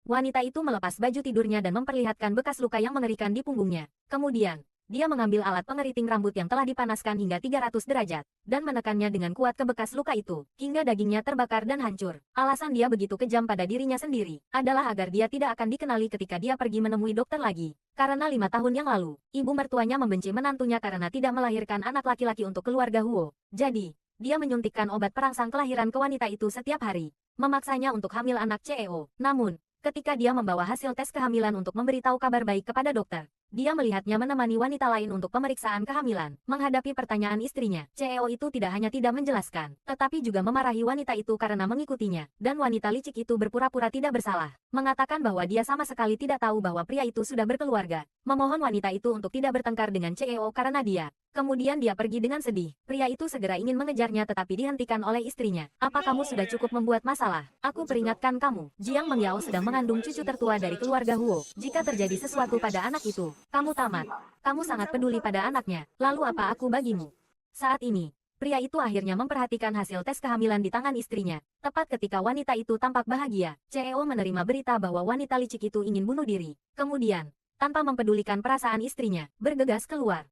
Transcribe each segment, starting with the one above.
Wanita itu melepas baju tidurnya dan memperlihatkan bekas luka yang mengerikan di punggungnya. Kemudian, dia mengambil alat pengeriting rambut yang telah dipanaskan hingga 300 derajat, dan menekannya dengan kuat ke bekas luka itu, hingga dagingnya terbakar dan hancur. Alasan dia begitu kejam pada dirinya sendiri, adalah agar dia tidak akan dikenali ketika dia pergi menemui dokter lagi. Karena 5 tahun yang lalu, ibu mertuanya membenci menantunya karena tidak melahirkan anak laki-laki untuk keluarga Huo. Jadi, dia menyuntikkan obat perangsang kelahiran ke wanita itu setiap hari, memaksanya untuk hamil anak CEO. Namun, ketika dia membawa hasil tes kehamilan untuk memberitahu kabar baik kepada dokter, dia melihatnya menemani wanita lain untuk pemeriksaan kehamilan. Menghadapi pertanyaan istrinya, CEO itu tidak hanya tidak menjelaskan, tetapi juga memarahi wanita itu karena mengikutinya, dan wanita licik itu berpura-pura tidak bersalah, mengatakan bahwa dia sama sekali tidak tahu bahwa pria itu sudah berkeluarga, memohon wanita itu untuk tidak bertengkar dengan CEO karena dia. Kemudian dia pergi dengan sedih. Pria itu segera ingin mengejarnya tetapi dihentikan oleh istrinya. Apa kamu sudah cukup membuat masalah? Aku peringatkan kamu, Jiang Mengyao sedang mengandung cucu tertua dari keluarga Huo. Jika terjadi sesuatu pada anak itu, kamu tamat. Kamu sangat peduli pada anaknya. Lalu apa aku bagimu? Saat ini, pria itu akhirnya memperhatikan hasil tes kehamilan di tangan istrinya. Tepat ketika wanita itu tampak bahagia, CEO menerima berita bahwa wanita licik itu ingin bunuh diri. Kemudian, tanpa mempedulikan perasaan istrinya, bergegas keluar.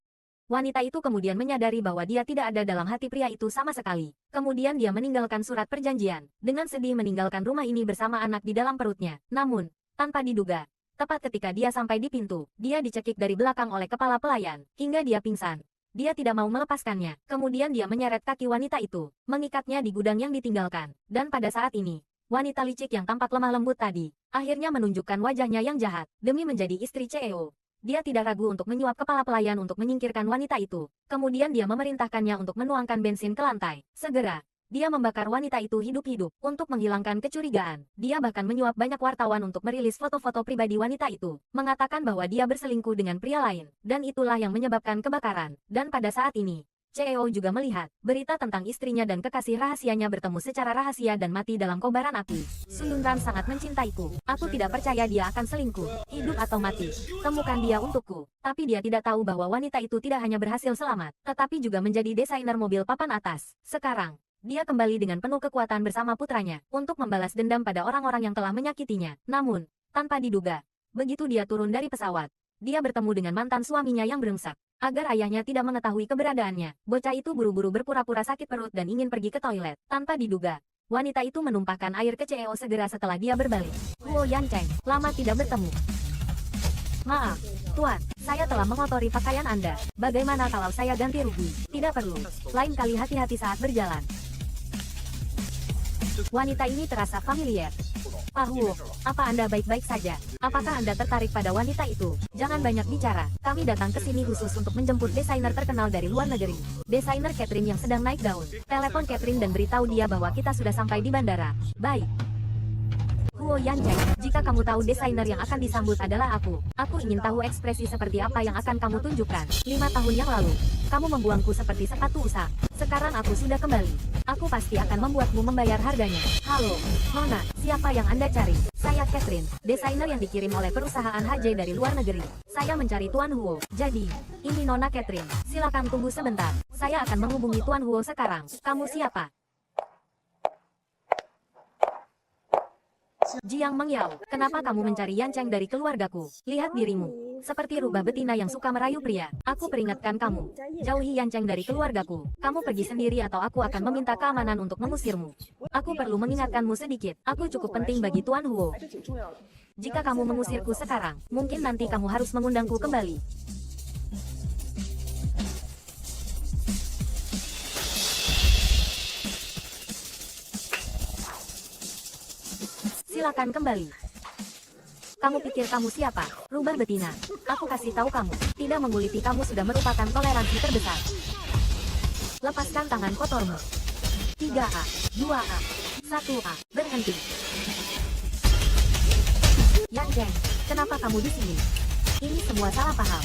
Wanita itu kemudian menyadari bahwa dia tidak ada dalam hati pria itu sama sekali. Kemudian dia meninggalkan surat perjanjian, dengan sedih meninggalkan rumah ini bersama anak di dalam perutnya. Namun, tanpa diduga, tepat ketika dia sampai di pintu, dia dicekik dari belakang oleh kepala pelayan, hingga dia pingsan. Dia tidak mau melepaskannya. Kemudian dia menyeret kaki wanita itu, mengikatnya di gudang yang ditinggalkan. Dan pada saat ini, wanita licik yang tampak lemah lembut tadi, akhirnya menunjukkan wajahnya yang jahat, demi menjadi istri CEO. Dia tidak ragu untuk menyuap kepala pelayan untuk menyingkirkan wanita itu. Kemudian dia memerintahkannya untuk menuangkan bensin ke lantai. Segera, dia membakar wanita itu hidup-hidup untuk menghilangkan kecurigaan. Dia bahkan menyuap banyak wartawan untuk merilis foto-foto pribadi wanita itu, mengatakan bahwa dia berselingkuh dengan pria lain, dan itulah yang menyebabkan kebakaran. Dan pada saat ini, CEO juga melihat berita tentang istrinya dan kekasih rahasianya bertemu secara rahasia dan mati dalam kobaran api. Sun Yunran sangat mencintaiku. Aku tidak percaya dia akan selingkuh, hidup atau mati. Temukan dia untukku. Tapi dia tidak tahu bahwa wanita itu tidak hanya berhasil selamat, tetapi juga menjadi desainer mobil papan atas. Sekarang, dia kembali dengan penuh kekuatan bersama putranya untuk membalas dendam pada orang-orang yang telah menyakitinya. Namun, tanpa diduga, begitu dia turun dari pesawat, dia bertemu dengan mantan suaminya yang brengsek. Agar ayahnya tidak mengetahui keberadaannya, bocah itu buru-buru berpura-pura sakit perut dan ingin pergi ke toilet. Tanpa diduga, wanita itu menumpahkan air ke CEO segera setelah dia berbalik. Huo Yancheng, lama tidak bertemu. Maaf, Tuan, saya telah mengotori pakaian Anda. Bagaimana kalau saya ganti rugi? Tidak perlu. Lain kali hati-hati saat berjalan. Wanita ini terasa familiar. Pak Huo, apa Anda baik-baik saja? Apakah Anda tertarik pada wanita itu? Jangan banyak bicara. Kami datang ke sini khusus untuk menjemput desainer terkenal dari luar negeri. Desainer Catherine yang sedang naik daun. Telepon Catherine dan beritahu dia bahwa kita sudah sampai di bandara. Baik. Huo Yancheng, jika kamu tahu desainer yang akan disambut adalah aku ingin tahu ekspresi seperti apa yang akan kamu tunjukkan. 5 tahun yang lalu, kamu membuangku seperti sepatu usang. Sekarang aku sudah kembali. Aku pasti akan membuatmu membayar harganya. Halo, Nona, siapa yang Anda cari? Saya Catherine, desainer yang dikirim oleh perusahaan HJ dari luar negeri. Saya mencari Tuan Huo. Jadi, ini Nona Catherine. Silakan tunggu sebentar. Saya akan menghubungi Tuan Huo sekarang. Kamu siapa? Jiang Mengyao, kenapa kamu mencari Yancheng dari keluargaku? Lihat dirimu, seperti rubah betina yang suka merayu pria. Aku peringatkan kamu, jauhi Yancheng dari keluargaku. Kamu pergi sendiri atau aku akan meminta keamanan untuk mengusirmu. Aku perlu mengingatkanmu sedikit, aku cukup penting bagi Tuan Huo. Jika kamu mengusirku sekarang, mungkin nanti kamu harus mengundangku kembali. Silakan kembali. Kamu pikir kamu siapa? Rubah betina. Aku kasih tahu kamu, tidak menguliti kamu sudah merupakan toleransi terbesar. Lepaskan tangan kotormu. 3A, 2A, 1A, berhenti. Yancheng, kenapa kamu di sini? Ini semua salah paham.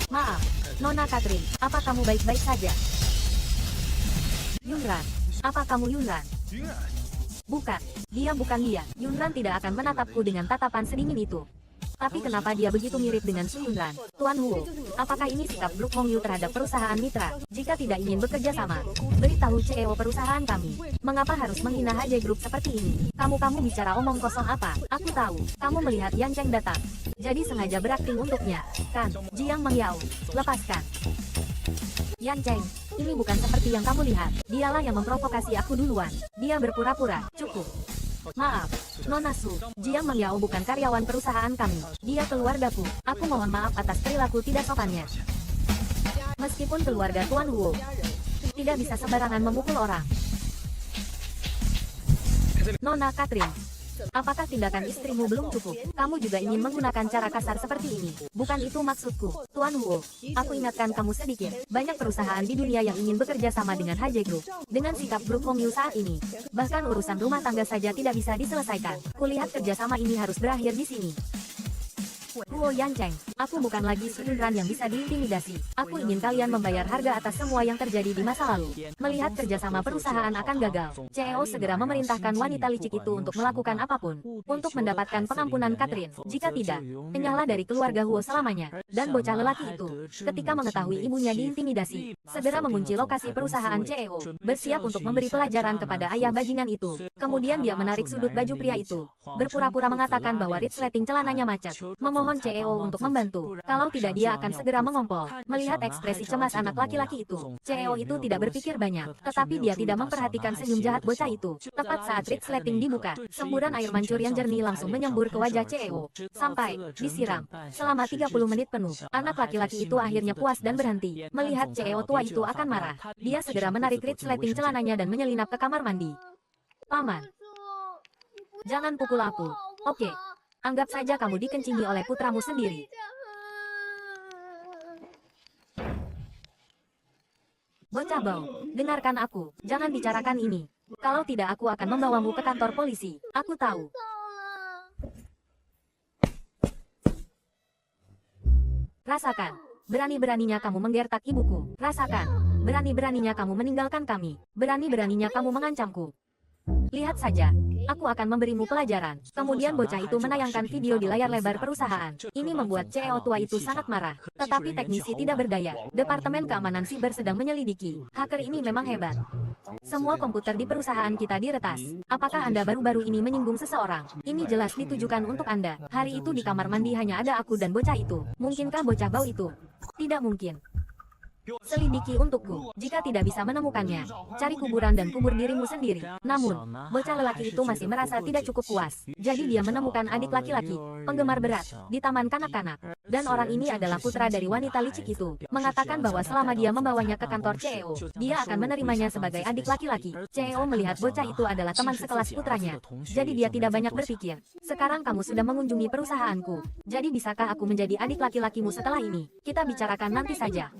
Maaf, Nona Catherine, apa kamu baik-baik saja? Yunran, apa kamu Yunran? Bukan, dia bukan dia. Yunran tidak akan menatapku dengan tatapan sedingin itu. Tapi kenapa dia begitu mirip dengan Su Yunran? Tuan Huo, apakah ini sikap grup Hongyu terhadap perusahaan mitra? Jika tidak ingin bekerja sama, beritahu CEO perusahaan kami. Mengapa harus menghina HJ Group seperti ini? Kamu bicara omong kosong apa? Aku tahu, kamu melihat Yan Cheng datang. Jadi sengaja berakting untuknya, kan? Jiang Mengyao, lepaskan. Yan Cheng, ini bukan seperti yang kamu lihat. Dialah yang memprovokasi aku duluan. Dia berpura-pura. Cukup. Maaf, Nona Su. Jiang Mengyao bukan karyawan perusahaan kami. Dia keluargaku. Aku mohon maaf atas perilaku tidak sopannya. Meskipun keluarga Tuan Huo tidak bisa sembarangan memukul orang. Nona Catherine, apakah tindakan istrimu belum cukup? Kamu juga ingin menggunakan cara kasar seperti ini? Bukan itu maksudku, Tuan Huo. Aku ingatkan kamu sedikit. Banyak perusahaan di dunia yang ingin bekerja sama dengan HJ Group. Dengan sikap grup Hongyu saat ini, bahkan urusan rumah tangga saja tidak bisa diselesaikan. Kulihat kerjasama ini harus berakhir di sini. Huo Yan Cheng, aku bukan lagi Su Yunran yang bisa diintimidasi. Aku ingin kalian membayar harga atas semua yang terjadi di masa lalu. Melihat kerjasama perusahaan akan gagal, CEO segera memerintahkan wanita licik itu untuk melakukan apapun untuk mendapatkan pengampunan Catherine. Jika tidak, enyahlah dari keluarga Huo selamanya. Dan bocah lelaki itu, ketika mengetahui ibunya diintimidasi, segera mengunci lokasi perusahaan CEO, bersiap untuk memberi pelajaran kepada ayah bajingan itu. Kemudian dia menarik sudut baju pria itu, berpura-pura mengatakan bahwa resleting celananya macet. Memohon CEO untuk membantu. Kalau tidak dia akan segera mengompol. Melihat ekspresi cemas anak laki-laki itu, CEO itu tidak berpikir banyak. Tetapi dia tidak memperhatikan senyum jahat bocah itu. Tepat saat resleting dibuka, semburan air mancur yang jernih langsung menyembur ke wajah CEO. Sampai disiram. Selama 30 menit penuh, anak laki-laki itu akhirnya puas dan berhenti. Melihat CEO tua itu akan marah, dia segera menarik resleting celananya dan menyelinap ke kamar mandi. Paman, jangan pukul aku. Oke. Anggap saja kamu dikencingi oleh putramu sendiri. Bocah bau, dengarkan aku. Jangan bicarakan ini. Kalau tidak aku akan membawamu ke kantor polisi. Aku tahu. Rasakan. Berani-beraninya kamu menggertak ibuku. Rasakan. Berani-beraninya kamu meninggalkan kami. Berani-beraninya kamu mengancamku. Lihat saja, aku akan memberimu pelajaran. Kemudian bocah itu menayangkan video di layar lebar perusahaan. Ini membuat CEO tua itu sangat marah. Tetapi teknisi tidak berdaya. Departemen Keamanan Siber sedang menyelidiki. Hacker ini memang hebat. Semua komputer di perusahaan kita diretas. Apakah Anda baru-baru ini menyinggung seseorang? Ini jelas ditujukan untuk Anda. Hari itu di kamar mandi hanya ada aku dan bocah itu. Mungkinkah bocah bau itu? Tidak mungkin. Selidiki untukku. Jika tidak bisa menemukannya, cari kuburan dan kubur dirimu sendiri. Namun, bocah lelaki itu masih merasa tidak cukup puas. Jadi dia menemukan adik laki-laki, penggemar berat, di taman kanak-kanak. Dan orang ini adalah putra dari wanita licik itu. Mengatakan bahwa selama dia membawanya ke kantor CEO, dia akan menerimanya sebagai adik laki-laki. CEO melihat bocah itu adalah teman sekelas putranya. Jadi dia tidak banyak berpikir. Sekarang kamu sudah mengunjungi perusahaanku. Jadi bisakah aku menjadi adik laki-lakimu setelah ini? Kita bicarakan nanti saja.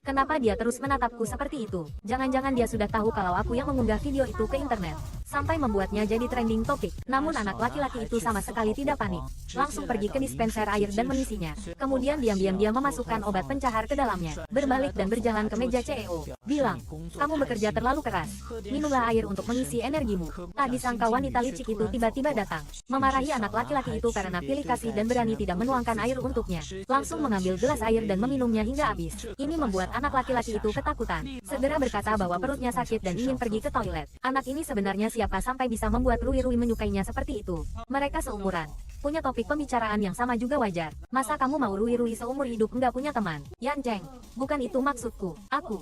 Kenapa dia terus menatapku seperti itu? Jangan-jangan dia sudah tahu kalau aku yang mengunggah video itu ke internet. Sampai membuatnya jadi trending topik. Namun anak laki-laki itu sama sekali tidak panik. Langsung pergi ke dispenser air dan mengisinya. Kemudian diam-diam dia memasukkan obat pencahar ke dalamnya. Berbalik dan berjalan ke meja CEO. Bilang, kamu bekerja terlalu keras. Minumlah air untuk mengisi energimu. Tak disangka wanita licik itu tiba-tiba datang. Memarahi anak laki-laki itu karena pilih kasih dan berani tidak menuangkan air untuknya. Langsung mengambil gelas air dan meminumnya hingga habis. Ini membuat anak laki-laki itu ketakutan. Segera berkata bahwa perutnya sakit dan ingin pergi ke toilet. Anak ini sebenarnya siapa sampai bisa membuat Rui Rui menyukainya seperti itu? Mereka seumuran. Punya topik pembicaraan yang sama juga wajar. Masa kamu mau Rui Rui seumur hidup nggak punya teman? Yan Cheng, bukan itu maksudku. Aku.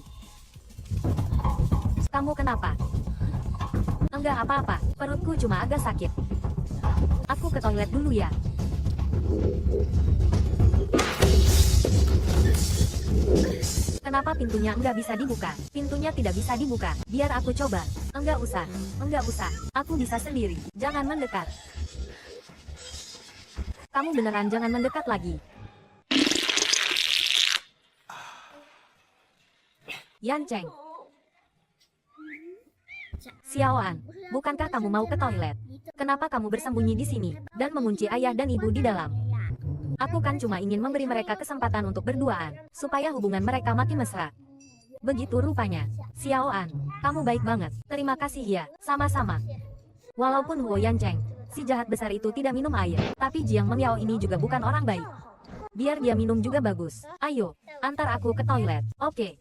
Kamu kenapa? Enggak apa-apa, perutku cuma agak sakit. Aku ke toilet dulu ya. Kenapa pintunya enggak bisa dibuka? Pintunya tidak bisa dibuka. Biar aku coba. Enggak usah. Enggak usah. Aku bisa sendiri. Jangan mendekat. Kamu beneran jangan mendekat lagi. Yan Cheng. Xiaoan, bukankah kamu mau ke toilet? Kenapa kamu bersembunyi di sini dan mengunci ayah dan ibu di dalam? Aku kan cuma ingin memberi mereka kesempatan untuk berduaan, supaya hubungan mereka makin mesra. Begitu rupanya. Xiaoan, kamu baik banget. Terima kasih ya, sama-sama. Walaupun Huo Yan Cheng Si jahat besar itu tidak minum air. Tapi Jiang Mengyao ini juga bukan orang baik. Biar dia minum juga bagus. Ayo, antar aku ke toilet. Oke.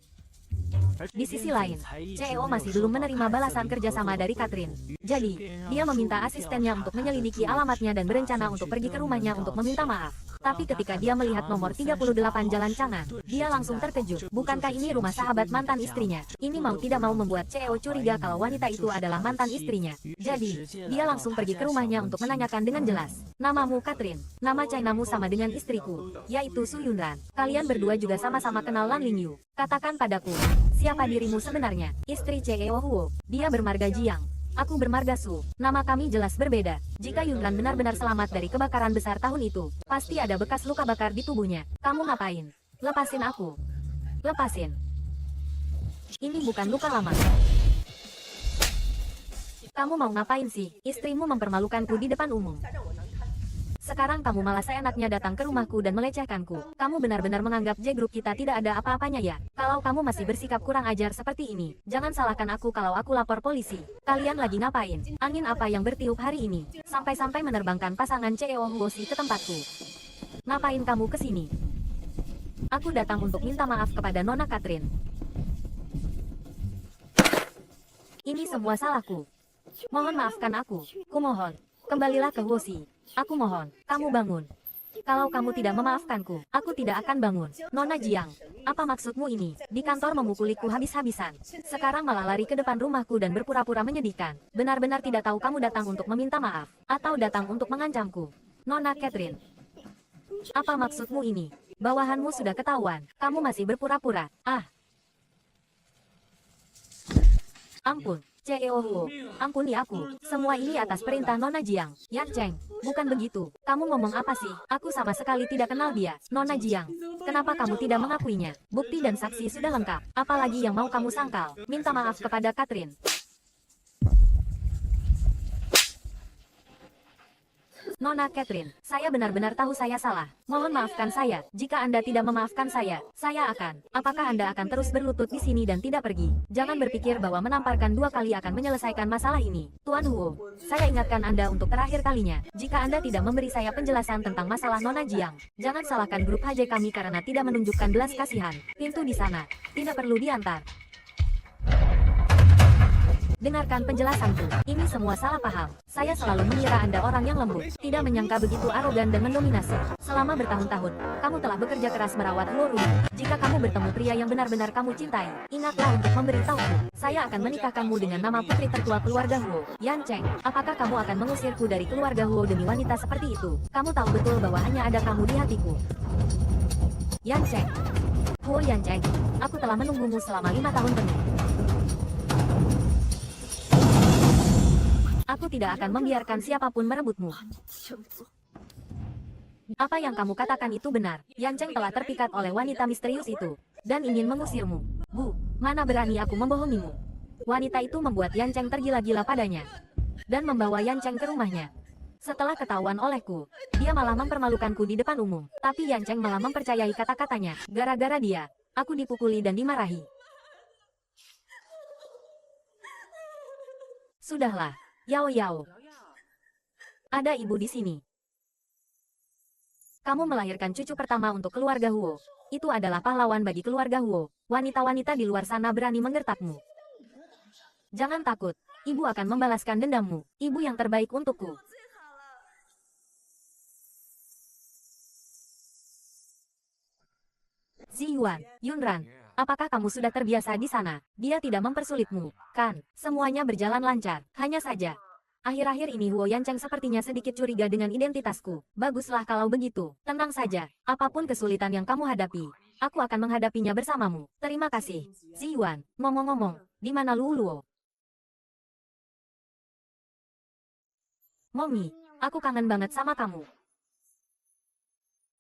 Di sisi lain, CEO masih belum menerima balasan kerjasama dari Catherine. Jadi, dia meminta asistennya untuk menyelidiki alamatnya dan berencana untuk pergi ke rumahnya untuk meminta maaf. Tapi ketika dia melihat nomor 38 Jalan Chang'an, dia langsung terkejut. Bukankah ini rumah sahabat mantan istrinya? Ini mau tidak mau membuat CEO curiga kalau wanita itu adalah mantan istrinya. Jadi, dia langsung pergi ke rumahnya untuk menanyakan dengan jelas. Namamu Catherine. Nama Chinamu sama dengan istriku, yaitu Su Yunran. Kalian berdua juga sama-sama kenal Lan Lingyu. Katakan padaku, siapa dirimu sebenarnya? Istri CEO Huo. Dia bermarga Jiang. Aku bermarga Su. Nama kami jelas berbeda. Jika Yunran benar-benar selamat dari kebakaran besar tahun itu, pasti ada bekas luka bakar di tubuhnya. Kamu ngapain? Lepasin aku. Lepasin. Ini bukan luka lama. Kamu mau ngapain sih? Istrimu mempermalukanku di depan umum. Sekarang kamu malah seenaknya datang ke rumahku dan melecehkanku. Kamu benar-benar menganggap J-Group kita tidak ada apa-apanya ya? Kalau kamu masih bersikap kurang ajar seperti ini, jangan salahkan aku kalau aku lapor polisi. Kalian lagi ngapain? Angin apa yang bertiup hari ini? Sampai-sampai menerbangkan pasangan CEO Huoshi ke tempatku. Ngapain kamu kesini? Aku datang untuk minta maaf kepada Nona Catherine. Ini semua salahku. Mohon maafkan aku. Kumohon. Kembalilah ke Huoshi. Aku mohon, kamu bangun. Kalau kamu tidak memaafkanku, aku tidak akan bangun. Nona Jiang, apa maksudmu ini? Di kantor memukuliku habis-habisan. Sekarang malah lari ke depan rumahku dan berpura-pura menyedihkan. Benar-benar tidak tahu kamu datang untuk meminta maaf. Atau datang untuk mengancamku. Nona Catherine, apa maksudmu ini? Bawahanmu sudah ketahuan. Kamu masih berpura-pura. Ah. Ampun. CEO Huo, ampuni aku. Semua ini atas perintah Nona Jiang. Yan Cheng, bukan begitu. Kamu ngomong apa sih? Aku sama sekali tidak kenal dia. Nona Jiang, kenapa kamu tidak mengakuinya? Bukti dan saksi sudah lengkap. Apalagi yang mau kamu sangkal? Minta maaf kepada Catherine. Nona Catherine, saya benar-benar tahu saya salah. Mohon maafkan saya. Jika Anda tidak memaafkan saya akan. Apakah Anda akan terus berlutut di sini dan tidak pergi? Jangan berpikir bahwa menamparkan 2 kali akan menyelesaikan masalah ini. Tuan Huo, saya ingatkan Anda untuk terakhir kalinya. Jika Anda tidak memberi saya penjelasan tentang masalah Nona Jiang, jangan salahkan grup HJ kami karena tidak menunjukkan belas kasihan. Pintu di sana. Tidak perlu diantar. Dengarkan penjelasanku. Ini semua salah paham. Saya selalu mengira Anda orang yang lembut. Tidak menyangka begitu arogan dan mendominasi. Selama bertahun-tahun, kamu telah bekerja keras merawat Huo Rui. Jika kamu bertemu pria yang benar-benar kamu cintai, ingatlah untuk memberitahuku. Saya akan menikahkanmu dengan nama putri tertua keluarga Huo. Yan Cheng, apakah kamu akan mengusirku dari keluarga Huo demi wanita seperti itu? Kamu tahu betul bahwa hanya ada kamu di hatiku. Yan Cheng. Huo Yan Cheng, aku telah menunggumu selama 5 tahun penuh. Aku tidak akan membiarkan siapapun merebutmu. Apa yang kamu katakan itu benar. Yan Cheng telah terpikat oleh wanita misterius itu dan ingin mengusirmu. Bu, mana berani aku membohongimu. Wanita itu membuat Yan Cheng tergila-gila padanya dan membawa Yan Cheng ke rumahnya. Setelah ketahuan olehku, dia malah mempermalukanku di depan umum. Tapi Yan Cheng malah mempercayai kata-katanya. Gara-gara dia, aku dipukuli dan dimarahi. Sudahlah. Yao Yao. Ada ibu di sini. Kamu melahirkan cucu pertama untuk keluarga Huo. Itu adalah pahlawan bagi keluarga Huo. Wanita-wanita di luar sana berani menggertakmu. Jangan takut. Ibu akan membalaskan dendammu. Ibu yang terbaik untukku. Ziyuan, Yunran, apakah kamu sudah terbiasa di sana? Dia tidak mempersulitmu, kan? Semuanya berjalan lancar. Hanya saja, akhir-akhir ini Huo Yan Cheng sepertinya sedikit curiga dengan identitasku. Baguslah kalau begitu. Tenang saja. Apapun kesulitan yang kamu hadapi, aku akan menghadapinya bersamamu. Terima kasih. Ziyuan, ngomong-ngomong, di mana Lu Luo? Momi, aku kangen banget sama kamu.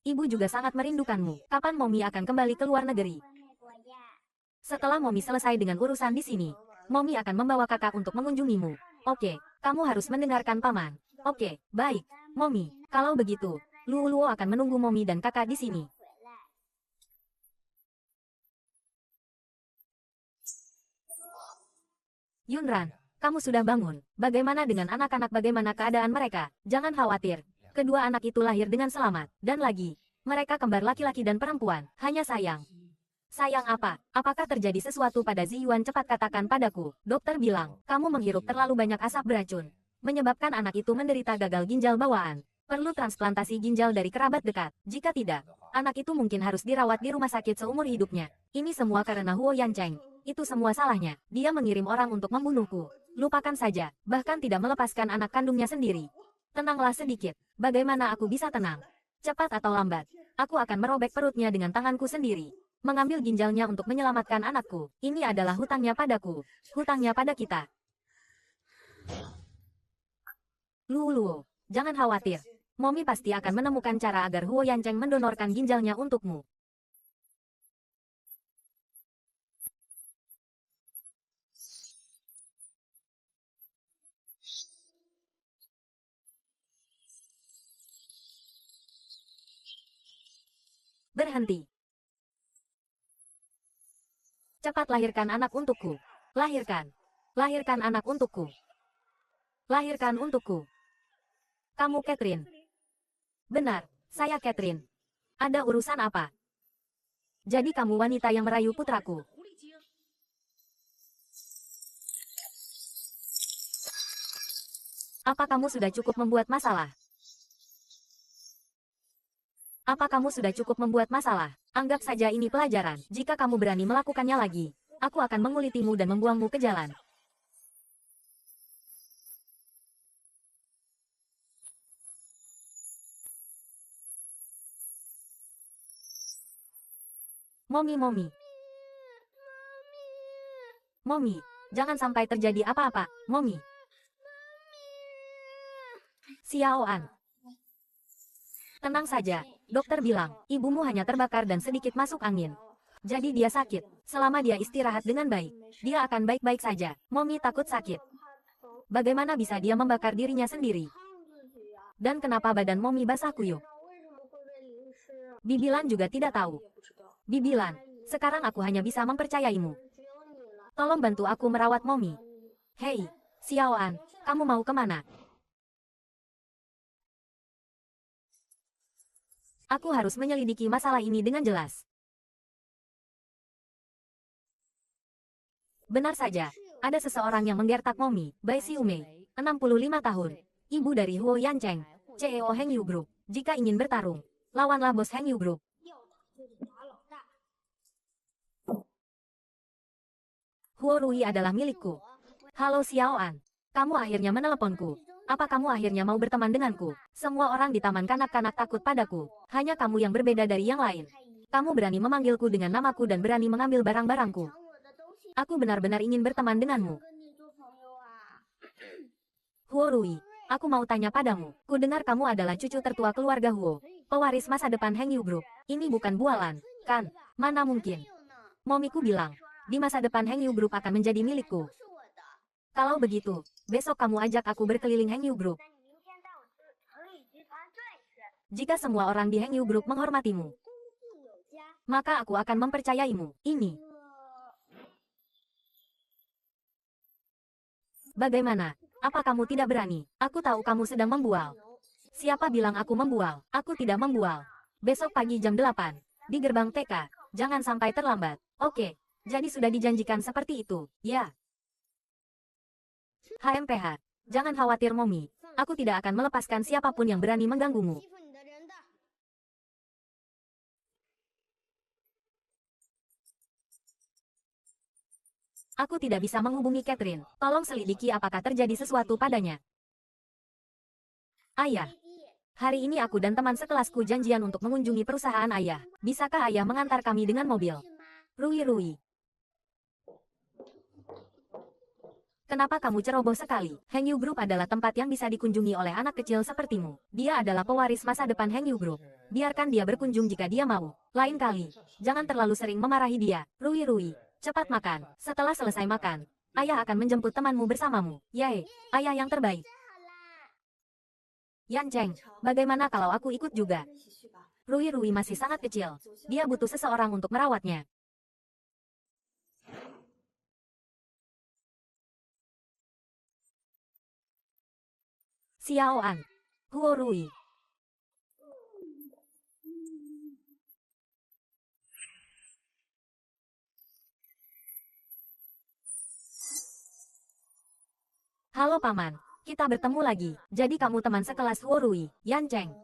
Ibu juga sangat merindukanmu. Kapan Momi akan kembali ke luar negeri? Setelah Momi selesai dengan urusan di sini, Momi akan membawa kakak untuk mengunjungimu. Oke, kamu harus mendengarkan paman. Oke, baik. Momi, kalau begitu, Lu Luo akan menunggu Momi dan kakak di sini. Yunran, kamu sudah bangun. Bagaimana dengan anak-anak, bagaimana keadaan mereka? Jangan khawatir. Kedua anak itu lahir dengan selamat. Dan lagi, mereka kembar laki-laki dan perempuan. Hanya sayang. Sayang apa? Apakah terjadi sesuatu pada Ziyuan? Cepat katakan padaku. Dokter bilang, kamu menghirup terlalu banyak asap beracun. Menyebabkan anak itu menderita gagal ginjal bawaan. Perlu transplantasi ginjal dari kerabat dekat. Jika tidak, anak itu mungkin harus dirawat di rumah sakit seumur hidupnya. Ini semua karena Huo Yancheng. Itu semua salahnya. Dia mengirim orang untuk membunuhku. Lupakan saja, bahkan tidak melepaskan anak kandungnya sendiri. Tenanglah sedikit. Bagaimana aku bisa tenang? Cepat atau lambat, aku akan merobek perutnya dengan tanganku sendiri. Mengambil ginjalnya untuk menyelamatkan anakku. Ini adalah hutangnya padaku. Hutangnya pada kita. Luo, jangan khawatir. Momi pasti akan menemukan cara agar Huo Yancheng mendonorkan ginjalnya untukmu. Berhenti. Cepat lahirkan anak untukku. Lahirkan. Lahirkan anak untukku. Lahirkan untukku. Kamu Catherine. Benar, saya Catherine. Ada urusan apa? Jadi kamu wanita yang merayu putraku. Apa kamu sudah cukup membuat masalah? Apa kamu sudah cukup membuat masalah? Anggap saja ini pelajaran. Jika kamu berani melakukannya lagi, aku akan mengulitimu dan membuangmu ke jalan. Momi. Momi, jangan sampai terjadi apa-apa, Momi. Xiaoan. Tenang saja, dokter bilang, ibumu hanya terbakar dan sedikit masuk angin. Jadi dia sakit. Selama dia istirahat dengan baik, dia akan baik-baik saja. Momi takut sakit. Bagaimana bisa dia membakar dirinya sendiri? Dan kenapa badan Momi basah kuyup? Bibilan juga tidak tahu. Bibilan, sekarang aku hanya bisa mempercayaimu. Tolong bantu aku merawat Momi. Hei, Xiaoan, kamu mau kemana? Aku harus menyelidiki masalah ini dengan jelas. Benar saja, ada seseorang yang menggertak Momi, Bai Xiumei, 65 tahun, ibu dari Huo Yancheng, CEO Heng Yu Group. Jika ingin bertarung, lawanlah bos Heng Yu Group. Huo Rui adalah milikku. Halo Xiaoan, kamu akhirnya meneleponku. Apa kamu akhirnya mau berteman denganku? Semua orang di taman kanak-kanak takut padaku. Hanya kamu yang berbeda dari yang lain. Kamu berani memanggilku dengan namaku dan berani mengambil barang-barangku. Aku benar-benar ingin berteman denganmu. Huo Rui, aku mau tanya padamu. Ku dengar kamu adalah cucu tertua keluarga Huo, pewaris masa depan Heng Yu Group. Ini bukan bualan, kan? Mana mungkin? Momiku bilang, di masa depan Heng Yu Group akan menjadi milikku. Kalau begitu, besok kamu ajak aku berkeliling Heng Yu Group. Jika semua orang di Heng Yu Group menghormatimu, maka aku akan mempercayaimu. Ini. Bagaimana? Apa kamu tidak berani? Aku tahu kamu sedang membual. Siapa bilang aku membual? Aku tidak membual. Besok pagi jam 8, di gerbang TK. Jangan sampai terlambat. Oke, jadi sudah dijanjikan seperti itu, ya? HMPH, jangan khawatir Momi. Aku tidak akan melepaskan siapapun yang berani mengganggumu. Aku tidak bisa menghubungi Catherine. Tolong selidiki apakah terjadi sesuatu padanya. Ayah, hari ini aku dan teman sekelasku janjian untuk mengunjungi perusahaan ayah. Bisakah ayah mengantar kami dengan mobil? Rui. Kenapa kamu ceroboh sekali? Heng Yu Group adalah tempat yang bisa dikunjungi oleh anak kecil sepertimu. Dia adalah pewaris masa depan Heng Yu Group. Biarkan dia berkunjung jika dia mau. Lain kali, jangan terlalu sering memarahi dia. Rui, cepat makan. Setelah selesai makan, ayah akan menjemput temanmu bersamamu. Yay, ayah yang terbaik. Yancheng, bagaimana kalau aku ikut juga? Rui masih sangat kecil. Dia butuh seseorang untuk merawatnya. Xiao An. Huo Rui. Halo Paman, kita bertemu lagi. Jadi kamu teman sekelas Huo Rui, Yan Cheng.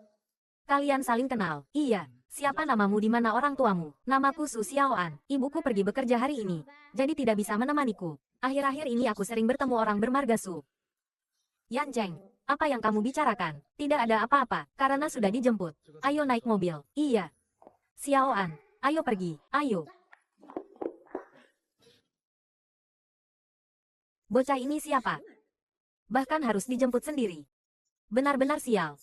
Kalian saling kenal. Iya. Siapa namamu di mana orang tuamu? Namaku Su Xiaoan. Ibuku pergi bekerja hari ini, jadi tidak bisa menemaniku. Akhir-akhir ini aku sering bertemu orang bermarga Su. Yan Cheng, apa yang kamu bicarakan? Tidak ada apa-apa, karena sudah dijemput. Ayo naik mobil. Iya. Xiaoan, ayo pergi, ayo. Bocah ini siapa? Bahkan harus dijemput sendiri. Benar-benar sial.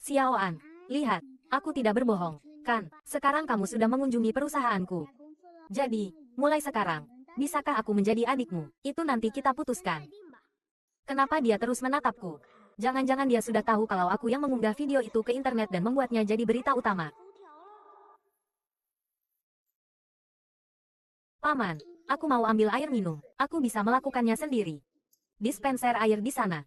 Xiaoan, lihat, aku tidak berbohong, kan? Sekarang kamu sudah mengunjungi perusahaanku. Jadi, mulai sekarang, bisakah aku menjadi adikmu? Itu nanti kita putuskan. Kenapa dia terus menatapku? Jangan-jangan dia sudah tahu kalau aku yang mengunggah video itu ke internet dan membuatnya jadi berita utama. Paman, aku mau ambil air minum. Aku bisa melakukannya sendiri. Dispenser air di sana.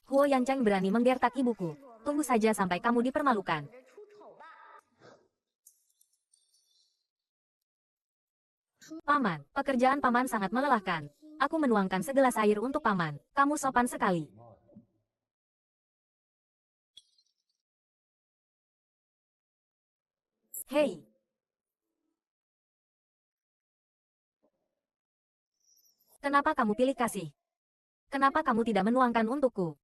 Huo Yancheng berani menggertak ibuku. Tunggu saja sampai kamu dipermalukan. Paman, pekerjaan Paman sangat melelahkan. Aku menuangkan segelas air untuk Paman. Kamu sopan sekali. Hei. Kenapa kamu pilih kasih? Kenapa kamu tidak menuangkan untukku?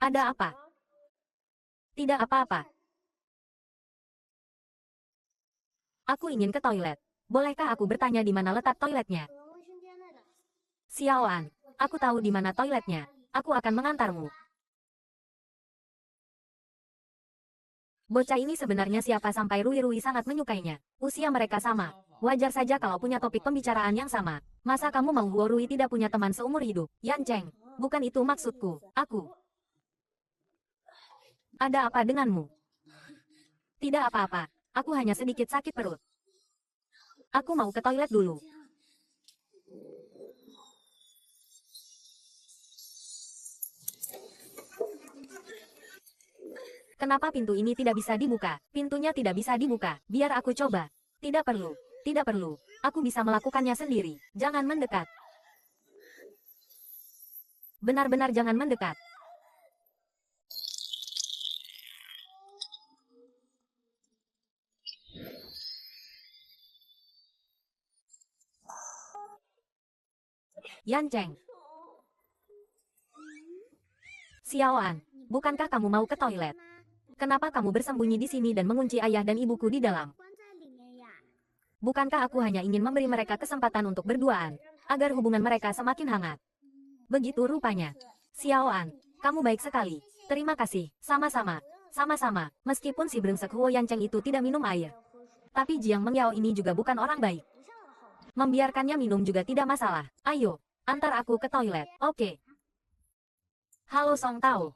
Ada apa? Tidak apa-apa. Aku ingin ke toilet. Bolehkah aku bertanya di mana letak toiletnya? Xiaoan, aku tahu di mana toiletnya. Aku akan mengantarmu. Bocah ini sebenarnya siapa sampai Rui sangat menyukainya. Usia mereka sama. Wajar saja kalau punya topik pembicaraan yang sama. Masa kamu mau Huo Rui tidak punya teman seumur hidup? Yan Cheng, bukan itu maksudku. Aku. Ada apa denganmu? Tidak apa-apa. Aku hanya sedikit sakit perut. Aku mau ke toilet dulu. Kenapa pintu ini tidak bisa dibuka? Pintunya tidak bisa dibuka. Biar aku coba. Tidak perlu. Tidak perlu. Aku bisa melakukannya sendiri. Jangan mendekat. Benar-benar jangan mendekat. Yan Cheng. Xiaoan, bukankah kamu mau ke toilet? Kenapa kamu bersembunyi di sini dan mengunci ayah dan ibuku di dalam? Bukankah aku hanya ingin memberi mereka kesempatan untuk berduaan, agar hubungan mereka semakin hangat? Begitu rupanya. Xiaoan, kamu baik sekali. Terima kasih. Sama-sama. Sama-sama. Meskipun si brengsek Huo Yancheng itu tidak minum air. Tapi Jiang Mengyao ini juga bukan orang baik. Membiarkannya minum juga tidak masalah. Ayo, antar aku ke toilet. Oke. Halo Song Tao.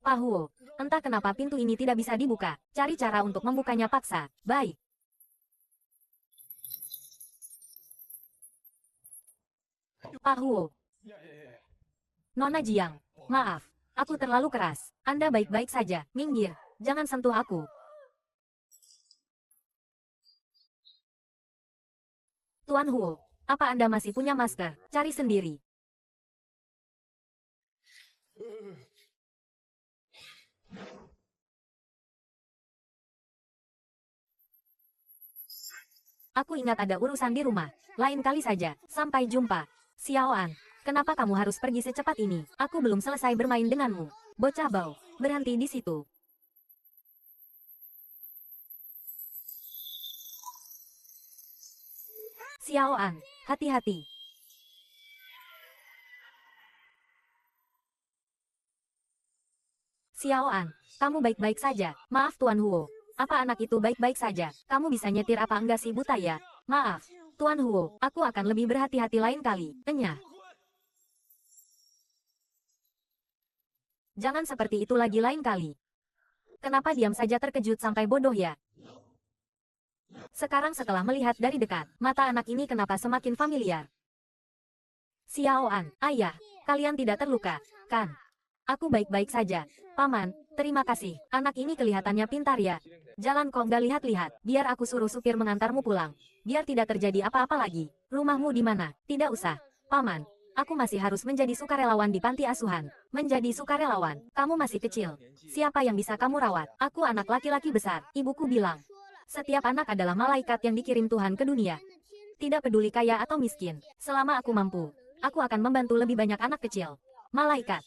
Pak Huo, entah kenapa pintu ini tidak bisa dibuka. Cari cara untuk membukanya paksa. Baik. Pak Huo. Nona Jiang, maaf. Aku terlalu keras. Anda baik-baik saja. Minggir. Jangan sentuh aku. Tuan Huo, apa Anda masih punya masker? Cari sendiri. Aku ingat ada urusan di rumah. Lain kali saja. Sampai jumpa. Xiaoan, kenapa kamu harus pergi secepat ini? Aku belum selesai bermain denganmu. Bocah bau, berhenti di situ. Xiaoan, hati-hati. Xiaoan, kamu baik-baik saja. Maaf Tuan Huo. Apa anak itu baik-baik saja? Kamu bisa nyetir apa enggak sih buta ya? Maaf. Tuan Huo, aku akan lebih berhati-hati lain kali. Enyah. Jangan seperti itu lagi lain kali. Kenapa diam saja terkejut sampai bodoh ya? Sekarang setelah melihat dari dekat, mata anak ini kenapa semakin familiar? Xiaoan, ayah, kalian tidak terluka, kan? Aku baik-baik saja. Paman, terima kasih. Anak ini kelihatannya pintar ya. Jalan kok nggak lihat-lihat. Biar aku suruh supir mengantarmu pulang. Biar tidak terjadi apa-apa lagi. Rumahmu di mana? Tidak usah. Paman, aku masih harus menjadi sukarelawan di panti asuhan. Menjadi sukarelawan? Kamu masih kecil. Siapa yang bisa kamu rawat? Aku anak laki-laki besar. Ibuku bilang. Setiap anak adalah malaikat yang dikirim Tuhan ke dunia. Tidak peduli kaya atau miskin. Selama aku mampu, aku akan membantu lebih banyak anak kecil. Malaikat.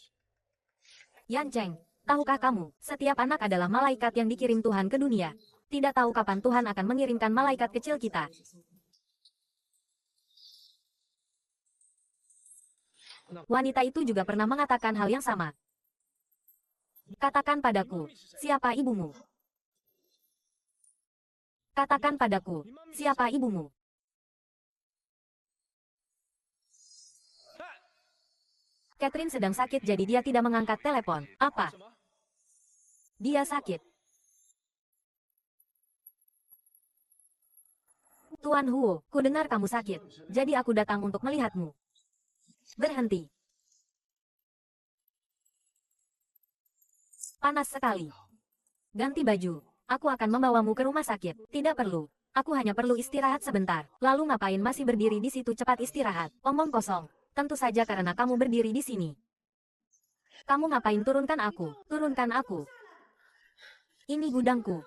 Yan Cheng, tahukah kamu, setiap anak adalah malaikat yang dikirim Tuhan ke dunia. Tidak tahu kapan Tuhan akan mengirimkan malaikat kecil kita. Wanita itu juga pernah mengatakan hal yang sama. Katakan padaku, siapa ibumu? Katakan padaku, siapa ibumu? Catherine sedang sakit jadi dia tidak mengangkat telepon. Apa? Dia sakit. Tuan Huo, ku dengar kamu sakit. Jadi aku datang untuk melihatmu. Berhenti. Panas sekali. Ganti baju. Aku akan membawamu ke rumah sakit. Tidak perlu. Aku hanya perlu istirahat sebentar. Lalu ngapain masih berdiri di situ, cepat istirahat. Omong kosong. Tentu saja karena kamu berdiri di sini. Kamu ngapain turunkan aku? Turunkan aku. Ini gudangku.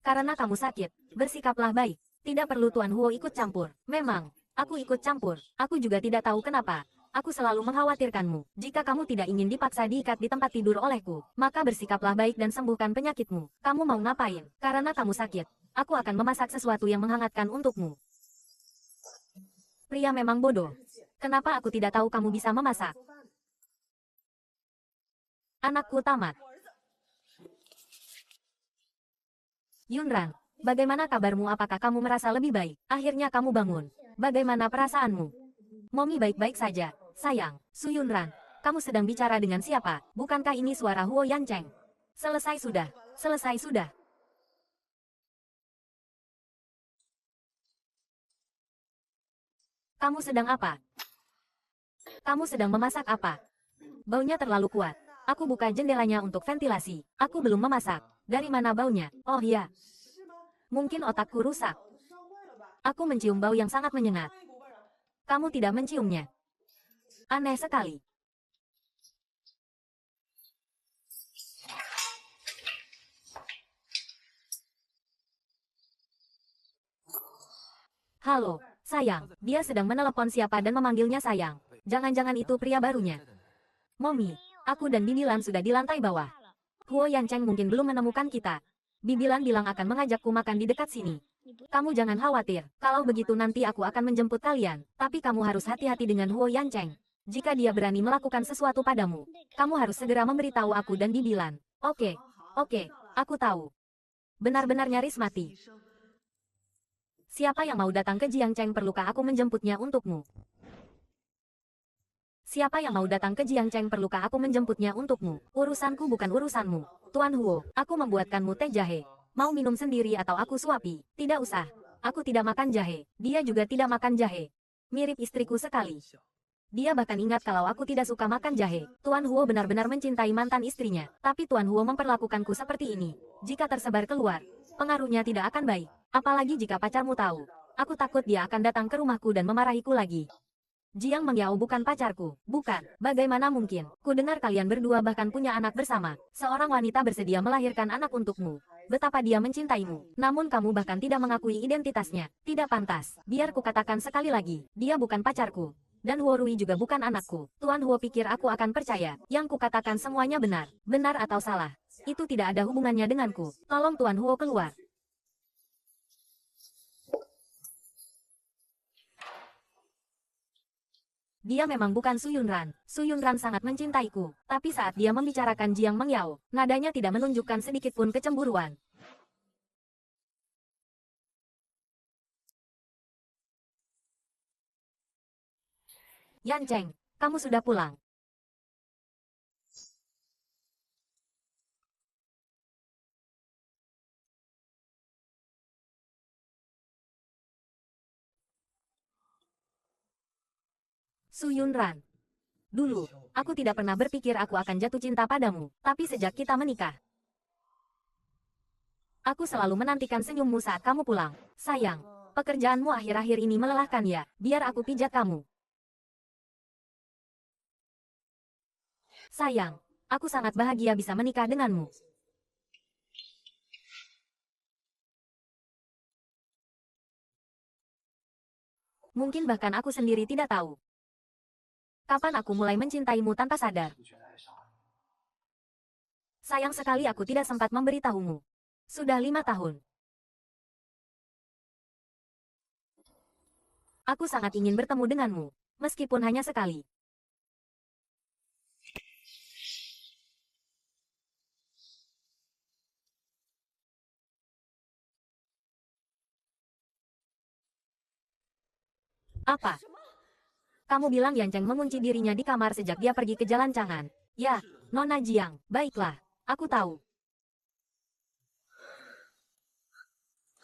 Karena kamu sakit, bersikaplah baik. Tidak perlu Tuan Huo ikut campur. Memang, aku ikut campur. Aku juga tidak tahu kenapa. Aku selalu mengkhawatirkanmu. Jika kamu tidak ingin dipaksa diikat di tempat tidur olehku, maka bersikaplah baik dan sembuhkan penyakitmu. Kamu mau ngapain? Karena kamu sakit. Aku akan memasak sesuatu yang menghangatkan untukmu. Pria memang bodoh. Kenapa aku tidak tahu kamu bisa memasak? Anakku tamat. Yunran, bagaimana kabarmu? Apakah kamu merasa lebih baik? Akhirnya kamu bangun. Bagaimana perasaanmu? Momi baik-baik saja, sayang. Su Yunran, kamu sedang bicara dengan siapa? Bukankah ini suara Huo Yancheng? Selesai sudah. Selesai sudah. Kamu sedang apa? Kamu sedang memasak apa? Baunya terlalu kuat. Aku buka jendelanya untuk ventilasi. Aku belum memasak. Dari mana baunya? Oh ya. Mungkin otakku rusak. Aku mencium bau yang sangat menyengat. Kamu tidak menciumnya. Aneh sekali. Halo, sayang. Dia sedang menelepon siapa dan memanggilnya sayang. Jangan-jangan itu pria barunya. Momi, aku dan Bibilan sudah di lantai bawah. Huo Yancheng mungkin belum menemukan kita. Bibilan bilang akan mengajakku makan di dekat sini. Kamu jangan khawatir. Kalau begitu nanti aku akan menjemput kalian. Tapi kamu harus hati-hati dengan Huo Yancheng. Jika dia berani melakukan sesuatu padamu, kamu harus segera memberitahu aku dan Bibilan. Oke, aku tahu. Benar-benar nyaris mati. Siapa yang mau datang ke Jiangcheng? Perlukah aku menjemputnya untukmu? Siapa yang mau datang ke Jiangcheng? Perlukah aku menjemputnya untukmu? Urusanku bukan urusanmu. Tuan Huo, aku membuatkanmu teh jahe. Mau minum sendiri atau aku suapi? Tidak usah. Aku tidak makan jahe. Dia juga tidak makan jahe. Mirip istriku sekali. Dia bahkan ingat kalau aku tidak suka makan jahe. Tuan Huo benar-benar mencintai mantan istrinya. Tapi Tuan Huo memperlakukanku seperti ini. Jika tersebar keluar, pengaruhnya tidak akan baik. Apalagi jika pacarmu tahu. Aku takut dia akan datang ke rumahku dan memarahiku lagi. Jiang Mengyao bukan pacarku. Bukan. Bagaimana mungkin? Ku dengar kalian berdua bahkan punya anak bersama. Seorang wanita bersedia melahirkan anak untukmu. Betapa dia mencintaimu. Namun kamu bahkan tidak mengakui identitasnya. Tidak pantas. Biar ku katakan sekali lagi. Dia bukan pacarku. Dan Huo Rui juga bukan anakku. Tuan Huo pikir aku akan percaya. Yang ku katakan semuanya benar. Benar atau salah? Itu tidak ada hubungannya denganku. Tolong Tuan Huo keluar. Dia memang bukan Su Yunran. Su Yunran sangat mencintaiku. Tapi saat dia membicarakan Jiang Mengyao, nadanya tidak menunjukkan sedikit pun kecemburuan. Yan Cheng, kamu sudah pulang. Su Yunran. Dulu, aku tidak pernah berpikir aku akan jatuh cinta padamu, tapi sejak kita menikah, aku selalu menantikan senyummu saat kamu pulang. Sayang, pekerjaanmu akhir-akhir ini melelahkan ya, biar aku pijat kamu. Sayang, aku sangat bahagia bisa menikah denganmu. Mungkin bahkan aku sendiri tidak tahu kapan aku mulai mencintaimu tanpa sadar. Sayang sekali aku tidak sempat memberitahumu. Sudah 5 tahun. Aku sangat ingin bertemu denganmu, meskipun hanya sekali. Apa? Kamu bilang Yan Cheng mengunci dirinya di kamar sejak dia pergi ke Jalan Chang'an. Ya, Nona Jiang, baiklah. Aku tahu.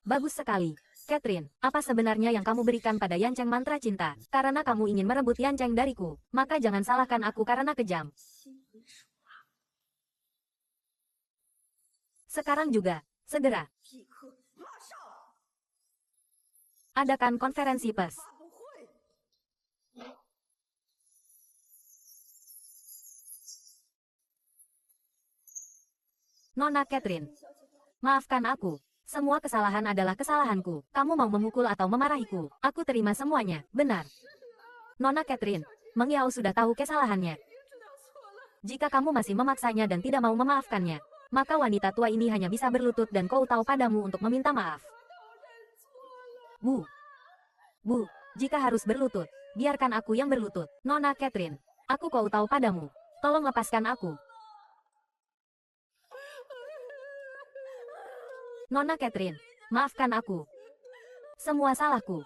Bagus sekali. Catherine, apa sebenarnya yang kamu berikan pada Yan Cheng mantra cinta? Karena kamu ingin merebut Yan Cheng dariku, maka jangan salahkan aku karena kejam. Sekarang juga, segera. Adakan konferensi pers. Nona Catherine, maafkan aku. Semua kesalahan adalah kesalahanku. Kamu mau memukul atau memarahiku, aku terima semuanya, benar. Nona Catherine, Meng Yao sudah tahu kesalahannya. Jika kamu masih memaksanya dan tidak mau memaafkannya, maka wanita tua ini hanya bisa berlutut dan Kou Tao padamu untuk meminta maaf. Bu. Bu, jika harus berlutut, biarkan aku yang berlutut. Nona Catherine, aku Kou Tao padamu. Tolong lepaskan aku. Nona Catherine, maafkan aku. Semua salahku.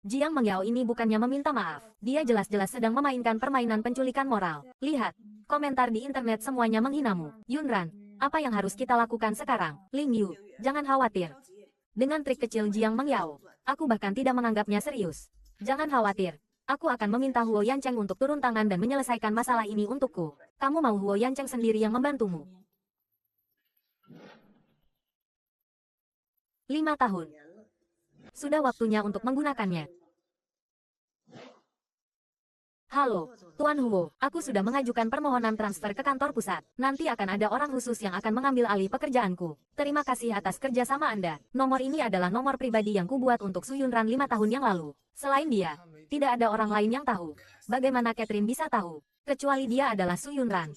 Jiang Mengyao ini bukannya meminta maaf. Dia jelas-jelas sedang memainkan permainan penculikan moral. Lihat, komentar di internet semuanya menghinamu. Yunran, apa yang harus kita lakukan sekarang? Ling Yu, jangan khawatir. Dengan trik kecil Jiang Mengyao, aku bahkan tidak menganggapnya serius. Jangan khawatir. Aku akan meminta Huo Yancheng untuk turun tangan dan menyelesaikan masalah ini untukku. Kamu mau Huo Yancheng sendiri yang membantumu? 5 tahun. Sudah waktunya untuk menggunakannya. Halo, Tuan Huo, aku sudah mengajukan permohonan transfer ke kantor pusat. Nanti akan ada orang khusus yang akan mengambil alih pekerjaanku. Terima kasih atas kerjasama Anda. Nomor ini adalah nomor pribadi yang kubuat untuk Su Yunran 5 tahun yang lalu. Selain dia, tidak ada orang lain yang tahu. Bagaimana Catherine bisa tahu? Kecuali dia adalah Su Yunran.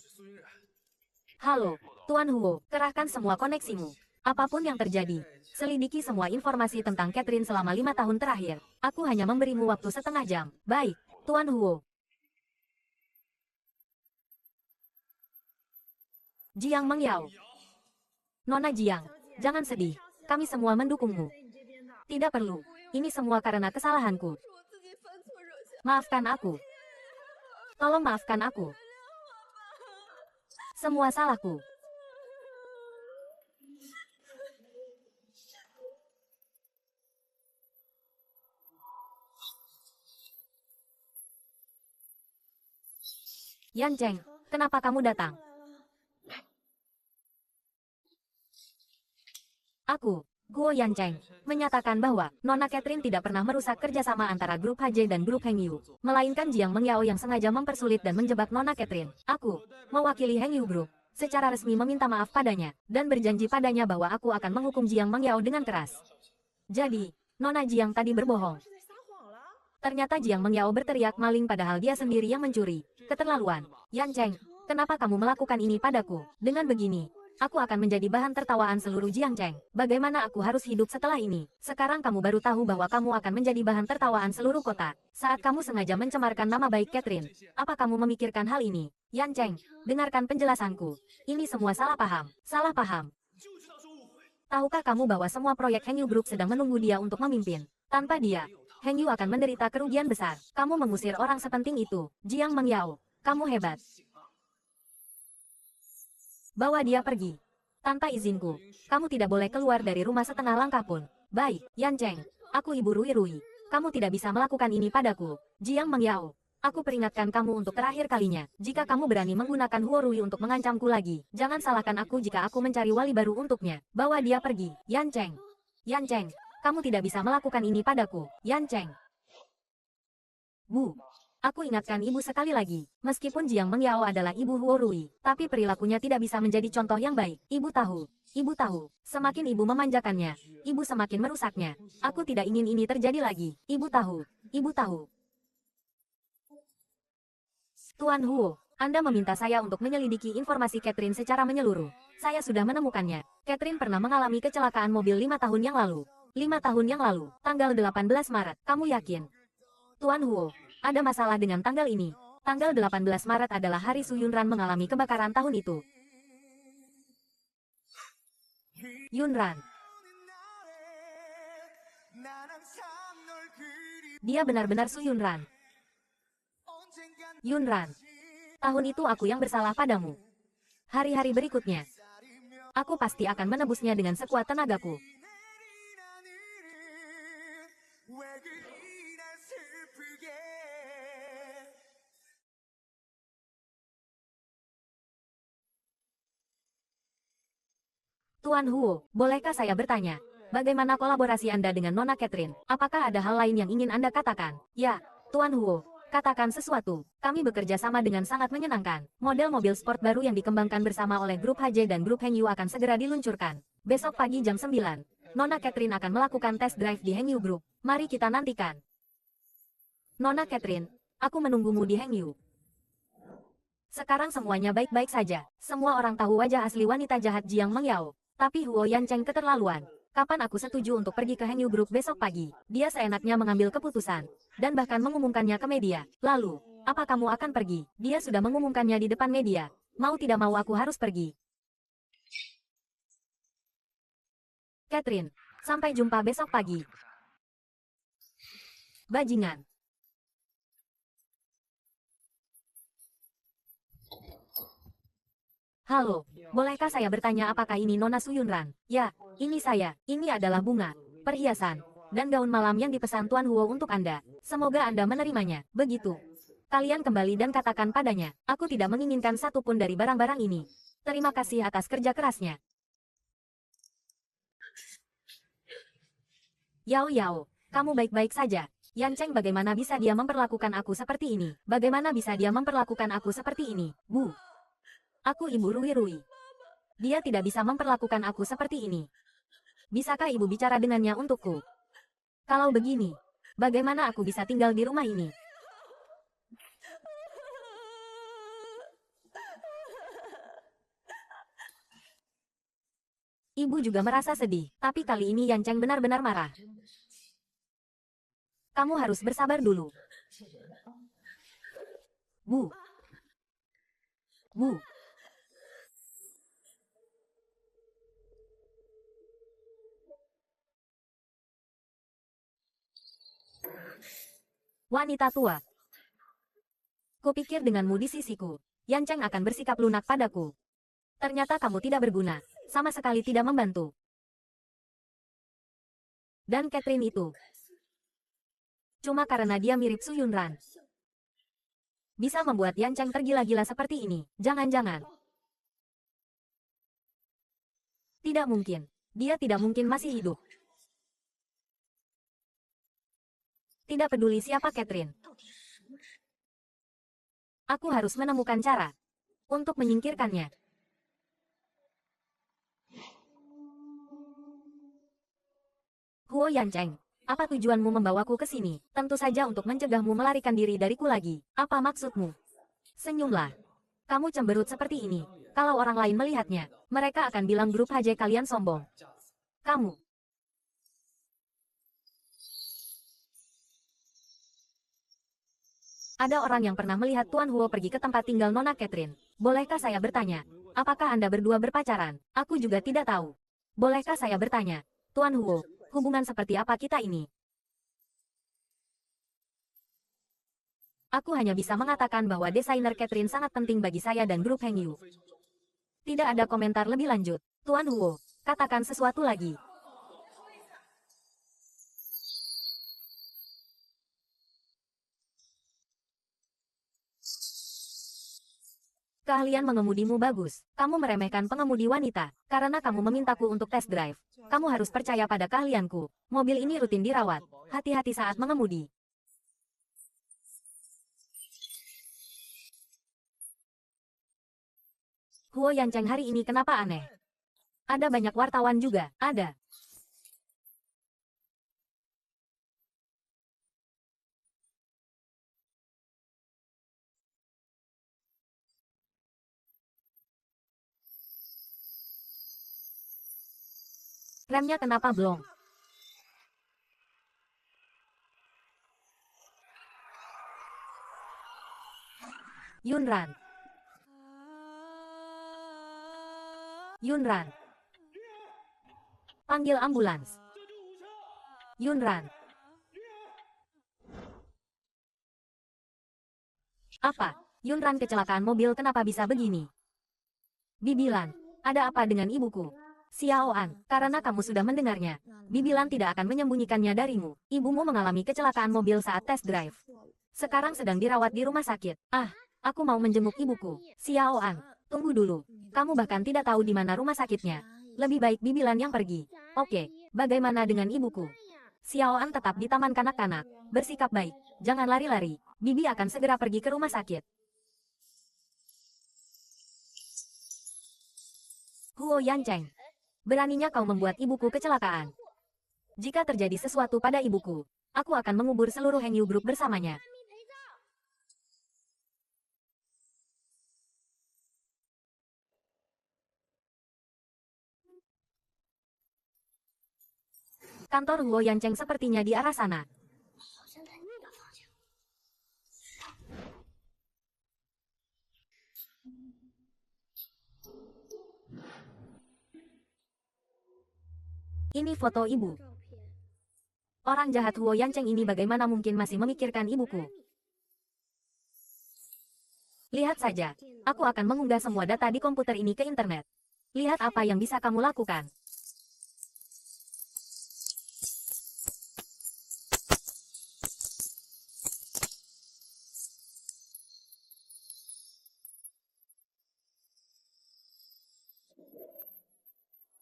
Halo, Tuan Huo, kerahkan semua koneksimu. Apapun yang terjadi, selidiki semua informasi tentang Catherine selama 5 tahun terakhir. Aku hanya memberimu waktu setengah jam. Baik, Tuan Huo. Jiang Mengyao. Nona Jiang, jangan sedih. Kami semua mendukungmu. Tidak perlu. Ini semua karena kesalahanku. Maafkan aku. Tolong maafkan aku. Semua salahku. Yan Cheng, kenapa kamu datang? Aku, Guo Yan Cheng, menyatakan bahwa Nona Catherine tidak pernah merusak kerjasama antara grup HJ dan grup Heng Yu, melainkan Jiang Mengyao yang sengaja mempersulit dan menjebak Nona Catherine. Aku, mewakili Heng Yu Group, secara resmi meminta maaf padanya, dan berjanji padanya bahwa aku akan menghukum Jiang Mengyao dengan keras. Jadi, Nona Jiang tadi berbohong. Ternyata Jiang Mengyao berteriak maling padahal dia sendiri yang mencuri. Keterlaluan. Yan Cheng, kenapa kamu melakukan ini padaku? Dengan begini, aku akan menjadi bahan tertawaan seluruh Jiang Cheng. Bagaimana aku harus hidup setelah ini? Sekarang kamu baru tahu bahwa kamu akan menjadi bahan tertawaan seluruh kota. Saat kamu sengaja mencemarkan nama baik Catherine, apa kamu memikirkan hal ini? Yan Cheng, dengarkan penjelasanku. Ini semua salah paham. Salah paham. Tahukah kamu bahwa semua proyek Heng Yu Group sedang menunggu dia untuk memimpin? Tanpa dia, Heng Yu akan menderita kerugian besar. Kamu mengusir orang sepenting itu. Jiang Mengyao, kamu hebat. Bawa dia pergi. Tanpa izinku, kamu tidak boleh keluar dari rumah setengah langkah pun. Baik, Yan Cheng. Aku Ibu Rui Rui. Kamu tidak bisa melakukan ini padaku. Jiang Mengyao, aku peringatkan kamu untuk terakhir kalinya. Jika kamu berani menggunakan Huo Rui untuk mengancamku lagi, jangan salahkan aku jika aku mencari wali baru untuknya. Bawa dia pergi. Yan Cheng. Yan Cheng, kamu tidak bisa melakukan ini padaku. Yan Cheng. Bu. Aku ingatkan ibu sekali lagi. Meskipun Jiang Mengyao adalah ibu Huo Rui, tapi perilakunya tidak bisa menjadi contoh yang baik. Ibu tahu. Semakin ibu memanjakannya, ibu semakin merusaknya. Aku tidak ingin ini terjadi lagi. Ibu tahu. Tuan Huo, Anda meminta saya untuk menyelidiki informasi Catherine secara menyeluruh. Saya sudah menemukannya. Catherine pernah mengalami kecelakaan mobil 5 tahun yang lalu. 5 tahun yang lalu, tanggal 18 Maret. Kamu yakin? Tuan Huo, ada masalah dengan tanggal ini. Tanggal 18 Maret adalah hari Su Yunran mengalami kebakaran tahun itu. Yunran. Dia benar-benar Su Yunran. Yunran. Tahun itu aku yang bersalah padamu. Hari-hari berikutnya, aku pasti akan menebusnya dengan sekuat tenagaku. Tuan Huo, bolehkah saya bertanya? Bagaimana kolaborasi Anda dengan Nona Catherine? Apakah ada hal lain yang ingin Anda katakan? Ya, Tuan Huo, katakan sesuatu. Kami bekerja sama dengan sangat menyenangkan. Model mobil sport baru yang dikembangkan bersama oleh Grup HJ dan Grup Heng Yu akan segera diluncurkan. Besok pagi jam 9, Nona Catherine akan melakukan test drive di Heng Yu Group. Mari kita nantikan. Nona Catherine, aku menunggumu di Heng Yu. Sekarang semuanya baik-baik saja. Semua orang tahu wajah asli wanita jahat Jiang Mengyao. Tapi Huo Yan Cheng keterlaluan. Kapan aku setuju untuk pergi ke Heng Yu Group besok pagi? Dia seenaknya mengambil keputusan. Dan bahkan mengumumkannya ke media. Lalu, apa kamu akan pergi? Dia sudah mengumumkannya di depan media. Mau tidak mau aku harus pergi. Catherine, sampai jumpa besok pagi. Bajingan. Halo, bolehkah saya bertanya apakah ini Nona Su Yunran? Ya, ini saya. Ini adalah bunga, perhiasan, dan gaun malam yang dipesan Tuan Huo untuk Anda. Semoga Anda menerimanya. Begitu. Kalian kembali dan katakan padanya, aku tidak menginginkan satupun dari barang-barang ini. Terima kasih atas kerja kerasnya. Yao, kamu baik-baik saja. Yan Cheng, bagaimana bisa dia memperlakukan aku seperti ini? Bagaimana bisa dia memperlakukan aku seperti ini? Bu. Aku Ibu Rui Rui. Dia tidak bisa memperlakukan aku seperti ini. Bisakah ibu bicara dengannya untukku? Kalau begini, bagaimana aku bisa tinggal di rumah ini? Ibu juga merasa sedih, tapi kali ini Yan Cheng benar-benar marah. Kamu harus bersabar dulu. Bu. Bu. Wanita tua. Kupikir denganmu di sisiku, Yan Cheng akan bersikap lunak padaku. Ternyata kamu tidak berguna, sama sekali tidak membantu. Dan Catherine itu, cuma karena dia mirip Su Yunran, bisa membuat Yan Cheng tergila-gila seperti ini. Jangan-jangan. Tidak mungkin. Dia tidak mungkin masih hidup. Tidak peduli siapa Catherine. Aku harus menemukan cara untuk menyingkirkannya. Huo Yan Cheng, apa tujuanmu membawaku ke sini? Tentu saja untuk mencegahmu melarikan diri dariku lagi. Apa maksudmu? Senyumlah. Kamu cemberut seperti ini. Kalau orang lain melihatnya, mereka akan bilang grup HJ kalian sombong. Kamu. Ada orang yang pernah melihat Tuan Huo pergi ke tempat tinggal Nona Catherine. Bolehkah saya bertanya, apakah Anda berdua berpacaran? Aku juga tidak tahu. Bolehkah saya bertanya, Tuan Huo, hubungan seperti apa kita ini? Aku hanya bisa mengatakan bahwa desainer Catherine sangat penting bagi saya dan grup Hengyu. Tidak ada komentar lebih lanjut. Tuan Huo, katakan sesuatu lagi. Keahlian mengemudimu bagus. Kamu meremehkan pengemudi wanita. Karena kamu memintaku untuk test drive. Kamu harus percaya pada keahlianku. Mobil ini rutin dirawat. Hati-hati saat mengemudi. Huo Yancheng hari ini kenapa aneh? Ada banyak wartawan juga. Ada. Remnya kenapa blong? Yunran. Yunran. Panggil ambulans. Yunran. Apa? Yunran kecelakaan mobil kenapa bisa begini? Bibilan. Ada apa dengan ibuku? Xiaoan, karena kamu sudah mendengarnya. Bibilan tidak akan menyembunyikannya darimu. Ibumu mengalami kecelakaan mobil saat test drive. Sekarang sedang dirawat di rumah sakit. Ah, aku mau menjenguk ibuku. Xiaoan, tunggu dulu. Kamu bahkan tidak tahu di mana rumah sakitnya. Lebih baik Bibilan yang pergi. Oke, bagaimana dengan ibuku? Xiaoan tetap di taman kanak-kanak. Bersikap baik. Jangan lari-lari. Bibi akan segera pergi ke rumah sakit. Huo Yancheng. Beraninya kau membuat ibuku kecelakaan. Jika terjadi sesuatu pada ibuku, aku akan mengubur seluruh Hengyu Group bersamanya. Kantor Huo Yancheng sepertinya di arah sana. Ini foto ibu. Orang jahat Huo Yancheng ini bagaimana mungkin masih memikirkan ibuku? Lihat saja. Aku akan mengunggah semua data di komputer ini ke internet. Lihat apa yang bisa kamu lakukan.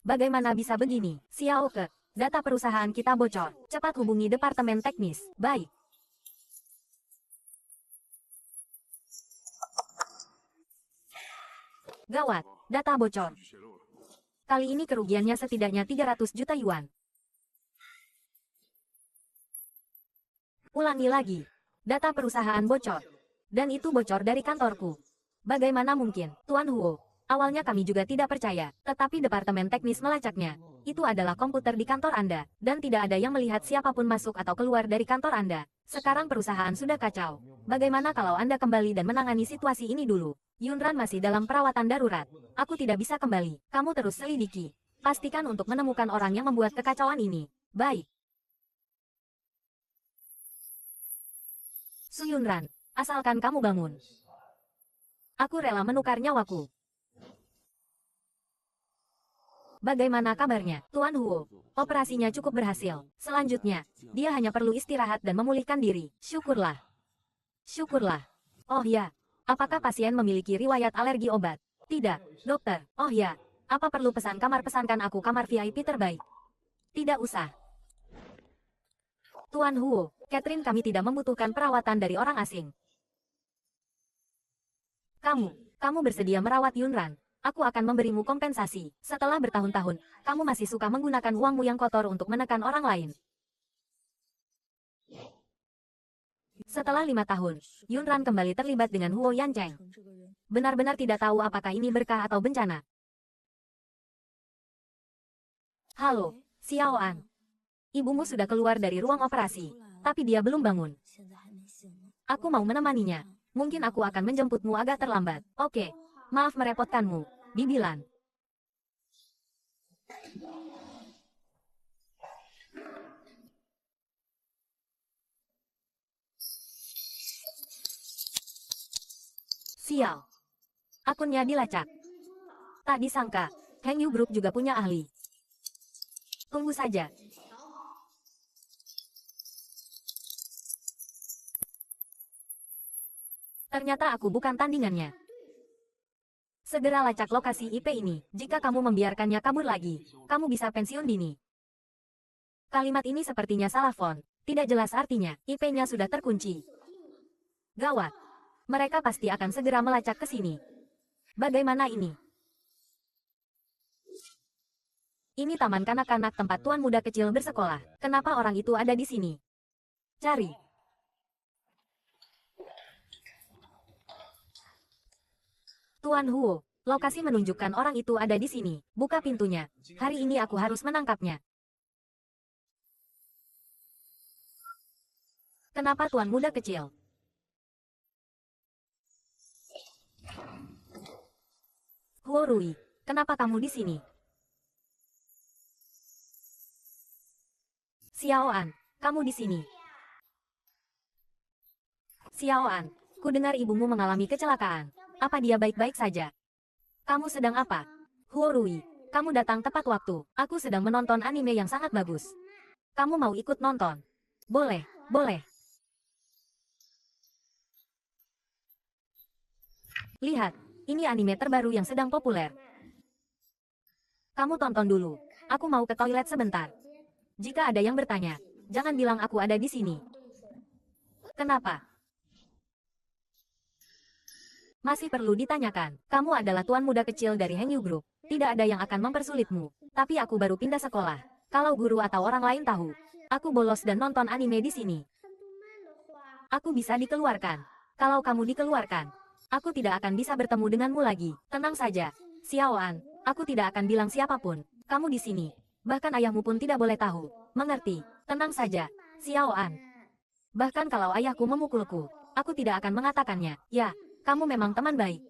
Bagaimana bisa begini? Xiao Ke, data perusahaan kita bocor. Cepat hubungi departemen teknis. Baik. Gawat, data bocor. Kali ini kerugiannya setidaknya 300 juta yuan. Ulangi lagi. Data perusahaan bocor. Dan itu bocor dari kantorku. Bagaimana mungkin, Tuan Huo? Awalnya kami juga tidak percaya, tetapi departemen teknis melacaknya. Itu adalah komputer di kantor Anda, dan tidak ada yang melihat siapapun masuk atau keluar dari kantor Anda. Sekarang perusahaan sudah kacau. Bagaimana kalau Anda kembali dan menangani situasi ini dulu? Yunran masih dalam perawatan darurat. Aku tidak bisa kembali. Kamu terus selidiki. Pastikan untuk menemukan orang yang membuat kekacauan ini. Baik. Su Yunran, asalkan kamu bangun. Aku rela menukar nyawaku. Bagaimana kabarnya, Tuan Huo? Operasinya cukup berhasil. Selanjutnya, dia hanya perlu istirahat dan memulihkan diri. Syukurlah. Syukurlah. Oh ya, apakah pasien memiliki riwayat alergi obat? Tidak, dokter. Oh ya, apa perlu pesan kamar? Pesankan aku kamar VIP terbaik. Tidak usah. Tuan Huo, Catherine, kami tidak membutuhkan perawatan dari orang asing. Kamu bersedia merawat Yunran? Aku akan memberimu kompensasi. Setelah bertahun-tahun, kamu masih suka menggunakan uangmu yang kotor untuk menekan orang lain. Setelah 5 tahun, Yunran kembali terlibat dengan Huo Yancheng. Benar-benar tidak tahu apakah ini berkah atau bencana. Halo, Xiaoan. Ibumu sudah keluar dari ruang operasi, tapi dia belum bangun. Aku mau menemaninya. Mungkin aku akan menjemputmu agak terlambat. Oke, maaf merepotkanmu. Bibilan. Sial. Akunnya dilacak. Tak disangka, Hengyu Group juga punya ahli. Tunggu saja. Ternyata aku bukan tandingannya. Segera lacak lokasi IP ini. Jika kamu membiarkannya kabur lagi, kamu bisa pensiun dini. Kalimat ini sepertinya salah font. Tidak jelas artinya. IP-nya sudah terkunci. Gawat. Mereka pasti akan segera melacak ke sini. Bagaimana ini? Ini taman kanak-kanak tempat tuan muda kecil bersekolah. Kenapa orang itu ada di sini? Cari. Tuan Huo, lokasi menunjukkan orang itu ada di sini. Buka pintunya. Hari ini aku harus menangkapnya. Kenapa tuan muda kecil? Huo Rui, kenapa kamu di sini? Xiaoan, kamu di sini. Xiaoan, ku dengar ibumu mengalami kecelakaan. Apa dia baik-baik saja? Kamu sedang apa? Huo Rui, kamu datang tepat waktu. Aku sedang menonton anime yang sangat bagus. Kamu mau ikut nonton? Boleh, boleh. Lihat, ini anime terbaru yang sedang populer. Kamu tonton dulu. Aku mau ke toilet sebentar. Jika ada yang bertanya, jangan bilang aku ada di sini. Kenapa? Masih perlu ditanyakan. Kamu adalah tuan muda kecil dari Hengyu Group. Tidak ada yang akan mempersulitmu. Tapi aku baru pindah sekolah. Kalau guru atau orang lain tahu, aku bolos dan nonton anime di sini. Aku bisa dikeluarkan. Kalau kamu dikeluarkan, aku tidak akan bisa bertemu denganmu lagi. Tenang saja, Xiaoan. Aku tidak akan bilang siapapun. Kamu di sini. Bahkan ayahmu pun tidak boleh tahu. Mengerti? Tenang saja, Xiaoan. Bahkan kalau ayahku memukulku, aku tidak akan mengatakannya. Ya, kamu memang teman baik.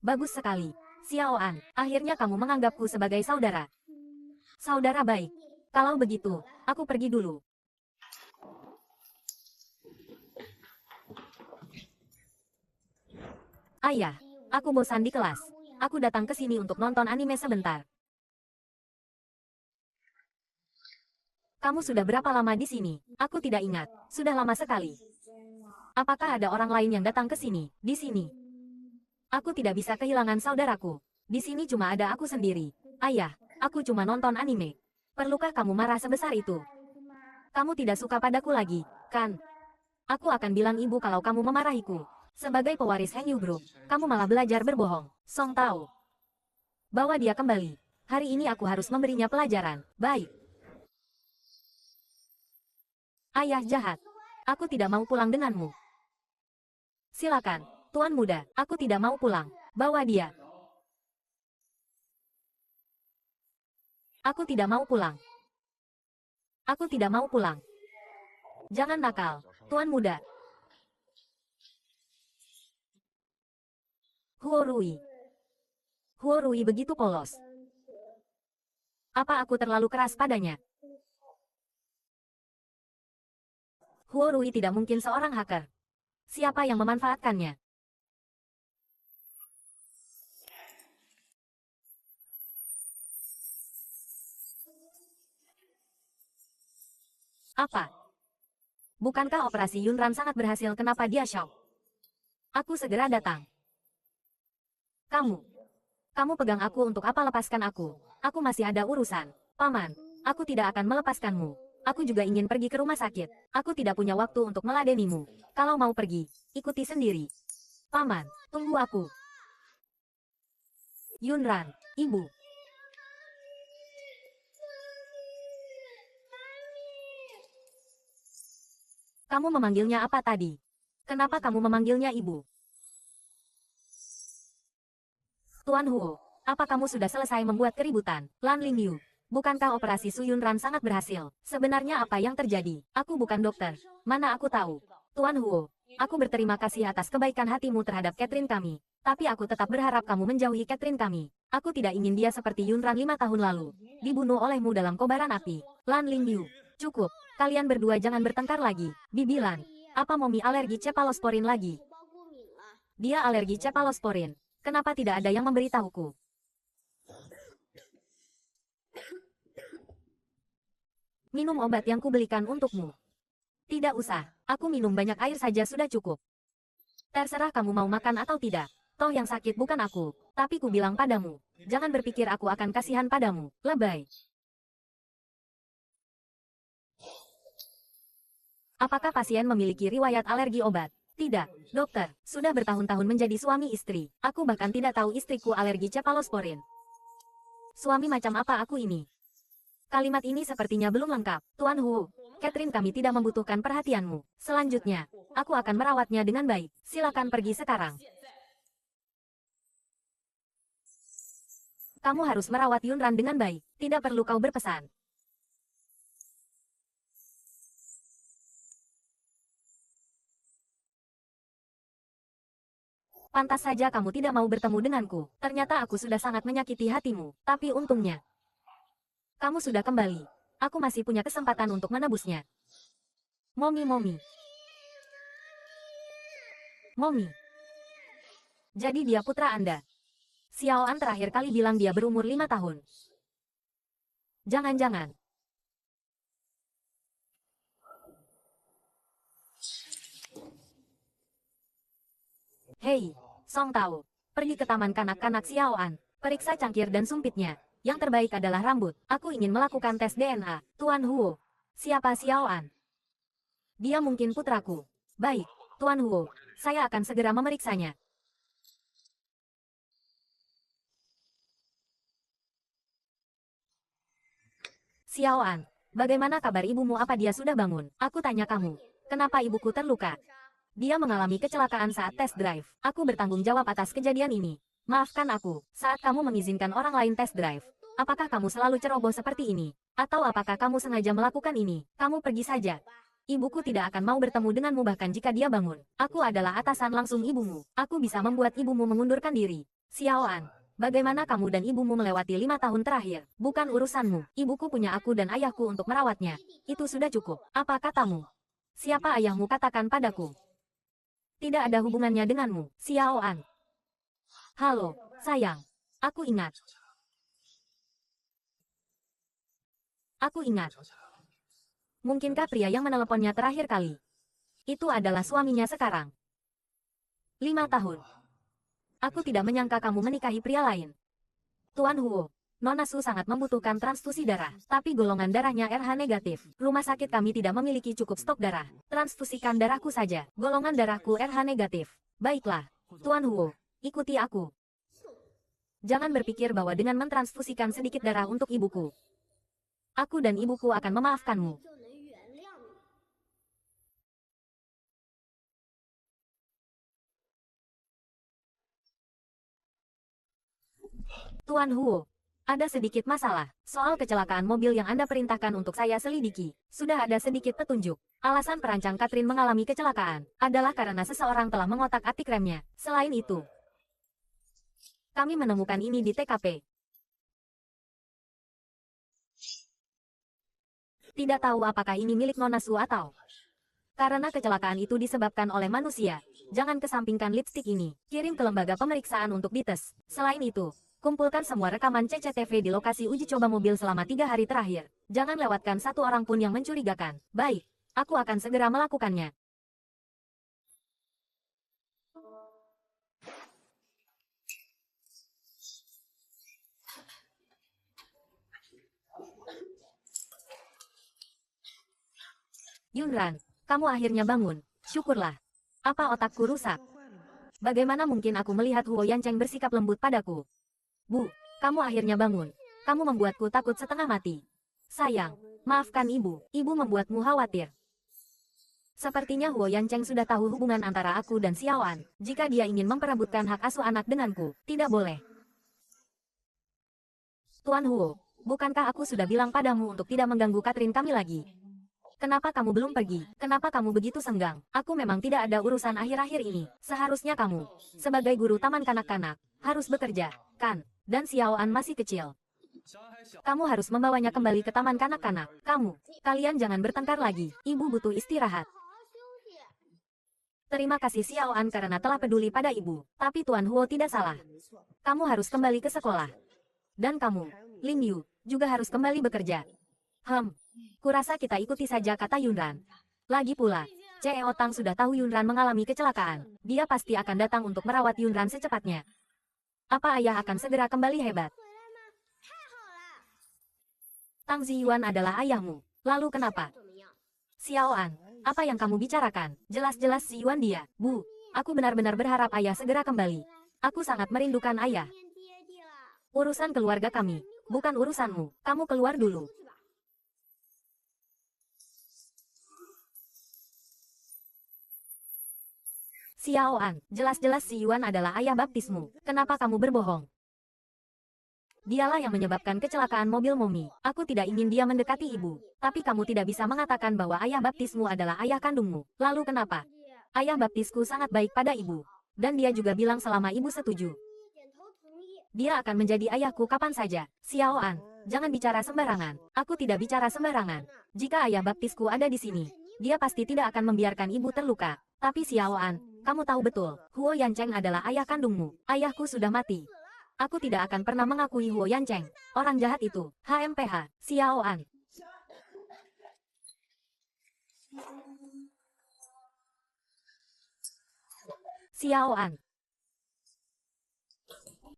Bagus sekali, Xiaoan. Akhirnya kamu menganggapku sebagai saudara. Saudara baik. Kalau begitu, aku pergi dulu. Ayah, aku bosan di kelas. Aku datang ke sini untuk nonton anime sebentar. Kamu sudah berapa lama di sini? Aku tidak ingat. Sudah lama sekali. Apakah ada orang lain yang datang ke sini? Di sini. Aku tidak bisa kehilangan saudaraku. Di sini cuma ada aku sendiri. Ayah, aku cuma nonton anime. Perlukah kamu marah sebesar itu? Kamu tidak suka padaku lagi, kan? Aku akan bilang ibu kalau kamu memarahiku. Sebagai pewaris Hengyu Group, kamu malah belajar berbohong. Song tahu. Bawa dia kembali. Hari ini aku harus memberinya pelajaran. Baik. Ayah jahat. Aku tidak mau pulang denganmu. Silakan, tuan muda. Aku tidak mau pulang. Bawa dia. Aku tidak mau pulang. Aku tidak mau pulang. Jangan nakal, tuan muda. Huo Rui. Huo Rui begitu polos. Apa aku terlalu keras padanya? Huo Rui tidak mungkin seorang hacker. Siapa yang memanfaatkannya? Apa? Bukankah operasi Yunran sangat berhasil? Kenapa dia shock? Aku segera datang. Kamu pegang aku untuk apa? Lepaskan aku. Aku masih ada urusan. Paman, aku tidak akan melepaskanmu. Aku juga ingin pergi ke rumah sakit. Aku tidak punya waktu untuk meladenimu. Kalau mau pergi, ikuti sendiri. Paman, tunggu aku. Yunran, ibu. Kamu memanggilnya apa tadi? Kenapa kamu memanggilnya ibu? Tuan Huo, apa kamu sudah selesai membuat keributan? Lan Lingyu, bukankah operasi Su Yunran sangat berhasil? Sebenarnya apa yang terjadi? Aku bukan dokter. Mana aku tahu. Tuan Huo, aku berterima kasih atas kebaikan hatimu terhadap Catherine kami. Tapi aku tetap berharap kamu menjauhi Catherine kami. Aku tidak ingin dia seperti Yunran 5 tahun lalu. Dibunuh olehmu dalam kobaran api. Lan Lingyu, cukup. Kalian berdua jangan bertengkar lagi. Bibi Lan, apa Momi alergi cepalosporin lagi? Dia alergi cephalosporin. Kenapa tidak ada yang memberitahuku? Minum obat yang kubelikan untukmu. Tidak usah, aku minum banyak air saja sudah cukup. Terserah kamu mau makan atau tidak. Toh yang sakit bukan aku, tapi ku bilang padamu. Jangan berpikir aku akan kasihan padamu, lebay. Apakah pasien memiliki riwayat alergi obat? Tidak, dokter. Sudah bertahun-tahun menjadi suami istri. Aku bahkan tidak tahu istriku alergi cephalosporin. Suami macam apa aku ini? Kalimat ini sepertinya belum lengkap. Tuan Hu, Catherine, kami tidak membutuhkan perhatianmu. Selanjutnya, aku akan merawatnya dengan baik. Silakan pergi sekarang. Kamu harus merawat Yunran dengan baik. Tidak perlu kau berpesan. Pantas saja kamu tidak mau bertemu denganku. Ternyata aku sudah sangat menyakiti hatimu. Tapi untungnya, kamu sudah kembali. Aku masih punya kesempatan untuk menebusnya. Momi. Jadi dia putra Anda. Xiao An terakhir kali bilang dia berumur 5 tahun. Jangan-jangan. Hei, Song Tao. Pergi ke taman kanak-kanak Xiao An. Periksa cangkir dan sumpitnya. Yang terbaik adalah rambut. Aku ingin melakukan tes DNA. Tuan Huo. Siapa Xiao An? Dia mungkin putraku. Baik, Tuan Huo. Saya akan segera memeriksanya. Xiao An, bagaimana kabar ibumu? Apa dia sudah bangun? Aku tanya kamu. Kenapa ibuku terluka? Dia mengalami kecelakaan saat tes drive. Aku bertanggung jawab atas kejadian ini. Maafkan aku, saat kamu mengizinkan orang lain tes drive. Apakah kamu selalu ceroboh seperti ini? Atau apakah kamu sengaja melakukan ini? Kamu pergi saja. Ibuku tidak akan mau bertemu denganmu bahkan jika dia bangun. Aku adalah atasan langsung ibumu. Aku bisa membuat ibumu mengundurkan diri. Xiao An, bagaimana kamu dan ibumu melewati 5 tahun terakhir? Bukan urusanmu. Ibuku punya aku dan ayahku untuk merawatnya. Itu sudah cukup. Apa katamu? Siapa ayahmu? Katakan padaku. Tidak ada hubungannya denganmu, Xiao An. Halo, sayang. Aku ingat. Mungkinkah pria yang meneleponnya terakhir kali? Itu adalah suaminya sekarang. 5 tahun. Aku tidak menyangka kamu menikahi pria lain. Tuan Huo, Nona Su sangat membutuhkan transfusi darah, tapi golongan darahnya RH negatif. Rumah sakit kami tidak memiliki cukup stok darah. Transfusikan darahku saja. Golongan darahku RH negatif. Baiklah, Tuan Huo, ikuti aku. Jangan berpikir bahwa dengan mentransfusikan sedikit darah untuk ibuku, aku dan ibuku akan memaafkanmu. Tuan Huo, ada sedikit masalah. Soal kecelakaan mobil yang Anda perintahkan untuk saya selidiki. Sudah ada sedikit petunjuk. Alasan perancang Catherine mengalami kecelakaan adalah karena seseorang telah mengotak-atik remnya. Selain itu, kami menemukan ini di TKP. Tidak tahu apakah ini milik Nona Su atau... Karena kecelakaan itu disebabkan oleh manusia. Jangan kesampingkan lipstik ini. Kirim ke lembaga pemeriksaan untuk dites. Selain itu, kumpulkan semua rekaman CCTV di lokasi uji coba mobil selama 3 hari terakhir. Jangan lewatkan satu orang pun yang mencurigakan. Baik, aku akan segera melakukannya. Yunran, kamu akhirnya bangun. Syukurlah. Apa otakku rusak? Bagaimana mungkin aku melihat Huo Yancheng bersikap lembut padaku? Bu, kamu akhirnya bangun. Kamu membuatku takut setengah mati. Sayang, maafkan ibu. Ibu membuatmu khawatir. Sepertinya Huo Yancheng sudah tahu hubungan antara aku dan Xiao An. Jika dia ingin memperebutkan hak asuh anak denganku, tidak boleh. Tuan Huo, bukankah aku sudah bilang padamu untuk tidak mengganggu Catherine kami lagi? Kenapa kamu belum pergi? Kenapa kamu begitu senggang? Aku memang tidak ada urusan akhir-akhir ini. Seharusnya kamu, sebagai guru taman kanak-kanak, harus bekerja, kan? Dan Xiao An masih kecil. Kamu harus membawanya kembali ke taman kanak-kanak. Kalian jangan bertengkar lagi. Ibu butuh istirahat. Terima kasih Xiao An karena telah peduli pada ibu. Tapi Tuan Huo tidak salah. Kamu harus kembali ke sekolah. Dan kamu, Lin Yu, juga harus kembali bekerja. Kurasa kita ikuti saja kata Yunran. Lagi pula, CEO Tang sudah tahu Yunran mengalami kecelakaan. Dia pasti akan datang untuk merawat Yunran secepatnya. Apa ayah akan segera kembali hebat? Tang Ziyuan adalah ayahmu. Lalu kenapa? Xiao An, apa yang kamu bicarakan? Jelas-jelas Ziyuan dia. Bu, aku benar-benar berharap ayah segera kembali. Aku sangat merindukan ayah. Urusan keluarga kami, bukan urusanmu. Kamu keluar dulu. Xiao An, jelas-jelas Ziyuan adalah ayah baptismu. Kenapa kamu berbohong? Dialah yang menyebabkan kecelakaan mobil Momi. Aku tidak ingin dia mendekati ibu. Tapi kamu tidak bisa mengatakan bahwa ayah baptismu adalah ayah kandungmu. Lalu kenapa? Ayah baptisku sangat baik pada ibu. Dan dia juga bilang selama ibu setuju, dia akan menjadi ayahku kapan saja. Xiao An, jangan bicara sembarangan. Aku tidak bicara sembarangan. Jika ayah baptisku ada di sini, dia pasti tidak akan membiarkan ibu terluka. Tapi Xiao An, kamu tahu betul, Huo Yancheng adalah ayah kandungmu. Ayahku sudah mati. Aku tidak akan pernah mengakui Huo Yancheng. Orang jahat itu, HMPH, Xiao An. Xiao An.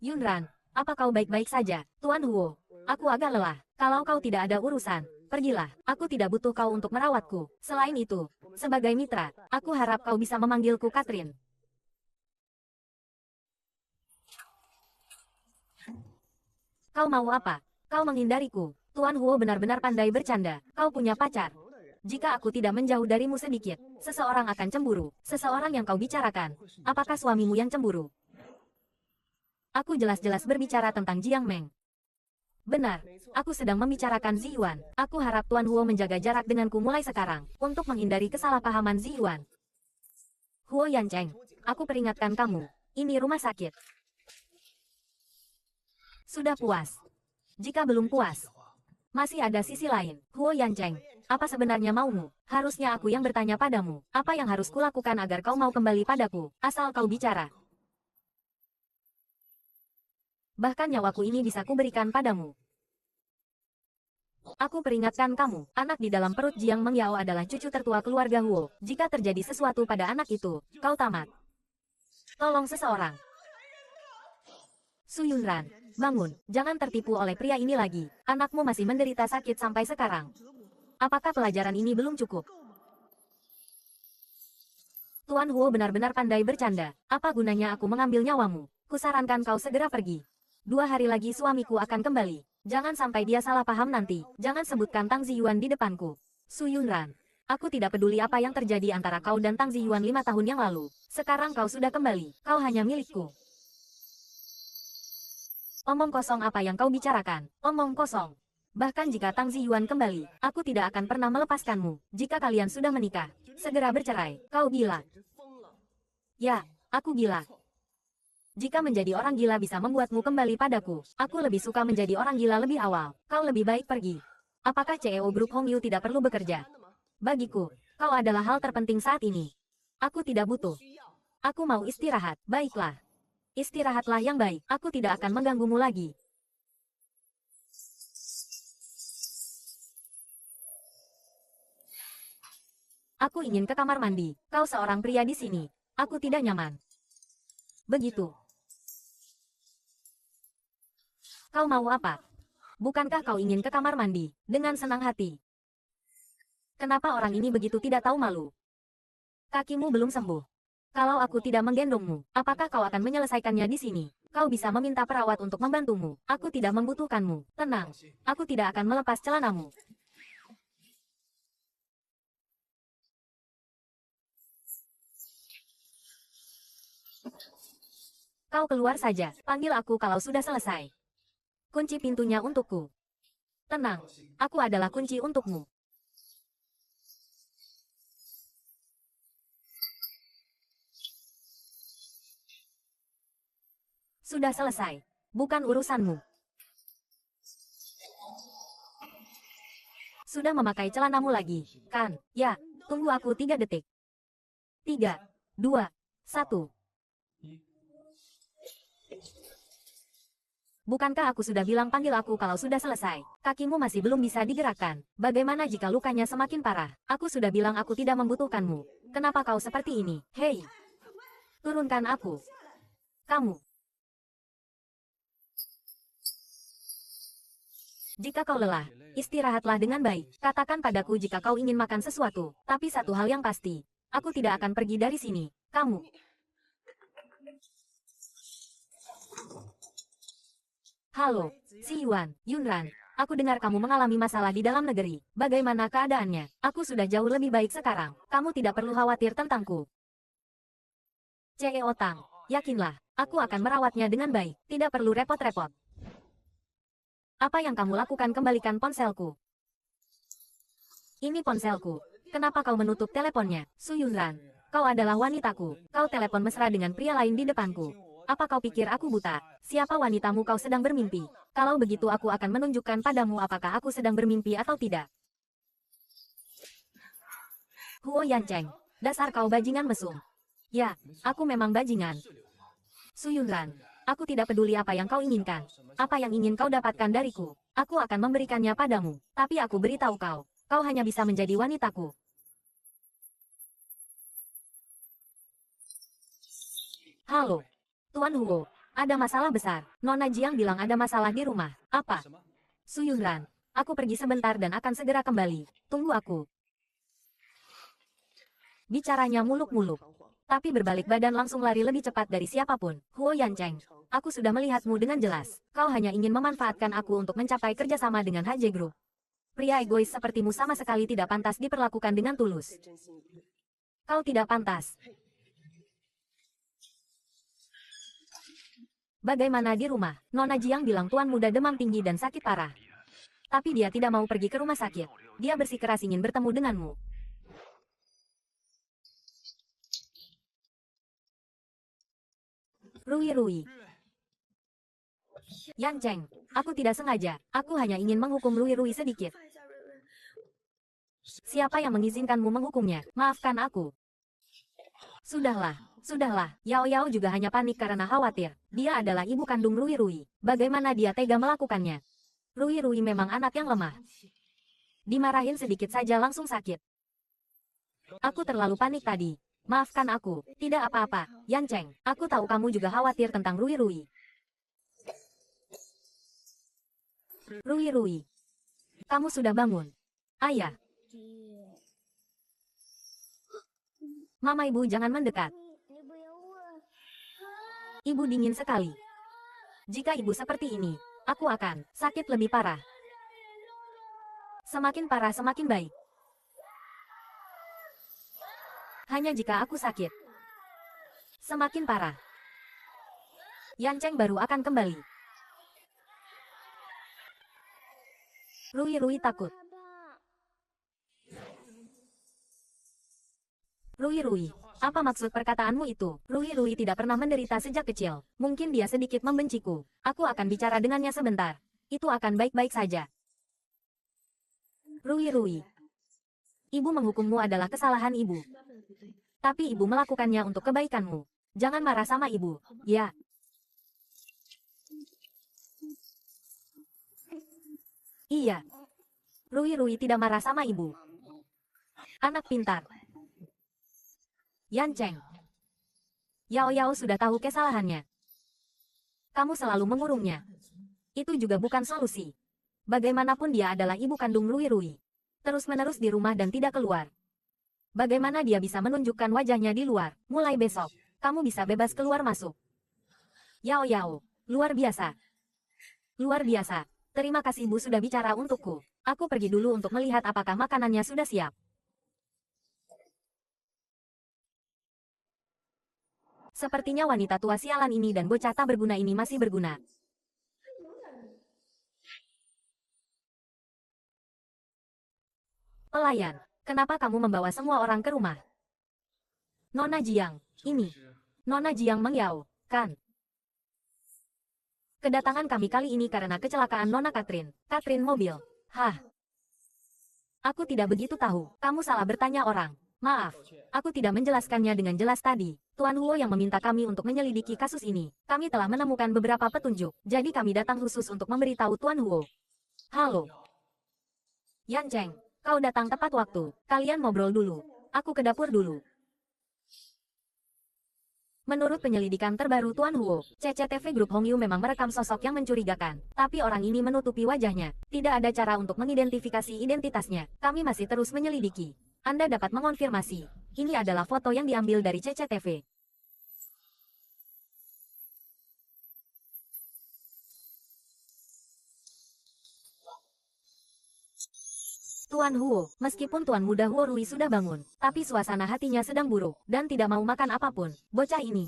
Yunran, apa kau baik-baik saja? Tuan Huo, aku agak lelah. Kalau kau tidak ada urusan, pergilah. Aku tidak butuh kau untuk merawatku. Selain itu, sebagai mitra, aku harap kau bisa memanggilku Catherine. Kau mau apa? Kau menghindariku. Tuan Huo benar-benar pandai bercanda. Kau punya pacar. Jika aku tidak menjauh darimu sedikit, seseorang akan cemburu. Seseorang yang kau bicarakan. Apakah suamimu yang cemburu? Aku jelas-jelas berbicara tentang Jiang Meng. Benar, aku sedang membicarakan Ziyuan. Aku harap Tuan Huo menjaga jarak denganku mulai sekarang, untuk menghindari kesalahpahaman Ziyuan. Huo Yancheng, aku peringatkan kamu, ini rumah sakit. Sudah puas. Jika belum puas, masih ada sisi lain. Huo Yancheng, apa sebenarnya maumu? Harusnya aku yang bertanya padamu. Apa yang harus kulakukan agar kau mau kembali padaku? Asal kau bicara. Bahkan nyawaku ini bisa kuberikan padamu. Aku peringatkan kamu, anak di dalam perut Jiang Mengyao adalah cucu tertua keluarga Huo. Jika terjadi sesuatu pada anak itu, kau tamat. Tolong seseorang. Su Yunran, bangun, jangan tertipu oleh pria ini lagi. Anakmu masih menderita sakit sampai sekarang. Apakah pelajaran ini belum cukup? Tuan Huo benar-benar pandai bercanda. Apa gunanya aku mengambil nyawamu? Kusarankan kau segera pergi. 2 hari lagi suamiku akan kembali. Jangan sampai dia salah paham nanti. Jangan sebutkan Tang Ziyuan di depanku. Su Yunran, aku tidak peduli apa yang terjadi antara kau dan Tang Ziyuan 5 tahun yang lalu. Sekarang kau sudah kembali. Kau hanya milikku. Omong kosong apa yang kau bicarakan? Omong kosong. Bahkan jika Tang Ziyuan kembali, aku tidak akan pernah melepaskanmu. Jika kalian sudah menikah, segera bercerai. Kau gila. Ya, aku gila. Jika menjadi orang gila bisa membuatmu kembali padaku, aku lebih suka menjadi orang gila lebih awal. Kau lebih baik pergi. Apakah CEO Brook Hong Yu tidak perlu bekerja? Bagiku, kau adalah hal terpenting saat ini. Aku tidak butuh. Aku mau istirahat. Baiklah. Istirahatlah yang baik. Aku tidak akan mengganggumu lagi. Aku ingin ke kamar mandi. Kau seorang pria di sini. Aku tidak nyaman. Begitu. Kau mau apa? Bukankah kau ingin ke kamar mandi? Dengan senang hati. Kenapa orang ini begitu tidak tahu malu? Kakimu belum sembuh. Kalau aku tidak menggendongmu, apakah kau akan menyelesaikannya di sini? Kau bisa meminta perawat untuk membantumu. Aku tidak membutuhkanmu. Tenang. Aku tidak akan melepas celanamu. Kau keluar saja. Panggil aku kalau sudah selesai. Kunci pintunya untukku. Tenang. Aku adalah kunci untukmu. Sudah selesai. Bukan urusanmu. Sudah memakai celanamu lagi, kan? Ya, tunggu aku 3 detik. 3, 2, 1. Bukankah aku sudah bilang panggil aku kalau sudah selesai? Kakimu masih belum bisa digerakkan. Bagaimana jika lukanya semakin parah? Aku sudah bilang aku tidak membutuhkanmu. Kenapa kau seperti ini? Hei! Turunkan aku. Kamu. Jika kau lelah, istirahatlah dengan baik. Katakan padaku jika kau ingin makan sesuatu. Tapi satu hal yang pasti, aku tidak akan pergi dari sini. Kamu. Halo, si Yuan, Yunran. Aku dengar kamu mengalami masalah di dalam negeri. Bagaimana keadaannya? Aku sudah jauh lebih baik sekarang. Kamu tidak perlu khawatir tentangku. CEO Tang, yakinlah, aku akan merawatnya dengan baik. Tidak perlu repot-repot. Apa yang kamu lakukan? Kembalikan ponselku. Ini ponselku. Kenapa kau menutup teleponnya? Su Yunran, kau adalah wanitaku. Kau telepon mesra dengan pria lain di depanku. Apa kau pikir aku buta? Siapa wanitamu? Kau sedang bermimpi. Kalau begitu aku akan menunjukkan padamu apakah aku sedang bermimpi atau tidak. Huo Yancheng, dasar kau bajingan mesum. Ya, aku memang bajingan. Su Yunran, aku tidak peduli apa yang kau inginkan. Apa yang ingin kau dapatkan dariku? Aku akan memberikannya padamu. Tapi aku beritahu kau, kau hanya bisa menjadi wanitaku. Halo. Tuan Hugo, ada masalah besar. Nona Jiang bilang ada masalah di rumah. Apa? Su Yunran, aku pergi sebentar dan akan segera kembali. Tunggu aku. Bicaranya muluk-muluk. Tapi berbalik badan langsung lari lebih cepat dari siapapun. Huo Yancheng, aku sudah melihatmu dengan jelas. Kau hanya ingin memanfaatkan aku untuk mencapai kerjasama dengan HJ Group. Pria egois sepertimu sama sekali tidak pantas diperlakukan dengan tulus. Kau tidak pantas. Bagaimana di rumah? Nona Jiang bilang tuan muda demam tinggi dan sakit parah. Tapi dia tidak mau pergi ke rumah sakit. Dia bersikeras ingin bertemu denganmu. Rui. Yancheng, aku tidak sengaja. Aku hanya ingin menghukum Rui sedikit. Siapa yang mengizinkanmu menghukumnya? Maafkan aku. Sudahlah. Yao Yao juga hanya panik karena khawatir. Dia adalah ibu kandung Rui. Bagaimana dia tega melakukannya? Rui memang anak yang lemah. Dimarahin sedikit saja langsung sakit. Aku terlalu panik tadi. Maafkan aku. Tidak apa-apa, Yancheng. Aku tahu kamu juga khawatir tentang Rui. Rui. Kamu sudah bangun. Ayah. Mama ibu jangan mendekat. Ibu dingin sekali. Jika ibu seperti ini, aku akan sakit lebih parah. Semakin parah semakin baik. Hanya jika aku sakit, semakin parah. Yancheng baru akan kembali. Rui takut. Rui, apa maksud perkataanmu itu? Rui tidak pernah menderita sejak kecil. Mungkin dia sedikit membenciku. Aku akan bicara dengannya sebentar. Itu akan baik-baik saja. Rui. Ibu menghukummu adalah kesalahan ibu. Tapi ibu melakukannya untuk kebaikanmu. Jangan marah sama ibu, ya. Iya. Rui tidak marah sama ibu. Anak pintar. Yancheng. Yao sudah tahu kesalahannya. Kamu selalu mengurungnya. Itu juga bukan solusi. Bagaimanapun dia adalah ibu kandung Rui. Terus-menerus di rumah dan tidak keluar. Bagaimana dia bisa menunjukkan wajahnya di luar? Mulai besok, kamu bisa bebas keluar masuk. Yao, luar biasa. Luar biasa. Terima kasih Bu sudah bicara untukku. Aku pergi dulu untuk melihat apakah makanannya sudah siap. Sepertinya wanita tua sialan ini dan bocah tak berguna ini masih berguna. Pelayan, kenapa kamu membawa semua orang ke rumah? Nona Jiang, ini. Nona Jiang Mengyao, kan? Kedatangan kami kali ini karena kecelakaan Nona Catherine. Catherine mobil. Hah? Aku tidak begitu tahu. Kamu salah bertanya orang. Maaf, aku tidak menjelaskannya dengan jelas tadi. Tuan Huo yang meminta kami untuk menyelidiki kasus ini. Kami telah menemukan beberapa petunjuk, jadi kami datang khusus untuk memberitahu Tuan Huo. Halo, Yan Cheng, kau datang tepat waktu. Kalian ngobrol dulu. Aku ke dapur dulu. Menurut penyelidikan terbaru Tuan Huo, CCTV Grup Hongyu memang merekam sosok yang mencurigakan. Tapi orang ini menutupi wajahnya. Tidak ada cara untuk mengidentifikasi identitasnya. Kami masih terus menyelidiki. Anda dapat mengonfirmasi. Ini adalah foto yang diambil dari CCTV. Tuan Huo, meskipun Tuan Muda Huo Rui sudah bangun, tapi suasana hatinya sedang buruk, dan tidak mau makan apapun. Bocah ini.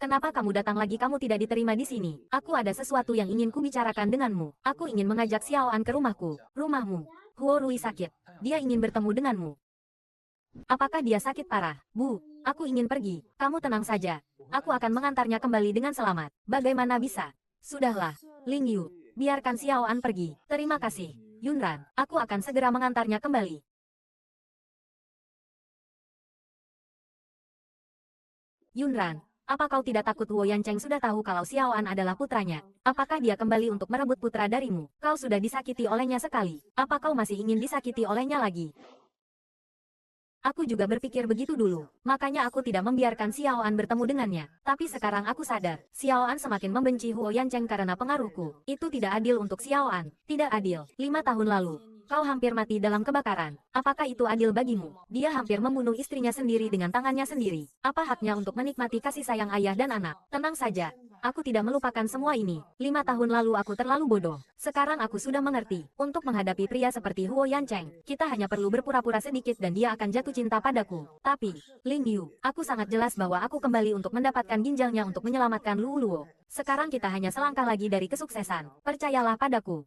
Kenapa kamu datang lagi? Kamu tidak diterima di sini. Aku ada sesuatu yang ingin kubicarakan denganmu. Aku ingin mengajak Xiao An ke rumahku. Rumahmu. Huo Rui sakit. Dia ingin bertemu denganmu. Apakah dia sakit parah? Bu, aku ingin pergi. Kamu tenang saja. Aku akan mengantarnya kembali dengan selamat. Bagaimana bisa? Sudahlah, Ling Yu. Biarkan Xiao An pergi. Terima kasih. Yunran, aku akan segera mengantarnya kembali. Yunran, apa kau tidak takut Huo Yancheng sudah tahu kalau Xiao An adalah putranya? Apakah dia kembali untuk merebut putra darimu? Kau sudah disakiti olehnya sekali. Apa kau masih ingin disakiti olehnya lagi? Aku juga berpikir begitu dulu, makanya aku tidak membiarkan Xiao An bertemu dengannya. Tapi sekarang aku sadar, Xiao An semakin membenci Huo Yancheng karena pengaruhku. Itu tidak adil untuk Xiao An. Tidak adil. 5 tahun lalu, kau hampir mati dalam kebakaran. Apakah itu adil bagimu? Dia hampir membunuh istrinya sendiri dengan tangannya sendiri. Apa haknya untuk menikmati kasih sayang ayah dan anak? Tenang saja. Aku tidak melupakan semua ini. 5 tahun lalu aku terlalu bodoh. Sekarang aku sudah mengerti. Untuk menghadapi pria seperti Huo Yancheng, kita hanya perlu berpura-pura sedikit dan dia akan jatuh cinta padaku. Tapi, Ling Yu, aku sangat jelas bahwa aku kembali untuk mendapatkan ginjalnya untuk menyelamatkan Luo Luo. Sekarang kita hanya selangkah lagi dari kesuksesan. Percayalah padaku.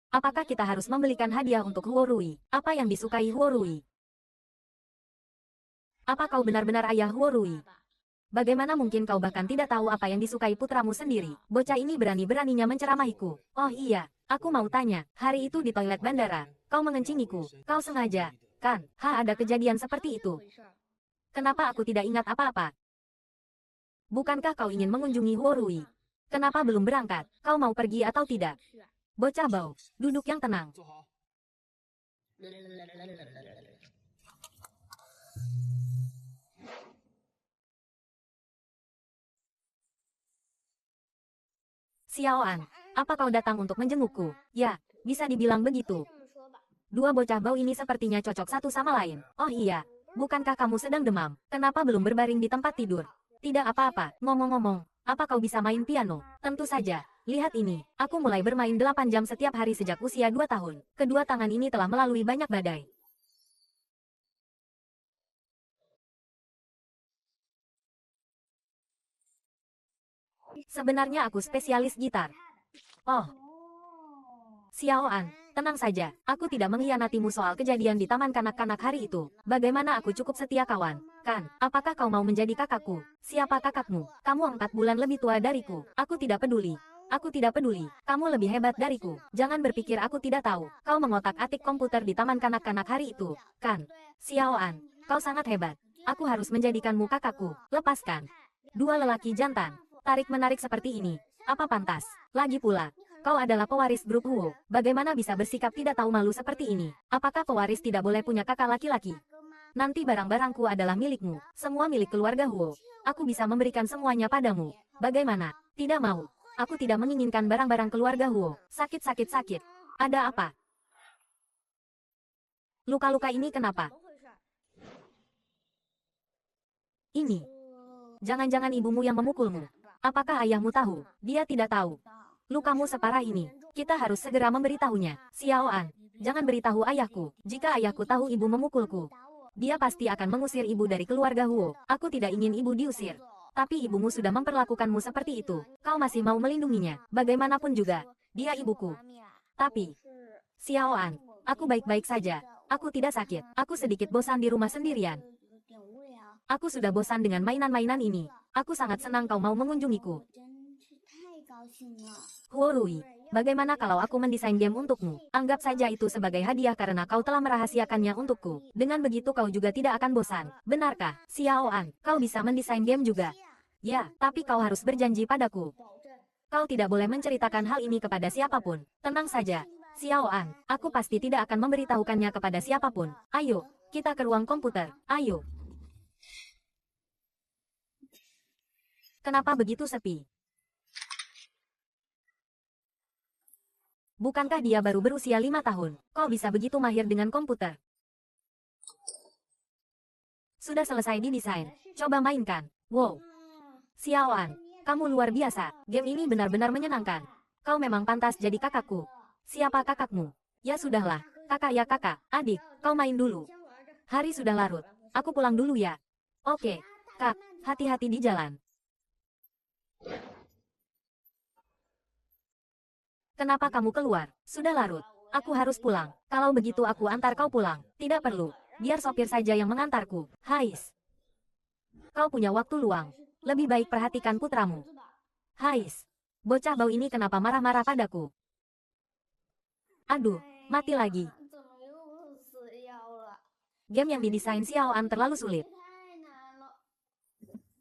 Apakah kita harus membelikan hadiah untuk Huo Rui? Apa yang disukai Huo Rui? Apa kau benar-benar ayah Huo Rui? Bagaimana mungkin kau bahkan tidak tahu apa yang disukai putramu sendiri? Bocah ini berani-beraninya menceramahiku. Oh iya, aku mau tanya, hari itu di toilet bandara, kau mengencingiku. Kau sengaja, kan? Ada kejadian seperti itu. Kenapa aku tidak ingat apa-apa? Bukankah kau ingin mengunjungi Huo Rui? Kenapa belum berangkat? Kau mau pergi atau tidak? Bocah bau, duduk yang tenang. Xiao An, apa kau datang untuk menjengukku? Ya, bisa dibilang begitu. Dua bocah bau ini sepertinya cocok satu sama lain. Oh iya, bukankah kamu sedang demam? Kenapa belum berbaring di tempat tidur? Tidak apa-apa, ngomong-ngomong, apa kau bisa main piano? Tentu saja. Lihat ini, aku mulai bermain 8 jam setiap hari sejak usia 2 tahun. Kedua tangan ini telah melalui banyak badai. Sebenarnya aku spesialis gitar. Oh, Xiao An, tenang saja. Aku tidak mengkhianatimu soal kejadian di taman kanak-kanak hari itu. Bagaimana aku cukup setia kawan? Kan, apakah kau mau menjadi kakakku? Siapa kakakmu? Kamu 4 bulan lebih tua dariku. Aku tidak peduli. Aku tidak peduli. Kamu lebih hebat dariku. Jangan berpikir aku tidak tahu. Kau mengotak-atik komputer di taman kanak-kanak hari itu. Kan? Xiao An, kau sangat hebat. Aku harus menjadikanmu kakakku. Lepaskan. Dua lelaki jantan. Tarik-menarik seperti ini. Apa pantas? Lagi pula, kau adalah pewaris grup Huo. Bagaimana bisa bersikap tidak tahu malu seperti ini? Apakah pewaris tidak boleh punya kakak laki-laki? Nanti barang-barangku adalah milikmu. Semua milik keluarga Huo. Aku bisa memberikan semuanya padamu. Bagaimana? Tidak mau. Aku tidak menginginkan barang-barang keluarga Huo. Sakit. Ada apa? Luka-luka ini kenapa? Ini. Jangan-jangan ibumu yang memukulmu. Apakah ayahmu tahu? Dia tidak tahu. Lukamu separah ini. Kita harus segera memberitahunya. Xiao An, jangan beritahu ayahku. Jika ayahku tahu ibu memukulku, dia pasti akan mengusir ibu dari keluarga Huo. Aku tidak ingin ibu diusir. Tapi ibumu sudah memperlakukanmu seperti itu. Kau masih mau melindunginya. Bagaimanapun juga, dia ibuku. Tapi, Xiao An, aku baik-baik saja. Aku tidak sakit. Aku sedikit bosan di rumah sendirian. Aku sudah bosan dengan mainan-mainan ini. Aku sangat senang kau mau mengunjungiku. Huo Rui, bagaimana kalau aku mendesain game untukmu? Anggap saja itu sebagai hadiah karena kau telah merahasiakannya untukku. Dengan begitu kau juga tidak akan bosan. Benarkah, Xiao An? Kau bisa mendesain game juga? Ya, tapi kau harus berjanji padaku. Kau tidak boleh menceritakan hal ini kepada siapapun. Tenang saja, Xiao An. Aku pasti tidak akan memberitahukannya kepada siapapun. Ayo, kita ke ruang komputer. Ayo. Kenapa begitu sepi? Bukankah dia baru berusia 5 tahun? Kok bisa begitu mahir dengan komputer? Sudah selesai didesain. Coba mainkan. Wow. Xiao An, kamu luar biasa. Game ini benar-benar menyenangkan. Kau memang pantas jadi kakakku. Siapa kakakmu? Ya sudahlah. Kakak ya kakak. Adik, kau main dulu. Hari sudah larut. Aku pulang dulu ya. Oke. Kak, hati-hati di jalan. Kenapa kamu keluar? Sudah larut. Aku harus pulang. Kalau begitu aku antar kau pulang. Tidak perlu. Biar sopir saja yang mengantarku. Hais. Kau punya waktu luang. Lebih baik perhatikan putramu. Hais. Bocah bau ini kenapa marah-marah padaku? Aduh, mati lagi. Game yang didesain Xiao An terlalu sulit.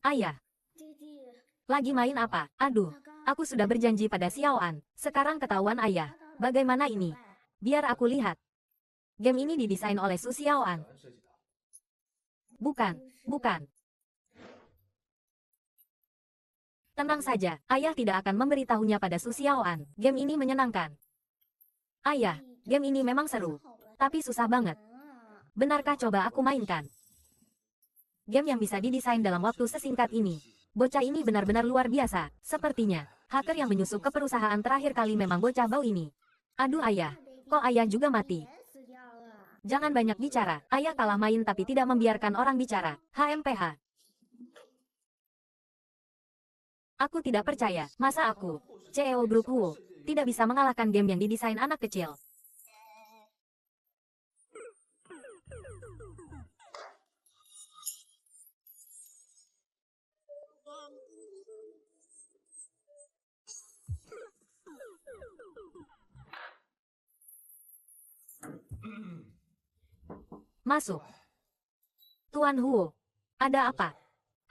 Ayah. Lagi main apa? Aduh, aku sudah berjanji pada Xiao An. Sekarang ketahuan ayah. Bagaimana ini? Biar aku lihat. Game ini didesain oleh Su Xiao An. Bukan, bukan. Tenang saja, ayah tidak akan memberitahunya pada Su Xiao An. Game ini menyenangkan. Ayah, game ini memang seru. Tapi susah banget. Benarkah coba aku mainkan? Game yang bisa didesain dalam waktu sesingkat ini. Bocah ini benar-benar luar biasa. Sepertinya, hacker yang menyusup ke perusahaan terakhir kali memang bocah bau ini. Aduh ayah, kok ayah juga mati? Jangan banyak bicara. Ayah kalah main tapi tidak membiarkan orang bicara. HMPH. Aku tidak percaya. Masa aku, CEO Group Huo, tidak bisa mengalahkan game yang didesain anak kecil. Masuk. Tuan Huo, ada apa?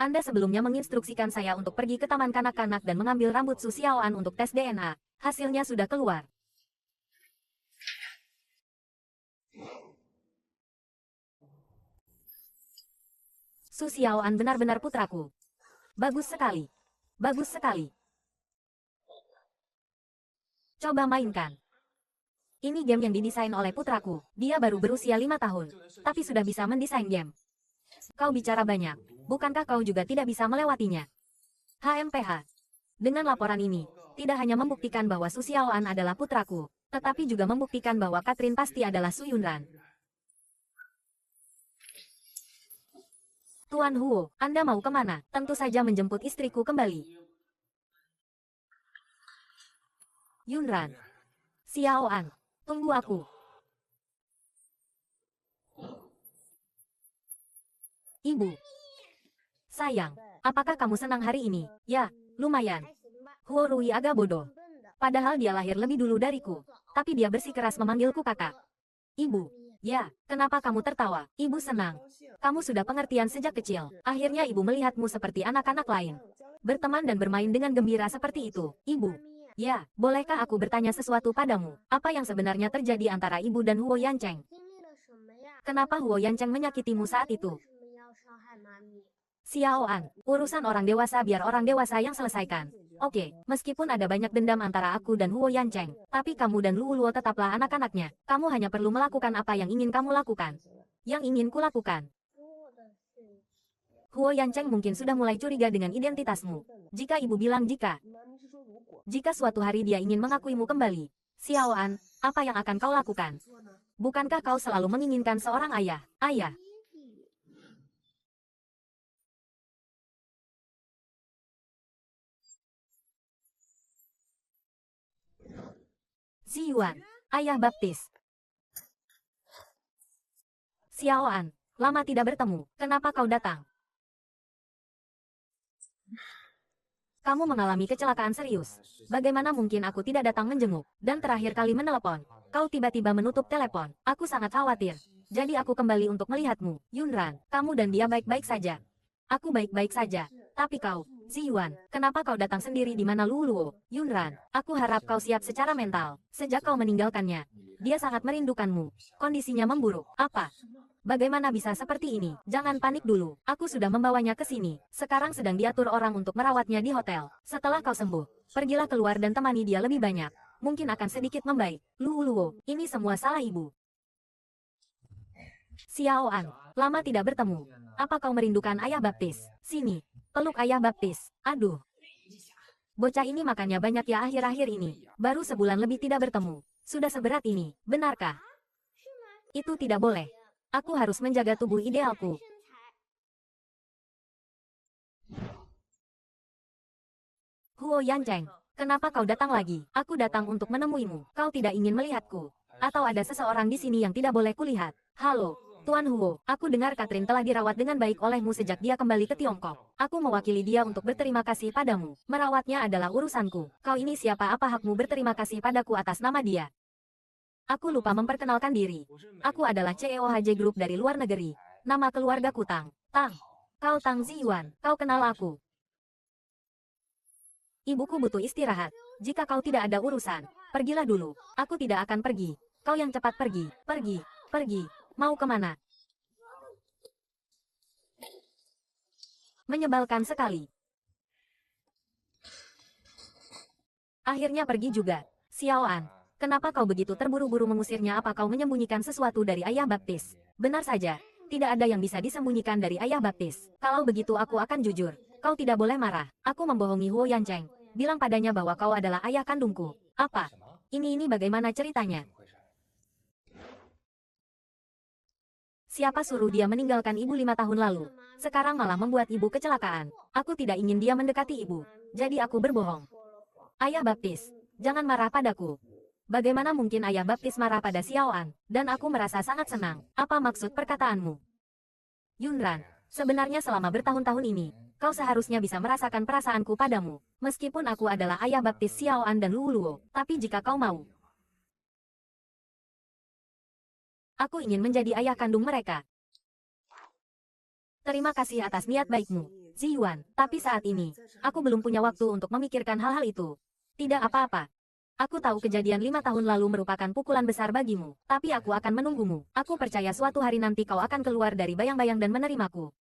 Anda sebelumnya menginstruksikan saya untuk pergi ke taman kanak-kanak dan mengambil rambut Su Xiaoan untuk tes DNA. Hasilnya sudah keluar. Su Xiaoan benar-benar putraku. Bagus sekali. Bagus sekali. Coba mainkan. Ini game yang didesain oleh putraku. Dia baru berusia 5 tahun, tapi sudah bisa mendesain game. Kau bicara banyak. Bukankah kau juga tidak bisa melewatinya? HMPH. Dengan laporan ini, tidak hanya membuktikan bahwa Su Xiaoan adalah putraku, tetapi juga membuktikan bahwa Catherine pasti adalah Su Yunran. Tuan Huo, Anda mau kemana? Tentu saja menjemput istriku kembali. Yunran. Xiaoan, tunggu aku. Ibu. Sayang, apakah kamu senang hari ini? Ya, lumayan. Huo Rui agak bodoh. Padahal dia lahir lebih dulu dariku. Tapi dia bersikeras memanggilku kakak. Ibu. Ya, kenapa kamu tertawa? Ibu senang. Kamu sudah pengertian sejak kecil. Akhirnya ibu melihatmu seperti anak-anak lain. Berteman dan bermain dengan gembira seperti itu. Ibu. Ya, bolehkah aku bertanya sesuatu padamu? Apa yang sebenarnya terjadi antara ibu dan Huo Yancheng? Kenapa Huo Yancheng menyakitimu saat itu? Xiaoan, urusan orang dewasa biar orang dewasa yang selesaikan. Oke, meskipun ada banyak dendam antara aku dan Huo Yancheng, tapi kamu dan Luo Luo tetaplah anak-anaknya. Kamu hanya perlu melakukan apa yang ingin kamu lakukan. Yang ingin kulakukan. Huo Yancheng mungkin sudah mulai curiga dengan identitasmu. Jika ibu bilang jika suatu hari dia ingin mengakuimu kembali, Xiaoan, apa yang akan kau lakukan? Bukankah kau selalu menginginkan seorang ayah? Ayah. Ziyuan, ayah baptis. Xiao An, lama tidak bertemu, kenapa kau datang? Kamu mengalami kecelakaan serius. Bagaimana mungkin aku tidak datang menjenguk? Dan terakhir kali menelepon, kau tiba-tiba menutup telepon. Aku sangat khawatir. Jadi aku kembali untuk melihatmu. Yunran, kamu dan dia baik-baik saja. Aku baik-baik saja. Tapi kau, Ziyuan, kenapa kau datang sendiri di mana Luoluo? Yunran, aku harap kau siap secara mental. Sejak kau meninggalkannya, dia sangat merindukanmu. Kondisinya memburuk. Apa? Bagaimana bisa seperti ini? Jangan panik dulu. Aku sudah membawanya ke sini. Sekarang sedang diatur orang untuk merawatnya di hotel. Setelah kau sembuh, pergilah keluar dan temani dia lebih banyak. Mungkin akan sedikit membaik. Luoluo, ini semua salah ibu. Xiao An, lama tidak bertemu. Apa kau merindukan ayah baptis? Sini, peluk ayah baptis. Aduh. Bocah ini makannya banyak ya akhir-akhir ini. Baru sebulan lebih tidak bertemu. Sudah seberat ini, benarkah? Itu tidak boleh. Aku harus menjaga tubuh idealku. Huo Yancheng, kenapa kau datang lagi? Aku datang untuk menemuimu. Kau tidak ingin melihatku? Atau ada seseorang di sini yang tidak boleh kulihat? Halo, Tuan Huo, aku dengar Catherine telah dirawat dengan baik olehmu sejak dia kembali ke Tiongkok. Aku mewakili dia untuk berterima kasih padamu. Merawatnya adalah urusanku. Kau ini siapa? Apa hakmu berterima kasih padaku atas nama dia? Aku lupa memperkenalkan diri. Aku adalah CEOHJ Group dari luar negeri. Nama keluargaku Tang. Tang. Kau Tang Ziyuan. Kau kenal aku. Ibuku butuh istirahat. Jika kau tidak ada urusan, pergilah dulu. Aku tidak akan pergi. Kau yang cepat pergi. Pergi. Pergi. Mau kemana? Menyebalkan sekali. Akhirnya pergi juga. Xiao An. Kenapa kau begitu terburu-buru mengusirnya? Apa kau menyembunyikan sesuatu dari ayah baptis? Benar saja, tidak ada yang bisa disembunyikan dari ayah baptis. Kalau begitu aku akan jujur. Kau tidak boleh marah. Aku membohongi Huo Yancheng. Bilang padanya bahwa kau adalah ayah kandungku. Apa? Ini bagaimana ceritanya? Siapa suruh dia meninggalkan ibu 5 tahun lalu? Sekarang malah membuat ibu kecelakaan. Aku tidak ingin dia mendekati ibu. Jadi aku berbohong. Ayah baptis, jangan marah padaku. Bagaimana mungkin ayah baptis marah pada Xiao An? Dan aku merasa sangat senang. Apa maksud perkataanmu? Yunran, sebenarnya selama bertahun-tahun ini, kau seharusnya bisa merasakan perasaanku padamu. Meskipun aku adalah ayah baptis Xiao An dan Luoluo, tapi jika kau mau, aku ingin menjadi ayah kandung mereka. Terima kasih atas niat baikmu, Ziyuan. Tapi saat ini, aku belum punya waktu untuk memikirkan hal-hal itu. Tidak apa-apa. Aku tahu kejadian 5 tahun lalu merupakan pukulan besar bagimu, tapi aku akan menunggumu. Aku percaya suatu hari nanti kau akan keluar dari bayang-bayang dan menerimaku.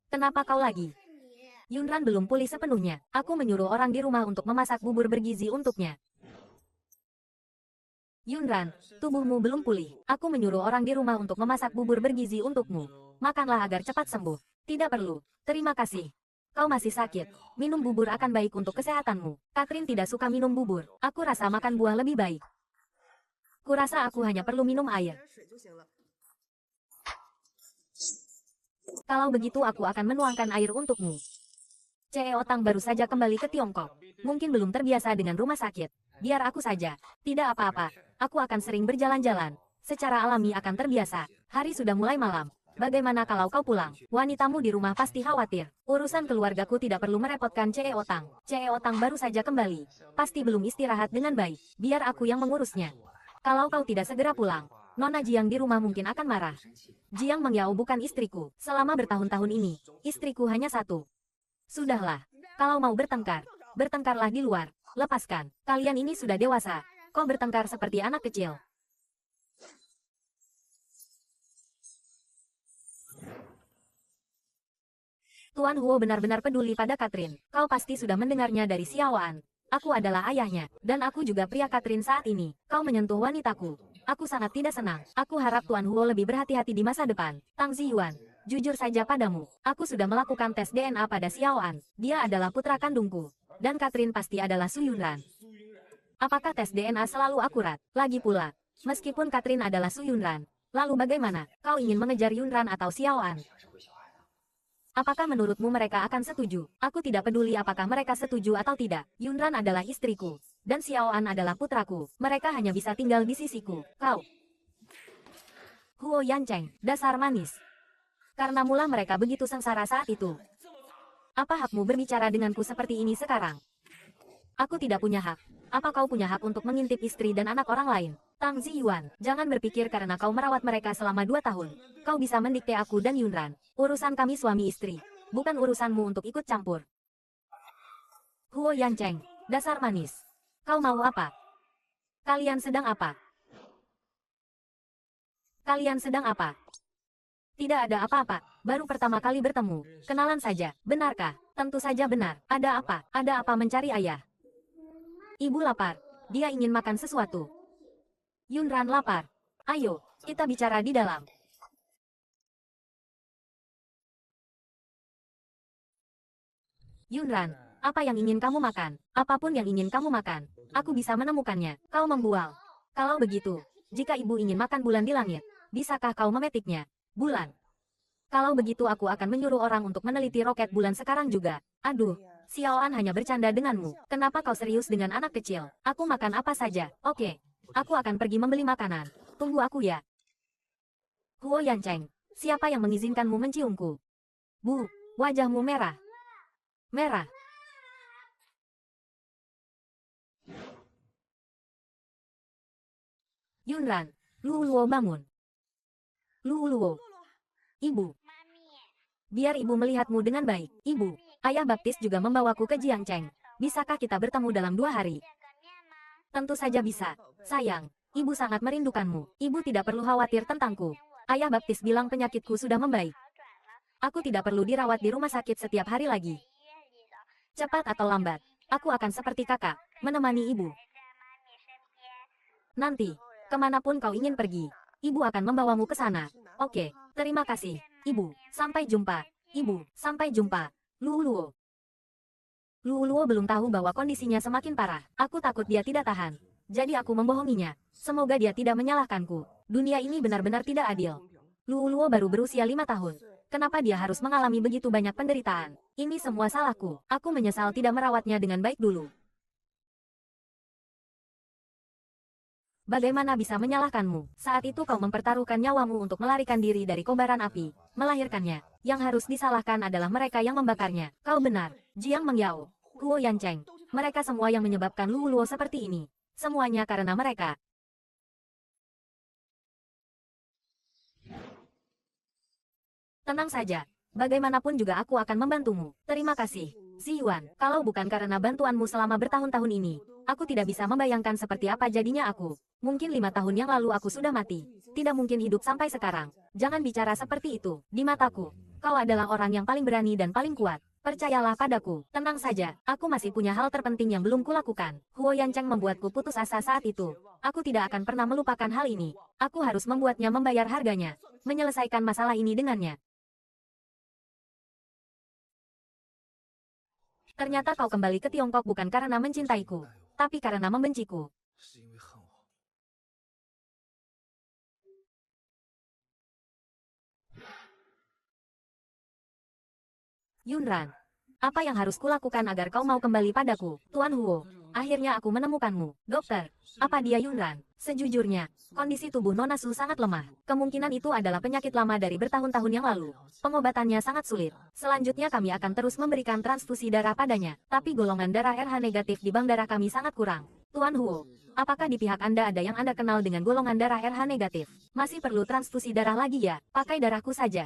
Kenapa kau lagi? Yunran belum pulih sepenuhnya. Aku menyuruh orang di rumah untuk memasak bubur bergizi untuknya. Yunran, tubuhmu belum pulih. Aku menyuruh orang di rumah untuk memasak bubur bergizi untukmu. Makanlah agar cepat sembuh. Tidak perlu. Terima kasih. Kau masih sakit. Minum bubur akan baik untuk kesehatanmu. Catherine tidak suka minum bubur. Aku rasa makan buah lebih baik. Kurasa aku hanya perlu minum air. Kalau begitu aku akan menuangkan air untukmu. CEO Tang baru saja kembali ke Tiongkok. Mungkin belum terbiasa dengan rumah sakit. Biar aku saja. Tidak apa-apa. Aku akan sering berjalan-jalan. Secara alami akan terbiasa. Hari sudah mulai malam. Bagaimana kalau kau pulang? Wanitamu di rumah pasti khawatir. Urusan keluargaku tidak perlu merepotkan CEO Tang. CEO Tang baru saja kembali. Pasti belum istirahat dengan baik. Biar aku yang mengurusnya. Kalau kau tidak segera pulang, Nona Jiang di rumah mungkin akan marah. Jiang Mengyao bukan istriku. Selama bertahun-tahun ini, istriku hanya satu. Sudahlah. Kalau mau bertengkar, bertengkarlah di luar. Lepaskan. Kalian ini sudah dewasa. Kau bertengkar seperti anak kecil. Tuan Huo benar-benar peduli pada Catherine. Kau pasti sudah mendengarnya dari Xiao An. Aku adalah ayahnya, dan aku juga pria Catherine saat ini. Kau menyentuh wanitaku. Aku sangat tidak senang. Aku harap Tuan Huo lebih berhati-hati di masa depan. Tang Ziyuan, jujur saja padamu. Aku sudah melakukan tes DNA pada Xiao An. Dia adalah putra kandungku. Dan Catherine pasti adalah Su Yunran. Apakah tes DNA selalu akurat? Lagi pula, meskipun Catherine adalah Su Yunran, lalu bagaimana? Kau ingin mengejar Yunran atau Xiao An? Apakah menurutmu mereka akan setuju? Aku tidak peduli apakah mereka setuju atau tidak. Yunran adalah istriku. Dan Xiao An adalah putraku. Mereka hanya bisa tinggal di sisiku. Kau. Huo Yancheng, dasar manis. Karena mula mereka begitu sengsara saat itu. Apa hakmu berbicara denganku seperti ini sekarang? Aku tidak punya hak. Apa kau punya hak untuk mengintip istri dan anak orang lain? Tang Ziyuan, jangan berpikir karena kau merawat mereka selama 2 tahun. Kau bisa mendikte aku dan Yunran. Urusan kami suami istri. Bukan urusanmu untuk ikut campur. Huo Yancheng, dasar manis. Kau mau apa? Kalian sedang apa? Kalian sedang apa? Tidak ada apa-apa. Baru pertama kali bertemu. Kenalan saja. Benarkah? Tentu saja benar. Ada apa? Ada apa mencari ayah? Ibu lapar. Dia ingin makan sesuatu. Yunran lapar. Ayo, kita bicara di dalam. Yunran, apa yang ingin kamu makan? Apapun yang ingin kamu makan, aku bisa menemukannya. Kau membual. Kalau begitu, jika ibu ingin makan bulan di langit, bisakah kau memetiknya? Bulan. Kalau begitu aku akan menyuruh orang untuk meneliti roket bulan sekarang juga. Aduh, Xiaoan hanya bercanda denganmu. Kenapa kau serius dengan anak kecil? Aku makan apa saja. Oke. Aku akan pergi membeli makanan. Tunggu aku ya. Huo Yancheng, siapa yang mengizinkanmu menciumku? Bu, wajahmu merah. Merah. Yunran, Luo bangun. Luo. Ibu. Biar ibu melihatmu dengan baik. Ibu, ayah baptis juga membawaku ke Jiangcheng. Bisakah kita bertemu dalam 2 hari? Tentu saja bisa. Sayang, ibu sangat merindukanmu. Ibu tidak perlu khawatir tentangku. Ayah baptis bilang penyakitku sudah membaik. Aku tidak perlu dirawat di rumah sakit setiap hari lagi. Cepat atau lambat, aku akan seperti kakak, menemani ibu. Nanti, kemanapun kau ingin pergi, ibu akan membawamu ke sana. Oke, terima kasih. Ibu, sampai jumpa. Ibu, sampai jumpa. Luo. Luo belum tahu bahwa kondisinya semakin parah. Aku takut dia tidak tahan. Jadi aku membohonginya. Semoga dia tidak menyalahkanku. Dunia ini benar-benar tidak adil. Luo baru berusia 5 tahun. Kenapa dia harus mengalami begitu banyak penderitaan? Ini semua salahku. Aku menyesal tidak merawatnya dengan baik dulu. Bagaimana bisa menyalahkanmu? Saat itu kau mempertaruhkan nyawamu untuk melarikan diri dari kobaran api, melahirkannya. Yang harus disalahkan adalah mereka yang membakarnya. Kau benar, Jiang Mengyao, Huo Yancheng. Mereka semua yang menyebabkan Luo seperti ini. Semuanya karena mereka. Tenang saja. Bagaimanapun juga aku akan membantumu. Terima kasih, Ziyuan. Kalau bukan karena bantuanmu selama bertahun-tahun ini, aku tidak bisa membayangkan seperti apa jadinya aku. Mungkin 5 tahun yang lalu aku sudah mati. Tidak mungkin hidup sampai sekarang. Jangan bicara seperti itu. Di mataku, kau adalah orang yang paling berani dan paling kuat. Percayalah padaku. Tenang saja, aku masih punya hal terpenting yang belum kulakukan. Huo Yancheng membuatku putus asa saat itu. Aku tidak akan pernah melupakan hal ini. Aku harus membuatnya membayar harganya. Menyelesaikan masalah ini dengannya. Ternyata kau kembali ke Tiongkok bukan karena mencintaiku, tapi karena membenciku. Yunran, apa yang harus kulakukan agar kau mau kembali padaku? Tuan Huo, akhirnya aku menemukanmu. Dokter, apa dia Yunran? Sejujurnya, kondisi tubuh Nona Su sangat lemah. Kemungkinan itu adalah penyakit lama dari bertahun-tahun yang lalu. Pengobatannya sangat sulit. Selanjutnya kami akan terus memberikan transfusi darah padanya. Tapi golongan darah RH negatif di bank darah kami sangat kurang. Tuan Huo, apakah di pihak Anda ada yang Anda kenal dengan golongan darah RH negatif? Masih perlu transfusi darah lagi ya? Pakai darahku saja.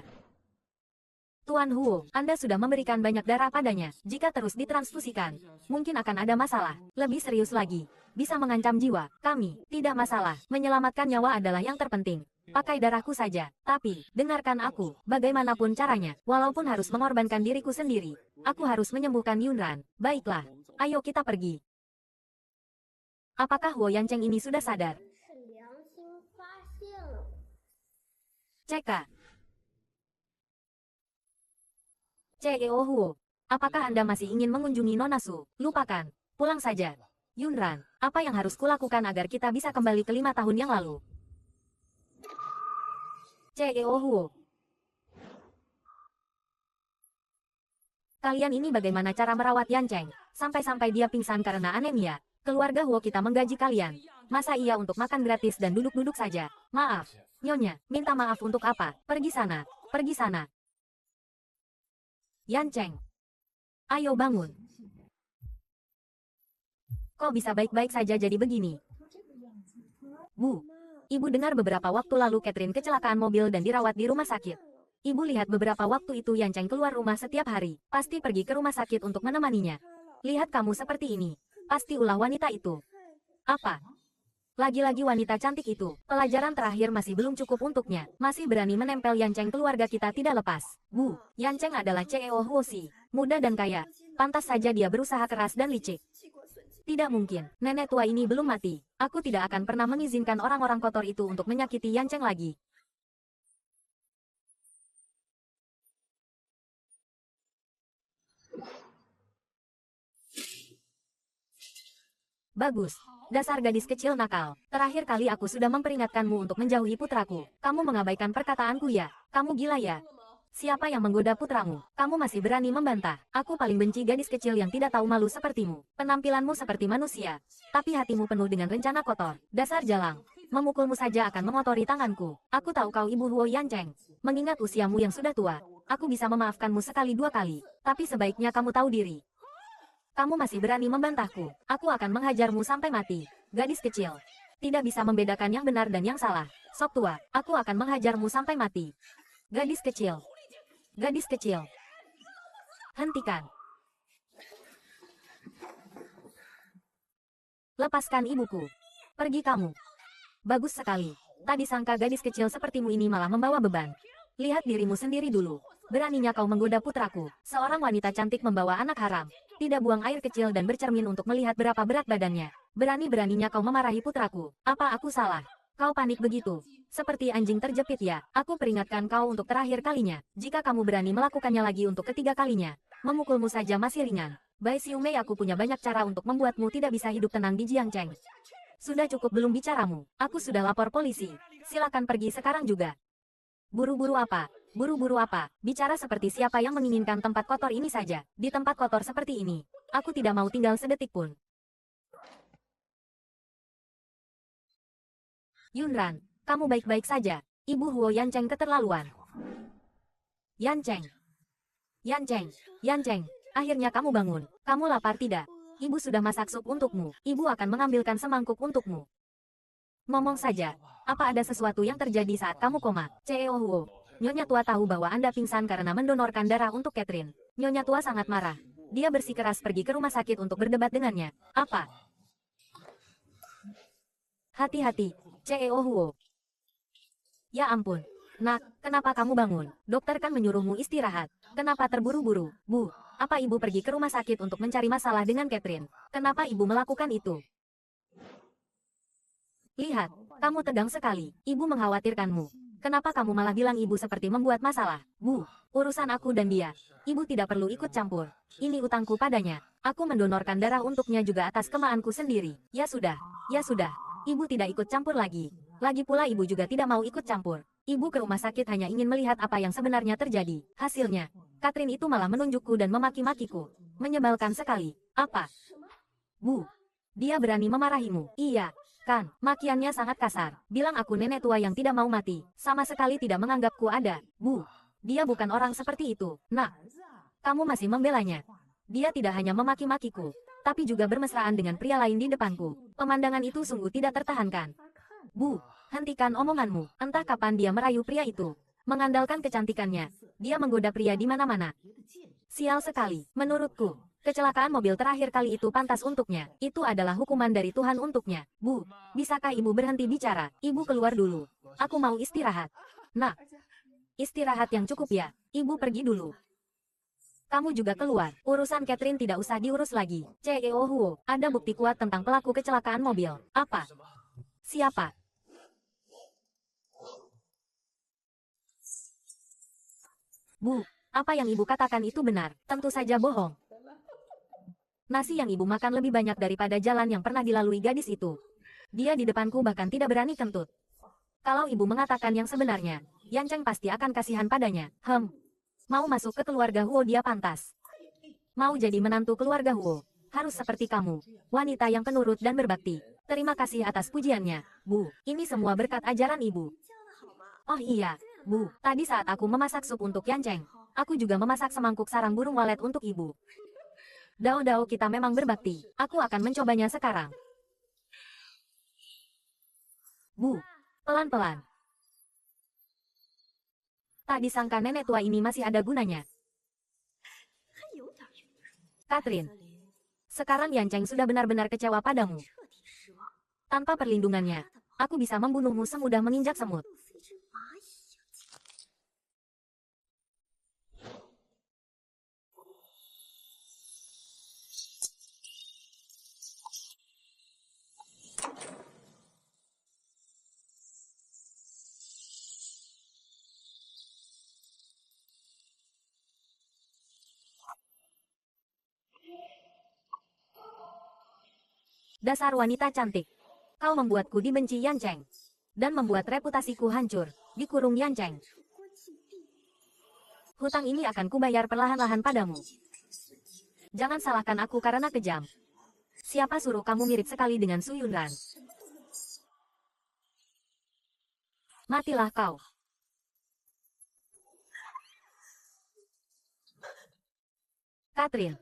Tuan Huo, Anda sudah memberikan banyak darah padanya. Jika terus ditransfusikan, mungkin akan ada masalah. Lebih serius lagi, bisa mengancam jiwa. Kami, tidak masalah. Menyelamatkan nyawa adalah yang terpenting. Pakai darahku saja. Tapi, dengarkan aku. Bagaimanapun caranya, walaupun harus mengorbankan diriku sendiri, aku harus menyembuhkan Yunran. Baiklah, ayo kita pergi. Apakah Huo Yancheng ini sudah sadar? Ceka. CEO Huo, apakah Anda masih ingin mengunjungi Nona Su? Lupakan, pulang saja. Yunran, apa yang harus kulakukan agar kita bisa kembali ke 5 tahun yang lalu? CEO Huo. Kalian ini bagaimana cara merawat Yancheng? Sampai-sampai dia pingsan karena anemia. Keluarga Huo kita menggaji kalian. Masa iya untuk makan gratis dan duduk-duduk saja? Maaf. Nyonya, minta maaf untuk apa? Pergi sana. Pergi sana. Yan Cheng. Ayo bangun. Kok bisa baik-baik saja jadi begini? Bu, ibu dengar beberapa waktu lalu Catherine kecelakaan mobil dan dirawat di rumah sakit. Ibu lihat beberapa waktu itu Yan Cheng keluar rumah setiap hari. Pasti pergi ke rumah sakit untuk menemaninya. Lihat kamu seperti ini. Pasti ulah wanita itu. Apa? Lagi-lagi wanita cantik itu. Pelajaran terakhir masih belum cukup untuknya. Masih berani menempel Yan Cheng, keluarga kita tidak lepas. Bu, Yan Cheng adalah CEO Huoshi. Muda dan kaya. Pantas saja dia berusaha keras dan licik. Tidak mungkin, nenek tua ini belum mati. Aku tidak akan pernah mengizinkan orang-orang kotor itu untuk menyakiti Yan Cheng lagi. Bagus. Dasar gadis kecil nakal. Terakhir kali aku sudah memperingatkanmu untuk menjauhi putraku. Kamu mengabaikan perkataanku ya? Kamu gila ya? Siapa yang menggoda putramu? Kamu masih berani membantah. Aku paling benci gadis kecil yang tidak tahu malu sepertimu. Penampilanmu seperti manusia, tapi hatimu penuh dengan rencana kotor. Dasar jalang. Memukulmu saja akan mengotori tanganku. Aku tahu kau ibu Huo Yan Cheng. Mengingat usiamu yang sudah tua, aku bisa memaafkanmu sekali dua kali. Tapi sebaiknya kamu tahu diri. Kamu masih berani membantahku. Aku akan menghajarmu sampai mati. Gadis kecil. Tidak bisa membedakan yang benar dan yang salah. Sok tua, aku akan menghajarmu sampai mati. Gadis kecil. Gadis kecil. Hentikan. Lepaskan ibuku. Pergi kamu. Bagus sekali. Tadi sangka gadis kecil sepertimu ini malah membawa beban. Lihat dirimu sendiri dulu. Beraninya kau menggoda putraku. Seorang wanita cantik membawa anak haram. Tidak buang air kecil dan bercermin untuk melihat berapa berat badannya. Berani-beraninya kau memarahi putraku. Apa aku salah? Kau panik begitu. Seperti anjing terjepit ya. Aku peringatkan kau untuk terakhir kalinya. Jika kamu berani melakukannya lagi untuk ketiga kalinya, memukulmu saja masih ringan. Bai Xiumei, aku punya banyak cara untuk membuatmu tidak bisa hidup tenang di Jiangcheng. Sudah cukup belum bicaramu? Aku sudah lapor polisi. Silakan pergi sekarang juga. Buru-buru apa? Buru-buru apa? Bicara seperti siapa yang menginginkan tempat kotor ini saja. Di tempat kotor seperti ini, aku tidak mau tinggal sedetik pun. Yunran, kamu baik-baik saja. Ibu Huo Yan Cheng keterlaluan. Yan Cheng. Yan Cheng. Yan Cheng. Akhirnya kamu bangun. Kamu lapar tidak? Ibu sudah masak sup untukmu. Ibu akan mengambilkan semangkuk untukmu. Ngomong saja. Apa ada sesuatu yang terjadi saat kamu koma? CEO Huo. Nyonya tua tahu bahwa Anda pingsan karena mendonorkan darah untuk Catherine. Nyonya tua sangat marah. Dia bersikeras pergi ke rumah sakit untuk berdebat dengannya. Apa? Hati-hati. CEO Huo. Ya ampun. Nak, kenapa kamu bangun? Dokter kan menyuruhmu istirahat. Kenapa terburu-buru? Bu, apa ibu pergi ke rumah sakit untuk mencari masalah dengan Catherine? Kenapa ibu melakukan itu? Lihat, kamu tegang sekali. Ibu mengkhawatirkanmu. Kenapa kamu malah bilang ibu seperti membuat masalah? Bu, urusan aku dan dia. Ibu tidak perlu ikut campur. Ini utangku padanya. Aku mendonorkan darah untuknya juga atas kemauanku sendiri. Ya sudah. Ya sudah. Ibu tidak ikut campur lagi. Lagi pula ibu juga tidak mau ikut campur. Ibu ke rumah sakit hanya ingin melihat apa yang sebenarnya terjadi. Hasilnya, Catherine itu malah menunjukku dan memaki-makiku. Menyebalkan sekali. Apa? Bu, dia berani memarahimu. Iya, kan? Makiannya sangat kasar. Bilang aku nenek tua yang tidak mau mati. Sama sekali tidak menganggapku ada. Bu, dia bukan orang seperti itu. Nah, kamu masih membelanya. Dia tidak hanya memaki-makiku, tapi juga bermesraan dengan pria lain di depanku. Pemandangan itu sungguh tidak tertahankan. Bu, hentikan omonganmu. Entah kapan dia merayu pria itu. Mengandalkan kecantikannya, dia menggoda pria di mana-mana. Sial sekali, menurutku. Kecelakaan mobil terakhir kali itu pantas untuknya. Itu adalah hukuman dari Tuhan untuknya. Bu, bisakah ibu berhenti bicara? Ibu keluar dulu. Aku mau istirahat. Nah, istirahat yang cukup ya. Ibu pergi dulu. Kamu juga keluar. Urusan Catherine tidak usah diurus lagi. CEO Huo, ada bukti kuat tentang pelaku kecelakaan mobil. Apa? Siapa? Bu, apa yang ibu katakan itu benar? Tentu saja bohong. Nasi yang ibu makan lebih banyak daripada jalan yang pernah dilalui gadis itu. Dia di depanku bahkan tidak berani kentut. Kalau ibu mengatakan yang sebenarnya, Yan Cheng pasti akan kasihan padanya. Mau masuk ke keluarga Huo dia pantas. Mau jadi menantu keluarga Huo. Harus seperti kamu, wanita yang penurut dan berbakti. Terima kasih atas pujiannya, Bu. Ini semua berkat ajaran Ibu. Oh iya, Bu. Tadi saat aku memasak sup untuk Yanceng, aku juga memasak semangkuk sarang burung walet untuk Ibu. Dao-dao kita memang berbakti. Aku akan mencobanya sekarang. Bu, pelan-pelan. Tak disangka nenek tua ini masih ada gunanya. Catherine, sekarang Yanceng sudah benar-benar kecewa padamu. Tanpa perlindungannya, aku bisa membunuhmu semudah menginjak semut. Dasar wanita cantik. Kau membuatku dibenci Yanceng. Dan membuat reputasiku hancur. Dikurung Yanceng. Hutang ini akan kubayar perlahan-lahan padamu. Jangan salahkan aku karena kejam. Siapa suruh kamu mirip sekali dengan Su Yunran? Matilah kau. Catherine.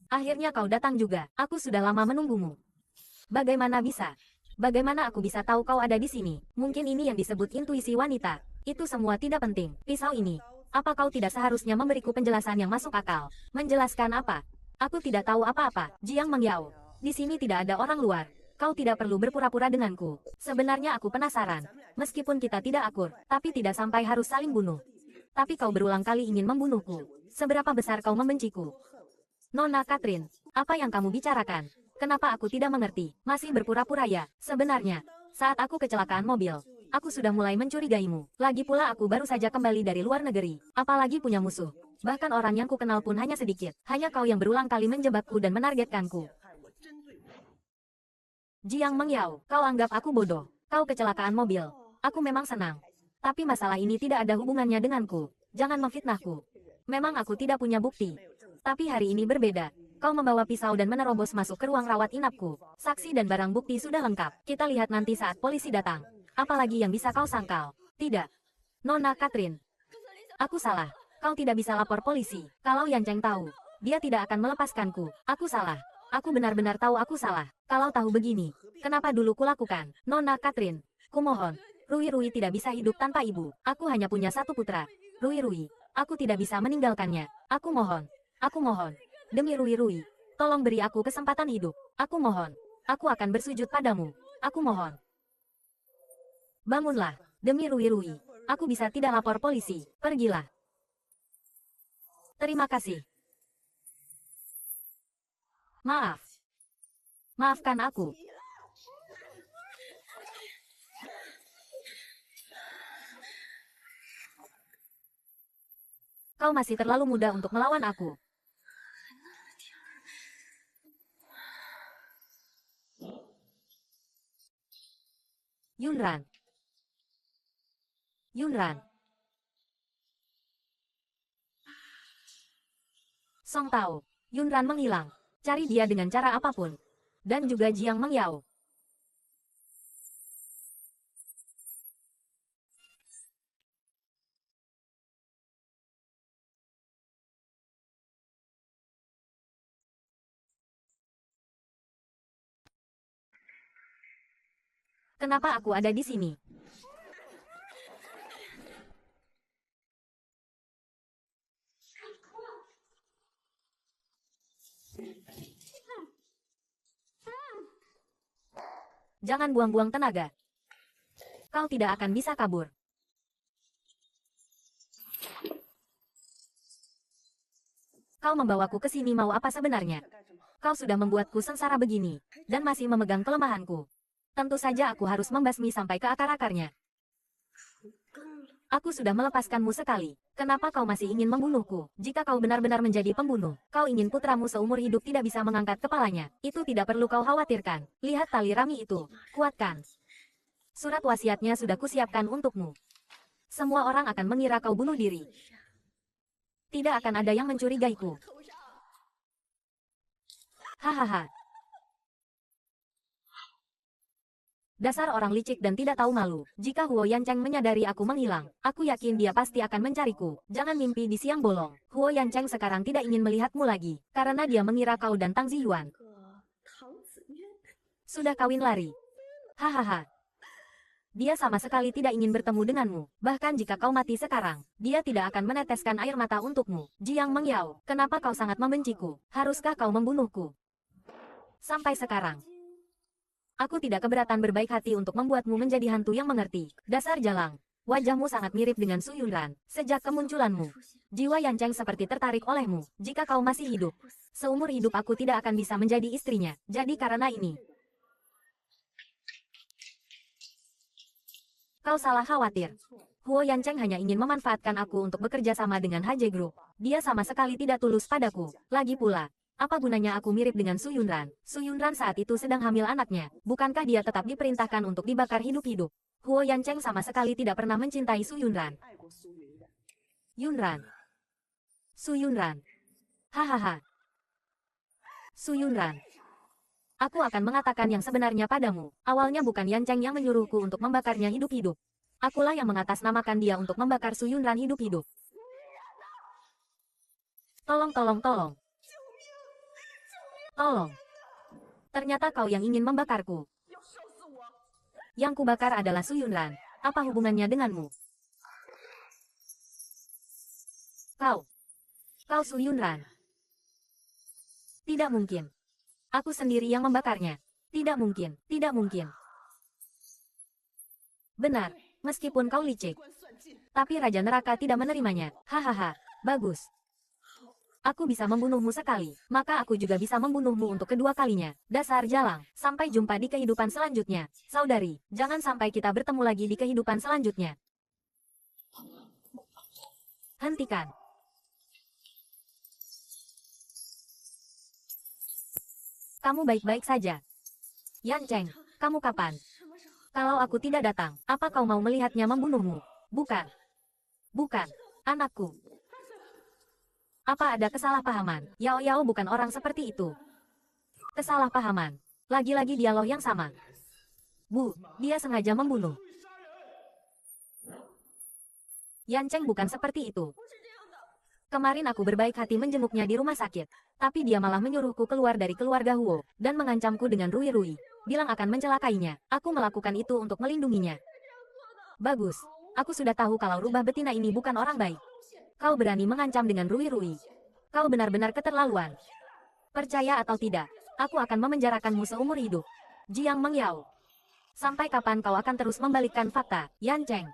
Akhirnya kau datang juga. Aku sudah lama menunggumu. Bagaimana bisa? Bagaimana aku bisa tahu kau ada di sini? Mungkin ini yang disebut intuisi wanita. Itu semua tidak penting. Pisau ini. Apa kau tidak seharusnya memberiku penjelasan yang masuk akal? Menjelaskan apa? Aku tidak tahu apa-apa. Jiang Mengyao. Di sini tidak ada orang luar. Kau tidak perlu berpura-pura denganku. Sebenarnya aku penasaran. Meskipun kita tidak akur, tapi tidak sampai harus saling bunuh. Tapi kau berulang kali ingin membunuhku. Seberapa besar kau membenciku? Nona Catherine, apa yang kamu bicarakan? Kenapa aku tidak mengerti? Masih berpura-pura ya? Sebenarnya, saat aku kecelakaan mobil, aku sudah mulai mencurigaimu. Lagi pula aku baru saja kembali dari luar negeri. Apalagi punya musuh. Bahkan orang yang kukenal pun hanya sedikit. Hanya kau yang berulang kali menjebakku dan menargetkanku. Jiang Mengyao, kau anggap aku bodoh. Kau kecelakaan mobil. Aku memang senang. Tapi masalah ini tidak ada hubungannya denganku. Jangan memfitnahku. Memang aku tidak punya bukti. Tapi hari ini berbeda. Kau membawa pisau dan menerobos masuk ke ruang rawat inapku. Saksi dan barang bukti sudah lengkap. Kita lihat nanti saat polisi datang. Apalagi yang bisa kau sangkal? Tidak. Nona Catherine. Aku salah. Kau tidak bisa lapor polisi. Kalau Yanceng tahu, dia tidak akan melepaskanku. Aku salah. Aku benar-benar tahu aku salah. Kalau tahu begini, kenapa dulu kulakukan? Nona Catherine, kumohon. Rui tidak bisa hidup tanpa ibu. Aku hanya punya satu putra. Rui. Aku tidak bisa meninggalkannya. Aku mohon. Aku mohon. Demi Rui, tolong beri aku kesempatan hidup. Aku mohon. Aku akan bersujud padamu. Aku mohon. Bangunlah. Demi Rui. Aku bisa tidak lapor polisi. Pergilah. Terima kasih. Maaf. Maafkan aku. Kau masih terlalu muda untuk melawan aku. Yunran. Song Tao. Yunran menghilang. Cari dia dengan cara apapun. Dan juga Jiang Mengyao. Kenapa aku ada di sini? Jangan buang-buang tenaga. Kau tidak akan bisa kabur. Kau membawaku ke sini mau apa sebenarnya? Kau sudah membuatku sengsara begini, dan masih memegang kelemahanku. Tentu saja aku harus membasmi sampai ke akar-akarnya. Aku sudah melepaskanmu sekali. Kenapa kau masih ingin membunuhku? Jika kau benar-benar menjadi pembunuh, kau ingin putramu seumur hidup tidak bisa mengangkat kepalanya. Itu tidak perlu kau khawatirkan. Lihat tali rami itu. Kuatkan. Surat wasiatnya sudah kusiapkan untukmu. Semua orang akan mengira kau bunuh diri. Tidak akan ada yang mencurigaiku. Hahaha. Dasar orang licik dan tidak tahu malu. Jika Huo Yancheng menyadari aku menghilang, aku yakin dia pasti akan mencariku. Jangan mimpi di siang bolong. Huo Yancheng sekarang tidak ingin melihatmu lagi, karena dia mengira kau dan Tang Ziyuan sudah kawin lari. Hahaha. Dia sama sekali tidak ingin bertemu denganmu. Bahkan jika kau mati sekarang, dia tidak akan meneteskan air mata untukmu. Jiang Mengyao, kenapa kau sangat membenciku? Haruskah kau membunuhku? Sampai sekarang, aku tidak keberatan berbaik hati untuk membuatmu menjadi hantu yang mengerti. Dasar jalang. Wajahmu sangat mirip dengan Su Yunran. Sejak kemunculanmu, jiwa Yancheng seperti tertarik olehmu. Jika kau masih hidup, seumur hidup aku tidak akan bisa menjadi istrinya. Jadi karena ini, kau salah khawatir. Huo Yancheng hanya ingin memanfaatkan aku untuk bekerja sama dengan HJ Group. Dia sama sekali tidak tulus padaku. Lagi pula, apa gunanya aku mirip dengan Su Yunran? Su Yunran saat itu sedang hamil anaknya. Bukankah dia tetap diperintahkan untuk dibakar hidup-hidup? Huo Yancheng sama sekali tidak pernah mencintai Su Yunran. Yunran. Su Yunran. Hahaha. Su Yunran. Aku akan mengatakan yang sebenarnya padamu. Awalnya bukan Yancheng yang menyuruhku untuk membakarnya hidup-hidup. Akulah yang mengatasnamakan dia untuk membakar Su Yunran hidup-hidup. Tolong, tolong, tolong. Tolong. Ternyata kau yang ingin membakarku. Yang kubakar adalah Su Yunran. Apa hubungannya denganmu? Kau Su Yunran. Tidak mungkin. Aku sendiri yang membakarnya. Tidak mungkin, tidak mungkin. Benar, meskipun kau licik. Tapi Raja Neraka tidak menerimanya. Hahaha, bagus. Aku bisa membunuhmu sekali, maka aku juga bisa membunuhmu untuk kedua kalinya. Dasar jalang, sampai jumpa di kehidupan selanjutnya. Saudari, jangan sampai kita bertemu lagi di kehidupan selanjutnya. Hentikan. Kamu baik-baik saja. Yancheng, kamu kapan? Kalau aku tidak datang, apa kau mau melihatnya membunuhmu? Bukan. Bukan, anakku. Apa ada kesalahpahaman? Yao Yao bukan orang seperti itu. Kesalahpahaman. Lagi-lagi dialog yang sama. Bu, dia sengaja membunuh. Yancheng bukan seperti itu. Kemarin aku berbaik hati menjenguknya di rumah sakit. Tapi dia malah menyuruhku keluar dari keluarga Huo, dan mengancamku dengan Rui Rui. Bilang akan mencelakainya. Aku melakukan itu untuk melindunginya. Bagus. Aku sudah tahu kalau rubah betina ini bukan orang baik. Kau berani mengancam dengan Rui Rui. Kau benar-benar keterlaluan. Percaya atau tidak, aku akan memenjarakanmu seumur hidup. Jiang Mengyao. Sampai kapan kau akan terus membalikkan fakta, Yancheng?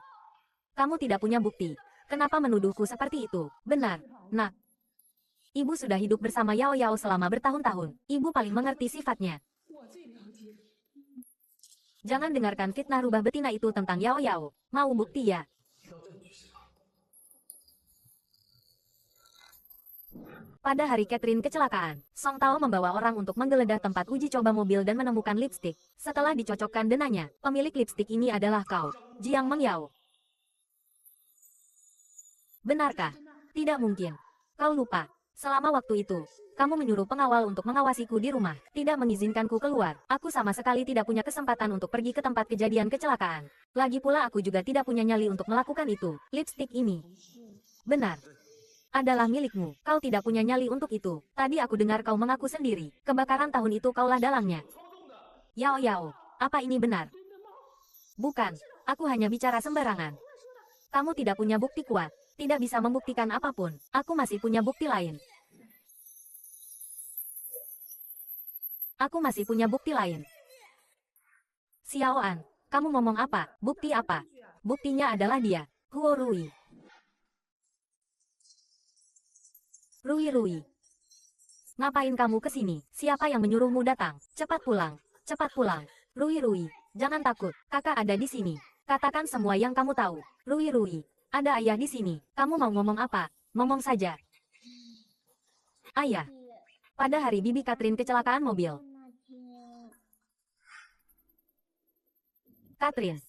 Kamu tidak punya bukti. Kenapa menuduhku seperti itu? Benar, nak. Ibu sudah hidup bersama Yao Yao selama bertahun-tahun. Ibu paling mengerti sifatnya. Jangan dengarkan fitnah rubah betina itu tentang Yao Yao. Mau bukti ya? Pada hari Catherine kecelakaan, Song Tao membawa orang untuk menggeledah tempat uji coba mobil dan menemukan lipstik. Setelah dicocokkan denanya, pemilik lipstik ini adalah kau, Jiang Mengyao. Benarkah? Tidak mungkin. Kau lupa. Selama waktu itu, kamu menyuruh pengawal untuk mengawasiku di rumah, tidak mengizinkanku keluar. Aku sama sekali tidak punya kesempatan untuk pergi ke tempat kejadian kecelakaan. Lagi pula aku juga tidak punya nyali untuk melakukan itu. Lipstik ini benar adalah milikmu. Kau tidak punya nyali untuk itu. Tadi aku dengar kau mengaku sendiri. Kebakaran tahun itu kaulah dalangnya. Yao Yao, apa ini benar? Bukan, aku hanya bicara sembarangan. Kamu tidak punya bukti kuat. Tidak bisa membuktikan apapun. Aku masih punya bukti lain. Aku masih punya bukti lain. Xiaoan, kamu ngomong apa? Bukti apa? Buktinya adalah dia, Huo Rui. Rui Rui. Ngapain kamu ke sini? Siapa yang menyuruhmu datang? Cepat pulang. Cepat pulang. Rui Rui, jangan takut. Kakak ada di sini. Katakan semua yang kamu tahu. Rui Rui. Ada ayah di sini. Kamu mau ngomong apa? Ngomong saja. Ayah. Pada hari Bibi Catherine kecelakaan mobil. Catherine.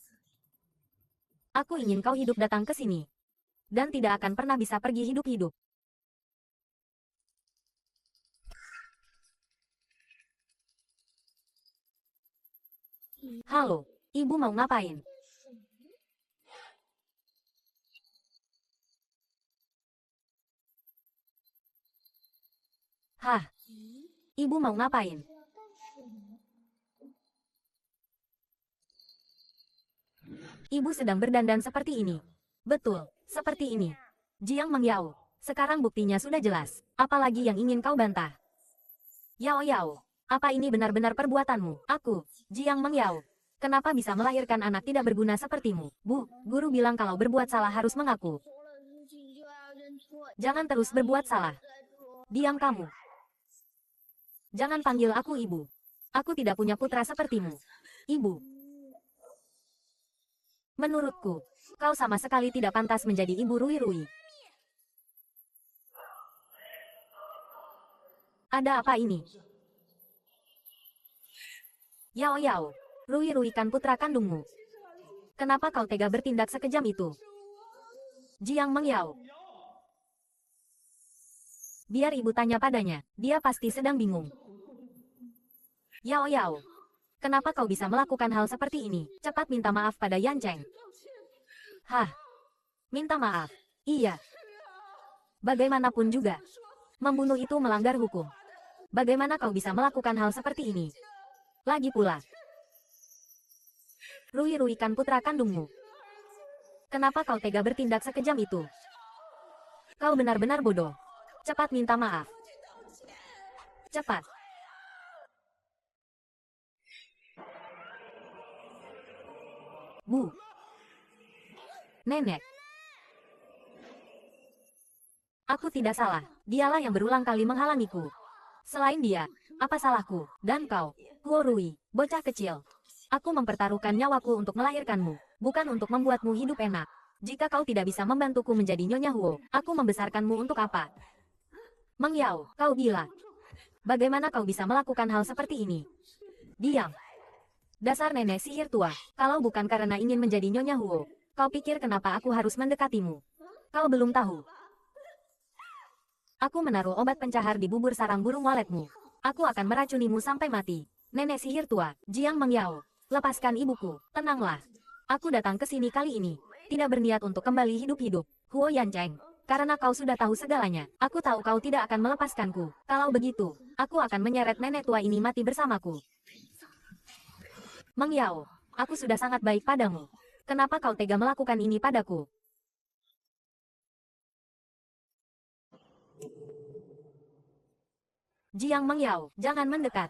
Aku ingin kau hidup datang ke sini. Dan tidak akan pernah bisa pergi hidup-hidup. Halo, ibu mau ngapain? Hah, ibu mau ngapain? Ibu sedang berdandan seperti ini. Betul, seperti ini. Jiang Mengyao, sekarang buktinya sudah jelas. Apalagi yang ingin kau bantah? Yao Yao, apa ini benar-benar perbuatanmu? Aku, Jiang Mengyao. Kenapa bisa melahirkan anak tidak berguna sepertimu? Bu, guru bilang kalau berbuat salah harus mengaku. Jangan terus berbuat salah. Diam kamu. Jangan panggil aku ibu. Aku tidak punya putra sepertimu. Ibu. Menurutku, kau sama sekali tidak pantas menjadi ibu Rui Rui. Ada apa ini? Yao Yao, Rui Rui kan putra kandungmu. Kenapa kau tega bertindak sekejam itu? Jiang Mengyao. Biar ibu tanya padanya, dia pasti sedang bingung. Yao Yao, kenapa kau bisa melakukan hal seperti ini? Cepat minta maaf pada Yan Cheng. Hah? Minta maaf? Iya. Bagaimanapun juga, membunuh itu melanggar hukum. Bagaimana kau bisa melakukan hal seperti ini? Lagi pula, Rui Rui kan putra kandungmu. Kenapa kau tega bertindak sekejam itu? Kau benar-benar bodoh. Cepat minta maaf. Cepat. Bu. Nenek. Aku tidak salah. Dialah yang berulang kali menghalangiku. Selain dia, apa salahku? Dan kau, Huo Rui, bocah kecil. Aku mempertaruhkan nyawaku untuk melahirkanmu, bukan untuk membuatmu hidup enak. Jika kau tidak bisa membantuku menjadi Nyonya Huo, aku membesarkanmu untuk apa? Mengyao, kau gila. Bagaimana kau bisa melakukan hal seperti ini? Diam. Dasar nenek sihir tua, kalau bukan karena ingin menjadi Nyonya Huo, kau pikir kenapa aku harus mendekatimu? Kau belum tahu. Aku menaruh obat pencahar di bubur sarang burung waletmu. Aku akan meracunimu sampai mati. Nenek sihir tua, Jiang Mengyao, lepaskan ibuku, tenanglah. Aku datang ke sini kali ini, tidak berniat untuk kembali hidup-hidup. Huo Yancheng, karena kau sudah tahu segalanya, aku tahu kau tidak akan melepaskanku. Kalau begitu, aku akan menyeret nenek tua ini mati bersamaku. Mengyao, aku sudah sangat baik padamu. Kenapa kau tega melakukan ini padaku? Jiang Mengyao, jangan mendekat.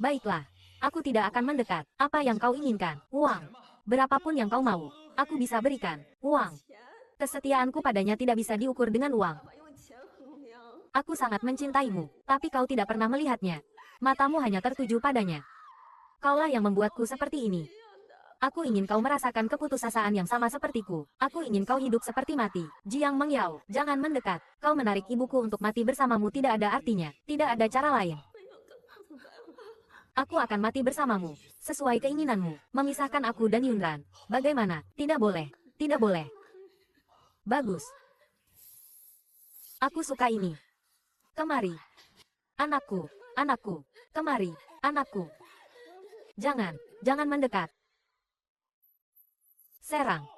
Baiklah, aku tidak akan mendekat. Apa yang kau inginkan? Uang. Berapapun yang kau mau, aku bisa berikan. Uang. Kesetiaanku padanya tidak bisa diukur dengan uang. Aku sangat mencintaimu, tapi kau tidak pernah melihatnya. Matamu hanya tertuju padanya. Kaulah yang membuatku seperti ini. Aku ingin kau merasakan keputusasaan yang sama sepertiku. Aku ingin kau hidup seperti mati. Jiang Mengyao, jangan mendekat. Kau menarik ibuku untuk mati bersamamu tidak ada artinya. Tidak ada cara lain. Aku akan mati bersamamu, sesuai keinginanmu. Memisahkan aku dan Yunran. Bagaimana? Tidak boleh. Tidak boleh. Bagus. Aku suka ini. Kemari. Anakku. Anakku. Kemari. Anakku. Jangan. Jangan mendekat. Serang.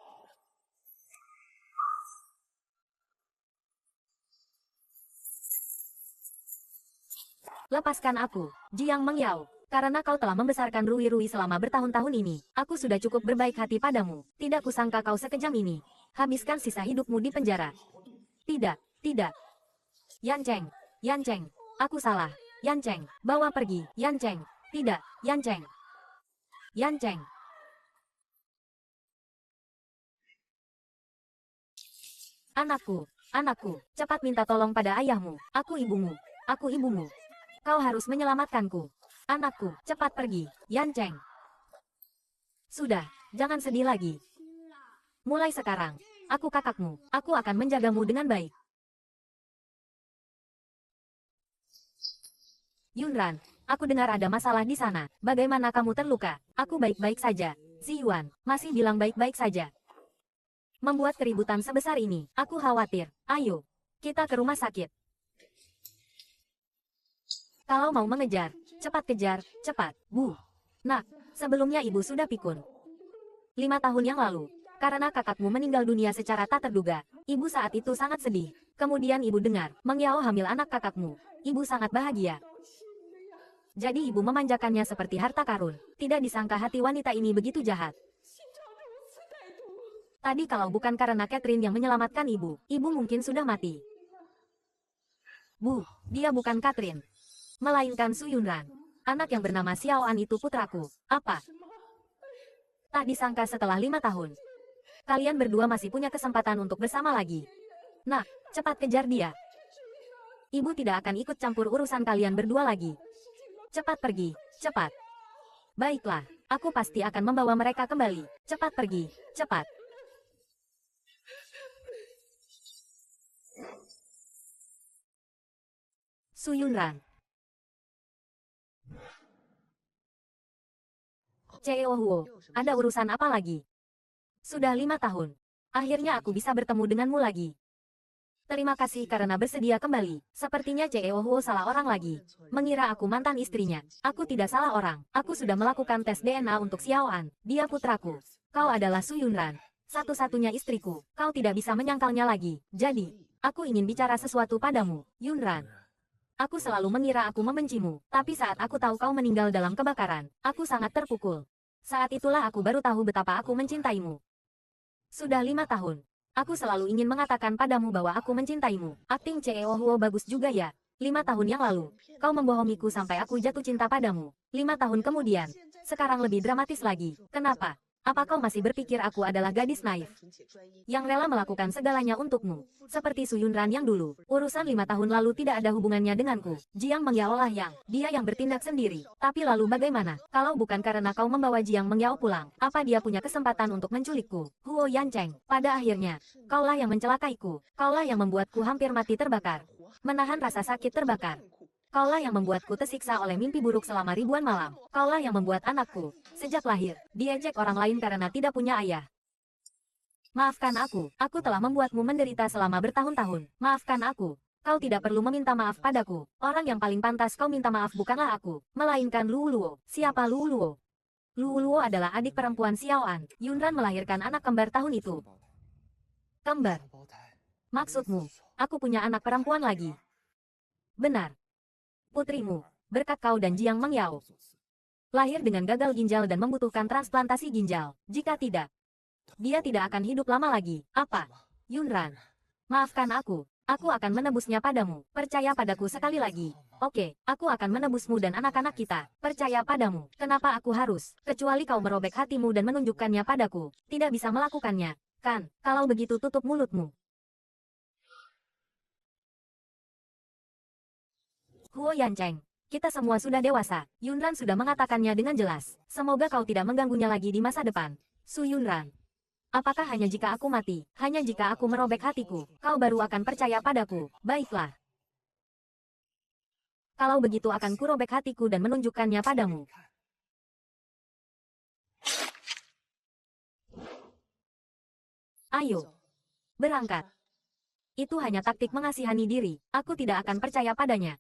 Lepaskan aku, Jiang Mengyao. Karena kau telah membesarkan Rui Rui selama bertahun-tahun ini, aku sudah cukup berbaik hati padamu. Tidak kusangka kau sekejam ini. Habiskan sisa hidupmu di penjara. Tidak, tidak. Yan Cheng, Yan Cheng, aku salah. Yan Cheng, bawa pergi. Yan Cheng, tidak. Yan Cheng. Yan Cheng. Anakku, anakku, cepat minta tolong pada ayahmu. Aku ibumu. Aku ibumu. Kau harus menyelamatkanku. Anakku, cepat pergi. Yan Cheng. Sudah, jangan sedih lagi. Mulai sekarang, aku kakakmu. Aku akan menjagamu dengan baik. Yunran, aku dengar ada masalah di sana. Bagaimana kamu terluka? Aku baik-baik saja. Si Yuan, masih bilang baik-baik saja. Membuat keributan sebesar ini, aku khawatir. Ayo, kita ke rumah sakit. Kalau mau mengejar, cepat kejar, cepat. Bu. Nak, Sebelumnya ibu sudah pikun. 5 tahun yang lalu, karena kakakmu meninggal dunia secara tak terduga, ibu saat itu sangat sedih. Kemudian ibu dengar, Meng Yao hamil anak kakakmu. Ibu sangat bahagia. Jadi ibu memanjakannya seperti harta karun. Tidak disangka hati wanita ini begitu jahat. Tadi kalau bukan karena Catherine yang menyelamatkan ibu mungkin sudah mati. Bu, dia bukan Catherine. Melainkan Su Yunran. Anak yang bernama Xiao An itu putraku. Apa? Tak disangka setelah 5 tahun. Kalian berdua masih punya kesempatan untuk bersama lagi. Nah, cepat kejar dia. Ibu tidak akan ikut campur urusan kalian berdua lagi. Cepat pergi, cepat. Baiklah, aku pasti akan membawa mereka kembali. Cepat pergi, cepat. Su Yunran. Cheo Huo, ada urusan apa lagi? Sudah 5 tahun. Akhirnya aku bisa bertemu denganmu lagi. Terima kasih karena bersedia kembali. Sepertinya Cheo Huo salah orang lagi. Mengira aku mantan istrinya. Aku tidak salah orang. Aku sudah melakukan tes DNA untuk Xiao An. Dia putraku. Kau adalah Su Yunran. Satu-satunya istriku. Kau tidak bisa menyangkalnya lagi. Jadi, aku ingin bicara sesuatu padamu, Yunran. Aku selalu mengira aku membencimu. Tapi saat aku tahu kau meninggal dalam kebakaran, aku sangat terpukul. Saat itulah aku baru tahu betapa aku mencintaimu. Sudah 5 tahun. Aku selalu ingin mengatakan padamu bahwa aku mencintaimu. Akting Cheo Huo bagus juga ya. 5 tahun yang lalu, kau membohongiku sampai aku jatuh cinta padamu. 5 tahun kemudian, sekarang lebih dramatis lagi. Kenapa? Apa kau masih berpikir aku adalah gadis naif yang rela melakukan segalanya untukmu? Seperti Su Yunran yang dulu. Urusan 5 tahun lalu tidak ada hubungannya denganku. Jiang Mengyao lah dia yang bertindak sendiri. Tapi lalu bagaimana? Kalau bukan karena kau membawa Jiang Mengyao pulang, apa dia punya kesempatan untuk menculikku? Huo Yancheng, pada akhirnya, kaulah yang mencelakaiku. Kaulah yang membuatku hampir mati terbakar. Menahan rasa sakit terbakar. Kaulah yang membuatku tersiksa oleh mimpi buruk selama ribuan malam. Kaulah yang membuat anakku, sejak lahir, diejek orang lain karena tidak punya ayah. Maafkan aku telah membuatmu menderita selama bertahun-tahun. Maafkan aku. Kau tidak perlu meminta maaf padaku. Orang yang paling pantas kau minta maaf bukanlah aku, melainkan Luo Luo. Siapa Luo Luo? Luo Luo adalah adik perempuan Xiao An. Yunran melahirkan anak kembar tahun itu. Kembar? Maksudmu, aku punya anak perempuan lagi? Benar. Putrimu, berkat kau dan Jiang Mengyao, lahir dengan gagal ginjal dan membutuhkan transplantasi ginjal. Jika tidak, dia tidak akan hidup lama lagi. Apa? Yunran, maafkan aku. Aku akan menebusnya padamu. Percaya padaku sekali lagi. Oke, aku akan menebusmu dan anak-anak kita. Percaya padamu. Kenapa aku harus? Kecuali kau merobek hatimu dan menunjukkannya padaku. Tidak bisa melakukannya, kan? Kalau begitu tutup mulutmu. Huo Yancheng, kita semua sudah dewasa. Yunran sudah mengatakannya dengan jelas. Semoga kau tidak mengganggunya lagi di masa depan. Su Yunran. Apakah hanya jika aku mati, hanya jika aku merobek hatiku, kau baru akan percaya padaku? Baiklah. Kalau begitu akan kurobek hatiku dan menunjukkannya padamu. Ayo. Berangkat. Itu hanya taktik mengasihani diri. Aku tidak akan percaya padanya.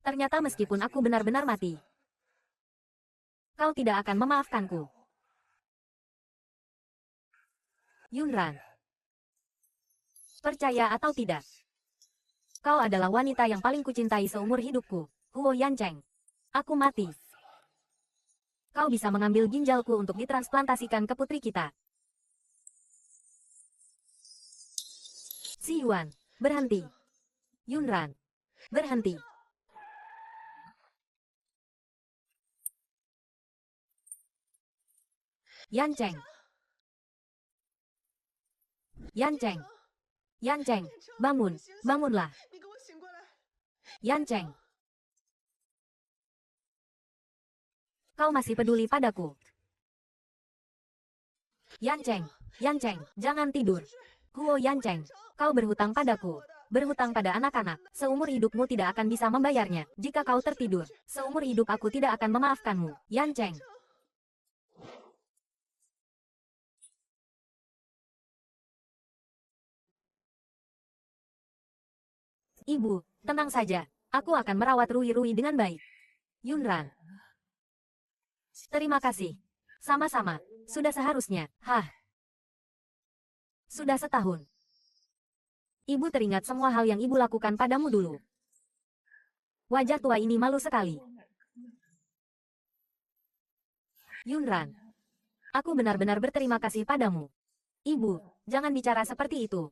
Ternyata meskipun aku benar-benar mati, kau tidak akan memaafkanku. Yunran. Percaya atau tidak, kau adalah wanita yang paling kucintai seumur hidupku. Huo Yancheng. Aku mati. Kau bisa mengambil ginjalku untuk ditransplantasikan ke putri kita. Si Yuan, berhenti. Yunran, berhenti. Yancheng. Yancheng. Yancheng, bangun, bangunlah. Yancheng. Kau masih peduli padaku? Yancheng, Yancheng, jangan tidur. Huo Yancheng, kau berhutang padaku. Berhutang pada anak-anak, seumur hidupmu tidak akan bisa membayarnya. Jika kau tertidur, seumur hidup aku tidak akan memaafkanmu. Yan Cheng. Ibu, tenang saja. Aku akan merawat Rui dengan baik. Yunran. Terima kasih. Sama-sama. Sudah seharusnya. Hah. Sudah setahun. Ibu teringat semua hal yang ibu lakukan padamu dulu. Wajah tua ini malu sekali. Yunran. Aku benar-benar berterima kasih padamu. Ibu, jangan bicara seperti itu.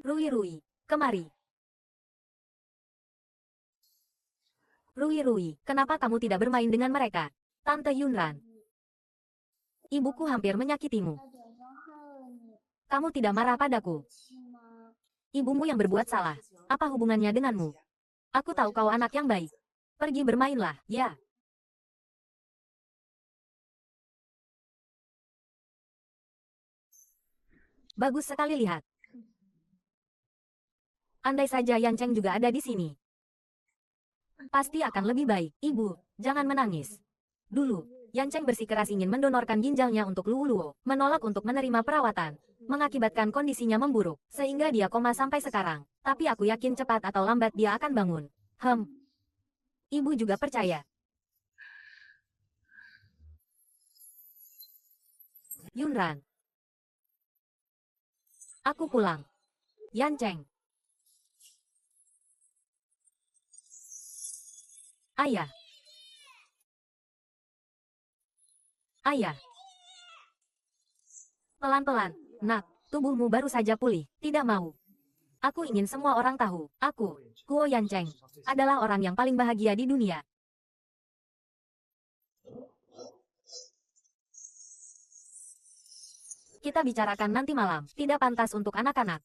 Rui, kemari. Rui, kenapa kamu tidak bermain dengan mereka? Tante Yunran. Ibuku hampir menyakitimu. Kamu tidak marah padaku. Ibumu yang berbuat salah. Apa hubungannya denganmu? Aku tahu kau anak yang baik. Pergi bermainlah, ya. Bagus sekali lihat. Andai saja Yan Cheng juga ada di sini. Pasti akan lebih baik. Ibu, jangan menangis. Dulu, Yan Cheng bersikeras ingin mendonorkan ginjalnya untuk Luo Luo, menolak untuk menerima perawatan, mengakibatkan kondisinya memburuk, sehingga dia koma sampai sekarang. Tapi aku yakin cepat atau lambat dia akan bangun. Ibu juga percaya. Yunran. Aku pulang. Yan Cheng. Ayah. Ayah. Pelan-pelan, nak, tubuhmu baru saja pulih, tidak mau. Aku ingin semua orang tahu, aku, Guo Yan Cheng, adalah orang yang paling bahagia di dunia. Kita bicarakan nanti malam, tidak pantas untuk anak-anak.